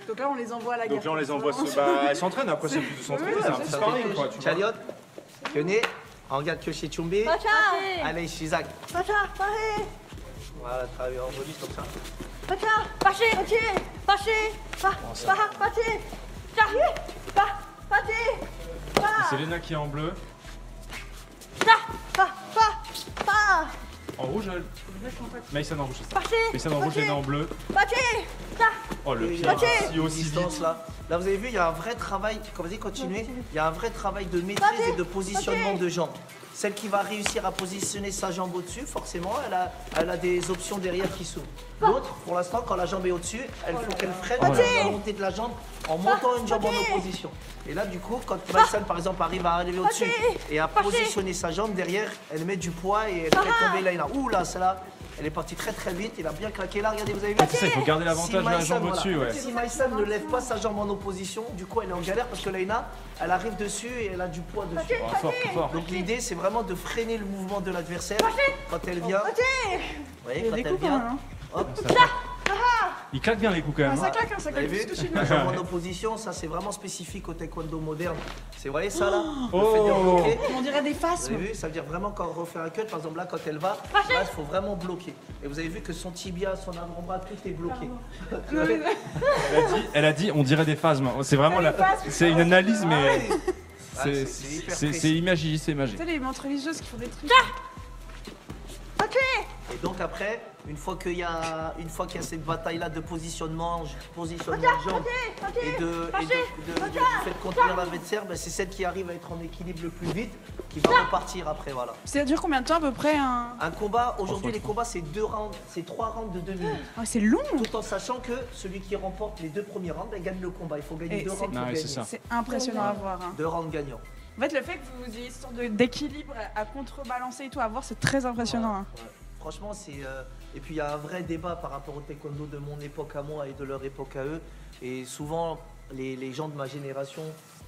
Donc là, on les envoie à la guerre. Donc là, on les envoie elles s'entraînent. Après, c'est plus de s'entraîner. C'est un petit sparring, quoi. Chaliot, Kyone, regarde Kyoshi Chumbi. Allez, Shizak. Voilà, travailler en bonus comme ça. C'est Léna qui est en bleu. En rouge, elle. Maïsan en rouge, c'est ça. Maïsan en rouge, Léna en bleu. Oh, le pied aussi vite. Là, vous avez vu, il y a un vrai travail, comme vous dites, continuez, il y a un vrai travail de maîtrise et de positionnement de jambes. Celle qui va réussir à positionner sa jambe au-dessus, forcément, elle a des options derrière qui s'ouvrent. L'autre, pour l'instant, quand la jambe est au-dessus, il faut qu'elle freine la montée de la jambe en montant une jambe en opposition. Et là, du coup, quand Maïsan, par exemple, arrive à arriver au-dessus et à positionner sa jambe derrière, elle met du poids et elle fait tomber Laïna. Ouh là, celle-là, elle est partie très très vite, il a bien claqué là, regardez, vous avez vu? C'est ça, il faut garder l'avantage de la jambe au-dessus. Ouais. Si Maïsan ne lève pas sa jambe en opposition, du coup, elle est en galère parce que Laïna, elle arrive dessus et elle a du poids dessus. Oh, fort, fort. Donc l'idée, c'est vraiment de freiner le mouvement de l'adversaire quand elle vient. Vous voyez, quand elle vient, hop. Il claque bien les coups quand même. Ça claque, ça claque. Vous avez vu? La jambe en opposition, ça c'est vraiment spécifique au taekwondo moderne. C'est, vous voyez ça là? Le fait de bloquer. On dirait des Vous phasmes. avez vu? Ça veut dire vraiment quand on refait un cut, par exemple là, quand elle va, là, il faut vraiment bloquer. Et vous avez vu que son tibia, son avant-bras, tout est bloqué. Elle a dit, on dirait des phasmes. C'est vraiment c'est une analyse, mais c'est imagé, c'est imagé. Tu sais, les montres religieuses qui font des trucs. Et donc après, une fois qu'il y a cette bataille-là de positionnement de jambes et du fait de contenir l'adversaire, ben c'est celle qui arrive à être en équilibre le plus vite qui va repartir après, voilà. Ça dure combien de temps à peu près Un combat, aujourd'hui les combats c'est 3 rounds de 2 minutes. Oh, c'est long. Tout en sachant que celui qui remporte les 2 premiers rounds, ben, gagne le combat. Il faut gagner 2 rounds pour gagner. C'est impressionnant à voir. 2 rounds gagnants. En fait, le fait que vous ayez cette sorte d'équilibre à contrebalancer et tout à voir, c'est très impressionnant. Ouais. Franchement, c'est... Et puis il y a un vrai débat par rapport au taekwondo de mon époque à moi et de leur époque à eux. Et souvent, les gens de ma génération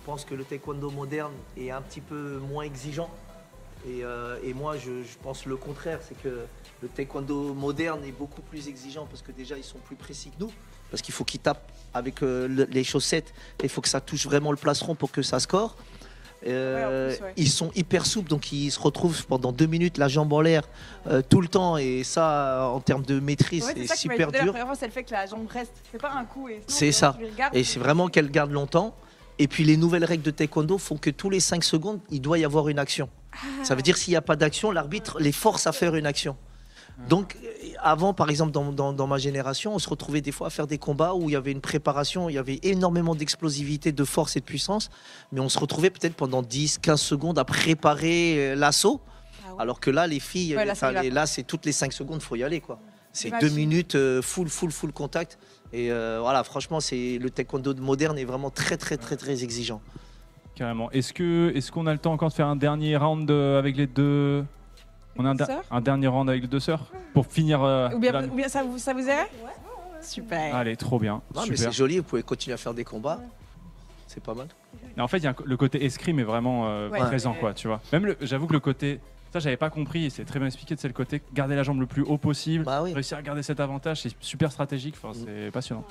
pensent que le taekwondo moderne est un petit peu moins exigeant. Et moi, je pense le contraire. C'est que le taekwondo moderne est beaucoup plus exigeant parce que déjà, ils sont plus précis que nous. Parce qu'il faut qu'ils tapent avec les chaussettes. Il faut que ça touche vraiment le placeron pour que ça score. Ils sont hyper souples, donc ils se retrouvent pendant 2 minutes la jambe en l'air tout le temps, et ça en termes de maîtrise c'est super dur. La première fois, c'est le fait que la jambe reste, c'est pas un coup. C'est ça, et c'est vraiment qu'elle garde longtemps. Et puis les nouvelles règles de taekwondo font que tous les 5 secondes il doit y avoir une action. Ça veut dire s'il n'y a pas d'action, l'arbitre les force à faire une action. Donc avant, par exemple, dans ma génération, on se retrouvait des fois à faire des combats où il y avait une préparation, il y avait énormément d'explosivité, de force et de puissance, mais on se retrouvait peut-être pendant 10-15 secondes à préparer l'assaut, alors que là, les filles, là c'est toutes les 5 secondes, il faut y aller, quoi. C'est 2 minutes full contact, et voilà, franchement, le taekwondo moderne est vraiment très exigeant. Carrément. Est-ce qu'on a le temps encore de faire un dernier round avec les deux? On a un dernier round avec les deux sœurs pour finir. Ou bien ça vous irait? Ouais. Super. Allez, trop bien. Non, mais c'est joli, vous pouvez continuer à faire des combats. C'est pas mal. Mais en fait, le côté escrime est vraiment présent, quoi, tu vois. Même j'avoue que le côté Ça, j'avais pas compris. C'est très bien expliqué. C'est le côté garder la jambe le plus haut possible, réussir à garder cet avantage. C'est super stratégique. Enfin, c'est passionnant.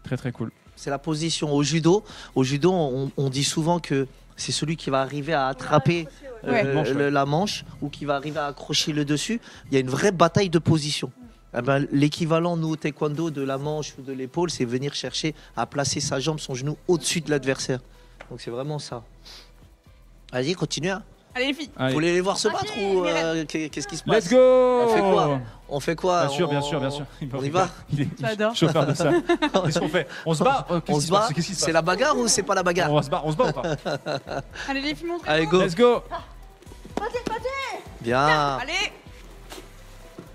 Très très cool. C'est la position au judo. Au judo, on dit souvent que c'est celui qui va arriver à attraper la manche ou qui va arriver à accrocher le dessus. Il y a une vraie bataille de position. Eh ben, l'équivalent, nous, au taekwondo, de la manche ou de l'épaule, c'est venir chercher à placer sa jambe, son genou au-dessus de l'adversaire. Donc c'est vraiment ça. Allez, continuez. Hein. Allez les filles. Vous voulez les voir se battre ou qu'est-ce qui se passe? Let's go. On fait quoi? Bien sûr. On y va. Il est chauffeur de ça. Qu'est-ce qu'on fait? On se bat. On se bat. C'est la bagarre ou c'est pas la bagarre? On se bat ou pas? Allez les filles, montrez-vous. Allez, go. Let's go. Bien. Allez.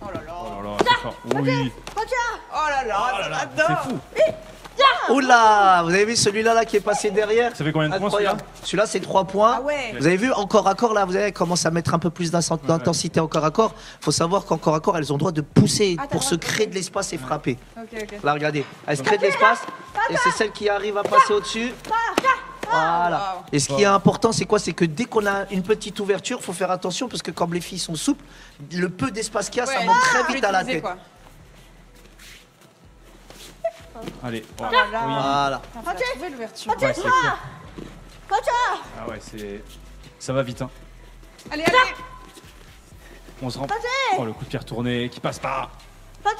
Oh là là. Oh là là. Oui. Oh là là, c'est fou. Oula, vous avez vu celui-là là qui est passé derrière? Ça fait combien de points celui-là c'est 3 points. Ah ouais. Vous avez vu en corps à corps là, vous avez commencé à mettre un peu plus d'intensité en corps à corps. Faut savoir qu'en corps à corps, elles ont le droit de pousser pour se créer de l'espace et frapper. Là regardez, elles se créent de l'espace et c'est celle qui arrive à passer au-dessus. Voilà. Et ce qui est important, c'est quoi? C'est que dès qu'on a une petite ouverture, il faut faire attention parce que comme les filles sont souples, le peu d'espace qu'il y a, ça monte très vite à la tête. Allez, voilà. Trouver l'ouverture. Ouais, c'est clair. Ah ouais, ça va vite. Hein. Allez. On se rend. Oh, le coup de pied retourné qui passe pas. En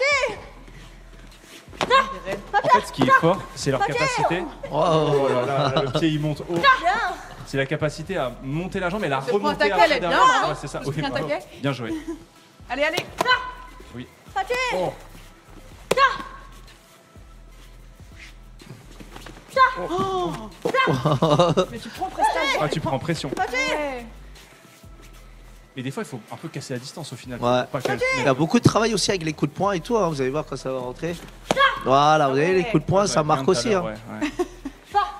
fait, ce qui est fort, c'est leur capacité. Oh là là, le pied il monte haut. C'est la capacité à monter la jambe et la remonter après derrière. bien, c'est ça. Bien joué. Allez. Oui. Oh. Mais tu prends prestation. Ah, tu prends pression. Ouais. Mais des fois, il faut un peu casser la distance au final. Ouais. Il y a beaucoup de travail aussi avec les coups de poing et tout. Hein. Vous allez voir quand ça va rentrer. Voilà, vous avez les coups de poing, ça marque aussi. Hein.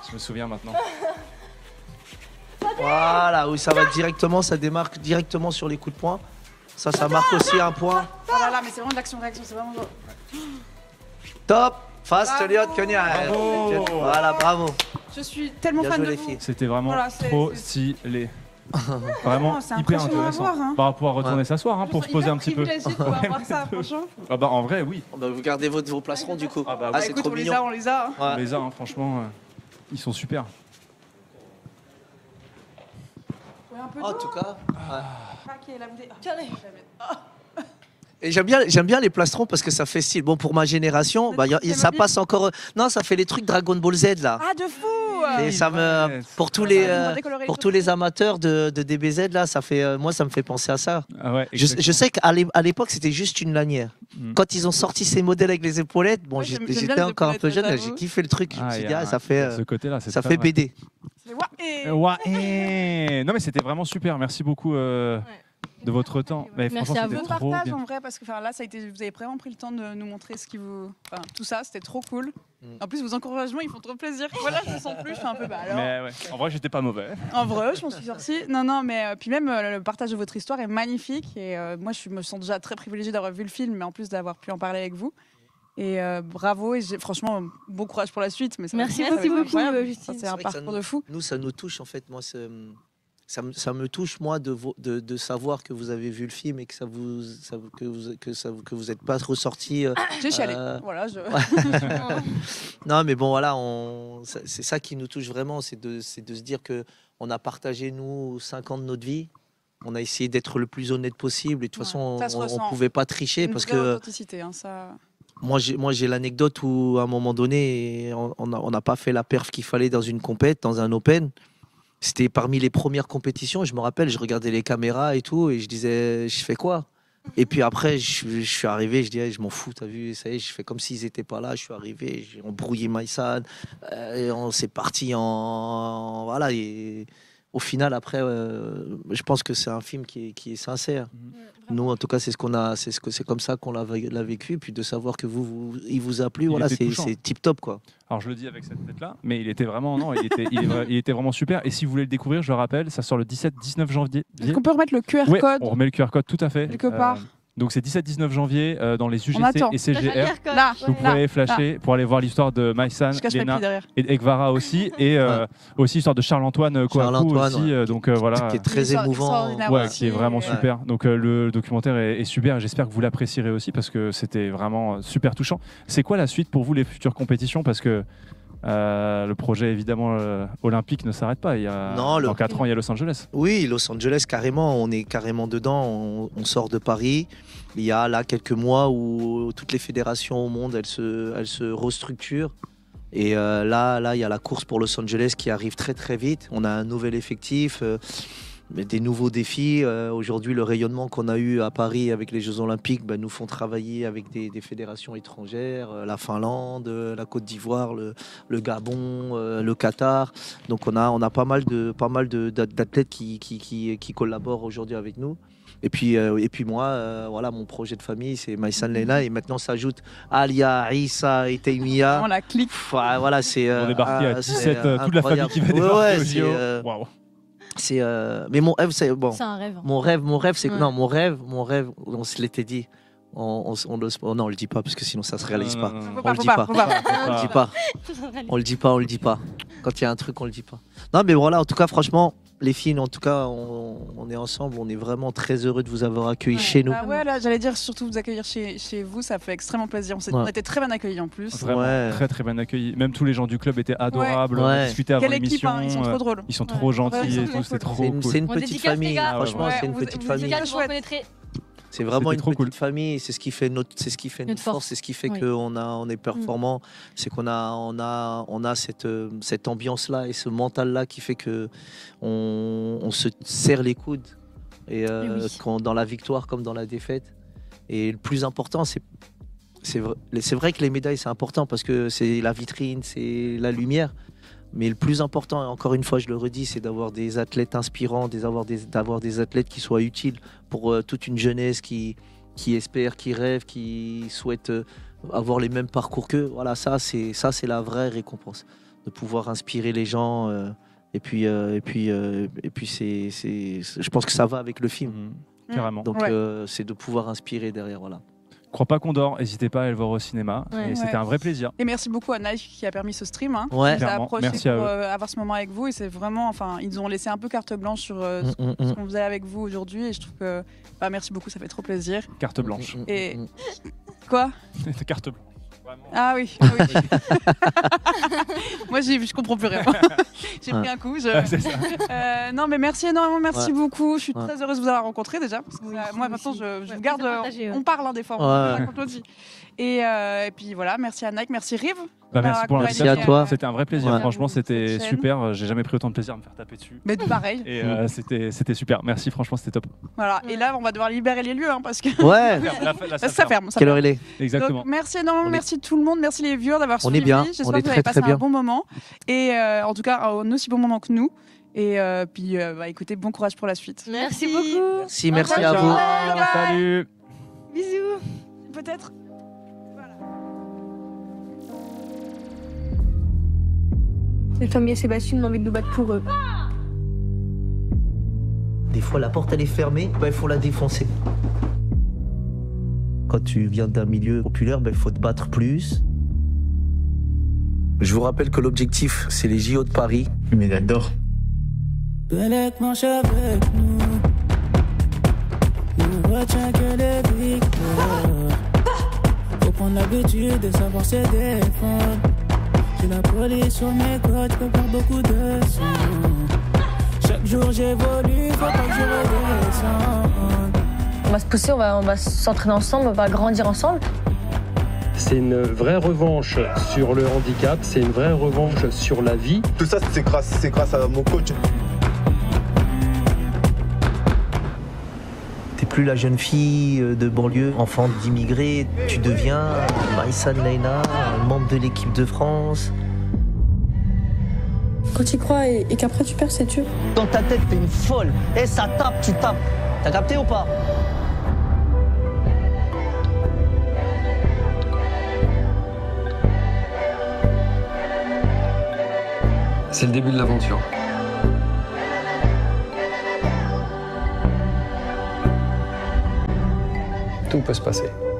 Je me souviens maintenant. Voilà, oui, ça va directement, ça démarque directement sur les coups de poing. Ça marque aussi un point. Oh là là, mais c'est vraiment de l'action-réaction, c'est vraiment. Top. Fast Liot Konya. Voilà, bravo. Je suis tellement Bien fan joué, de les vous. filles. C'était vraiment trop stylé. Vraiment hyper intéressant. À voir, hein. On va pouvoir retourner s'asseoir hein, pour se poser un petit peu. De voir ça, franchement. Ah bah en vrai, oui. Vous gardez vos placerons du coup. Ah c'est écoute, trop mignon. On les a. Hein. On les a, hein, franchement. Ils sont super. Ouais, un peu En tout cas. Tiens, Et j'aime bien les plastrons parce que ça fait style. Bon, pour ma génération, ça passe encore. Non, ça fait les trucs Dragon Ball Z là. Ah, de fou. Et ça me, pour tous les amateurs de DBZ là, ça fait, moi ça me fait penser à ça. Ah ouais, je sais qu'à l'époque c'était juste une lanière. Quand ils ont sorti ces modèles avec les épaulettes, bon, j'étais encore un peu jeune, j'ai kiffé le truc. Je me suis dit, ça fait, ce côté-là, ça fait BD. Ouais. Non mais c'était vraiment super. Merci beaucoup. De votre temps. Mais merci à vous. Bon partage en vrai parce que là ça a été, vous avez vraiment pris le temps de nous montrer ce qui vous, tout ça, c'était trop cool. En plus vos encouragements ils font trop plaisir. Voilà, je me sens plus, je fais un peu alors. Mais ouais. En vrai j'étais pas mauvais. En vrai, je m'en suis sortie. Non, mais puis même le partage de votre histoire est magnifique et moi je me sens déjà très privilégiée d'avoir vu le film, mais en plus d'avoir pu en parler avec vous. Et bravo et franchement bon courage pour la suite. Mais merci beaucoup, Justine. C'est un parcours de fou. Nous ça nous touche en fait, moi. Ça me touche moi de savoir que vous avez vu le film et que vous n'êtes pas ressorti. J'ai chialé. Voilà. Non mais bon voilà, c'est ça qui nous touche vraiment, c'est de se dire que on a partagé nous 5 ans de notre vie. On a essayé d'être le plus honnête possible et de toute façon on pouvait pas tricher parce que. Authenticité, hein, ça. Moi j'ai l'anecdote où à un moment donné on n'a pas fait la perf qu'il fallait dans une compète, dans un open. C'était parmi les premières compétitions. Je me rappelle, je regardais les caméras et tout, et je disais, je fais quoi? Et puis après, je suis arrivé, je disais, je m'en fous, t'as vu, ça y est, je fais comme s'ils n'étaient pas là. Je suis arrivé, j'ai embrouillé Maïsan, et on s'est parti en voilà. Et au final, après, je pense que c'est un film qui est sincère. Nous, en tout cas, c'est comme ça qu'on l'a vécu, puis de savoir que il vous a plu, voilà, c'est tip top quoi. Alors je le dis avec cette tête-là, mais il était vraiment il était vraiment super. Et si vous voulez le découvrir, je le rappelle, ça sort le 17-19 janvier. Est-ce qu'on peut remettre le QR code? On remet le QR code tout à fait. Quelque part. Donc c'est 17-19 janvier dans les UGC et CGR. Là, vous pouvez flasher pour aller voir l'histoire de Maïsan, Léna et Ekvara aussi, et aussi l'histoire de Charles-Antoine Kouakou aussi. Donc voilà, qui est très émouvant, qui est vraiment super. Donc le documentaire est super. J'espère que vous l'apprécierez aussi parce que c'était vraiment super touchant. C'est quoi la suite pour vous, les futures compétitions? Parce que le projet évidemment olympique ne s'arrête pas. Dans 4 ans, il y a Los Angeles. Oui, Los Angeles, carrément. On est carrément dedans. On sort de Paris. Il y a là quelques mois où toutes les fédérations au monde, elles se restructurent. Et là, il y a la course pour Los Angeles qui arrive très très vite. On a un nouvel effectif. Des nouveaux défis. Aujourd'hui, le rayonnement qu'on a eu à Paris avec les Jeux Olympiques nous font travailler avec des fédérations étrangères, la Finlande, la Côte d'Ivoire, le Gabon, le Qatar. Donc on a pas mal d'athlètes qui collaborent aujourd'hui avec nous. Et puis moi, voilà, mon projet de famille, c'est Maïsan Léna, et maintenant s'ajoute Alia, Issa et Taïmia. On la clique. Voilà, on est parti à 17, toute la famille qui va débarquer aux JO. Waouh. Mais mon rêve, c'est bon. C'est un rêve. Mon rêve, c'est que non, mon rêve, on se l'était dit. Non, on le dit pas parce que sinon ça se réalise pas. On le dit pas. On le dit pas. Quand il y a un truc, on le dit pas. Non, mais voilà. En tout cas, franchement, les filles, en tout cas, on est ensemble. On est vraiment très heureux de vous avoir accueillis chez nous. Là, j'allais dire surtout vous accueillir chez vous, ça fait extrêmement plaisir. On était très bien accueillis en plus. Vraiment, très très bien accueillis. Même tous les gens du club étaient adorables. On discutait avant l'émission. Ils sont trop drôles. Ils sont trop gentils et tout. C'est trop cool. C'est une petite famille. Franchement, c'est une petite famille. C'est vraiment une petite famille. C'est ce qui fait notre force. C'est ce qui fait qu'on est performant. C'est qu'on a cette ambiance-là et ce mental-là qui fait que on se serre les coudes et dans la victoire comme dans la défaite. Et le plus important, c'est vrai que les médailles c'est important parce que c'est la vitrine, c'est la lumière. Mais le plus important, et encore une fois je le redis, c'est d'avoir des athlètes inspirants, d'avoir des athlètes qui soient utiles pour toute une jeunesse qui espère, qui rêve, qui souhaite avoir les mêmes parcours qu'eux. Voilà, ça c'est la vraie récompense, de pouvoir inspirer les gens. Et puis je pense que ça va avec le film. Carrément. Donc c'est de pouvoir inspirer derrière, voilà. Crois pas qu'on dort, n'hésitez pas à aller le voir au cinéma. Et c'était un vrai plaisir. Et merci beaucoup à Nike qui a permis ce stream. Qui a approché merci pour avoir ce moment avec vous. Et c'est vraiment, ils nous ont laissé un peu carte blanche sur ce qu'on faisait avec vous aujourd'hui. Et je trouve que merci beaucoup, ça fait trop plaisir. Carte blanche. Et quoi? Carte blanche. Ah oui. Moi, je comprends plus rien. J'ai pris un coup. C'est ça. Non, mais merci énormément, merci beaucoup. Je suis très heureuse de vous avoir rencontré déjà. Parce que, moi, maintenant, je vous garde. On parle des fois. On raconte aussi. Et puis voilà, merci à Nike, merci Rive. Merci pour l'invitation. Merci à toi. C'était un vrai plaisir. Franchement, c'était super. J'ai jamais pris autant de plaisir à me faire taper dessus. Mais pareil. Et c'était super. Merci, franchement, c'était top. Voilà. Et là, on va devoir libérer les lieux parce que. Ça ferme. Quelle heure il est? Exactement. Donc, merci énormément, merci tout le monde, merci les viewers d'avoir suivi. On est bien. J'espère que vous avez passé un bon moment. Et en tout cas, un aussi bon moment que nous. Et puis, écoutez, bon courage pour la suite. Merci beaucoup. Merci à vous. Salut. Bisous. Peut-être. Les familles Sébastien ont envie de nous battre pour eux. Des fois, la porte elle est fermée, il faut la défoncer. Quand tu viens d'un milieu populaire, il faut te battre plus. Je vous rappelle que l'objectif, c'est les JO de Paris. Mais j'adore. Belek marche avec nous. Ne retient que les victoires. Faut prendre l'habitude de savoir se défendre. J'ai la police sur mes côtes, je peux faire beaucoup de sang. Chaque jour j'évolue, faut pas que je redescende. On va se pousser, on va s'entraîner ensemble, on va grandir ensemble. C'est une vraie revanche sur le handicap, c'est une vraie revanche sur la vie. Tout ça, c'est grâce à mon coach. T'es plus la jeune fille de banlieue, enfant d'immigrés. Tu deviens Maïsan Léna, membre de l'équipe de France. Quand tu y crois et qu'après tu perds, c'est Dieu. Dans ta tête, t'es une folle. Et ça tape, tu tapes. T'as capté ou pas? C'est le début de l'aventure. tout peut se passer.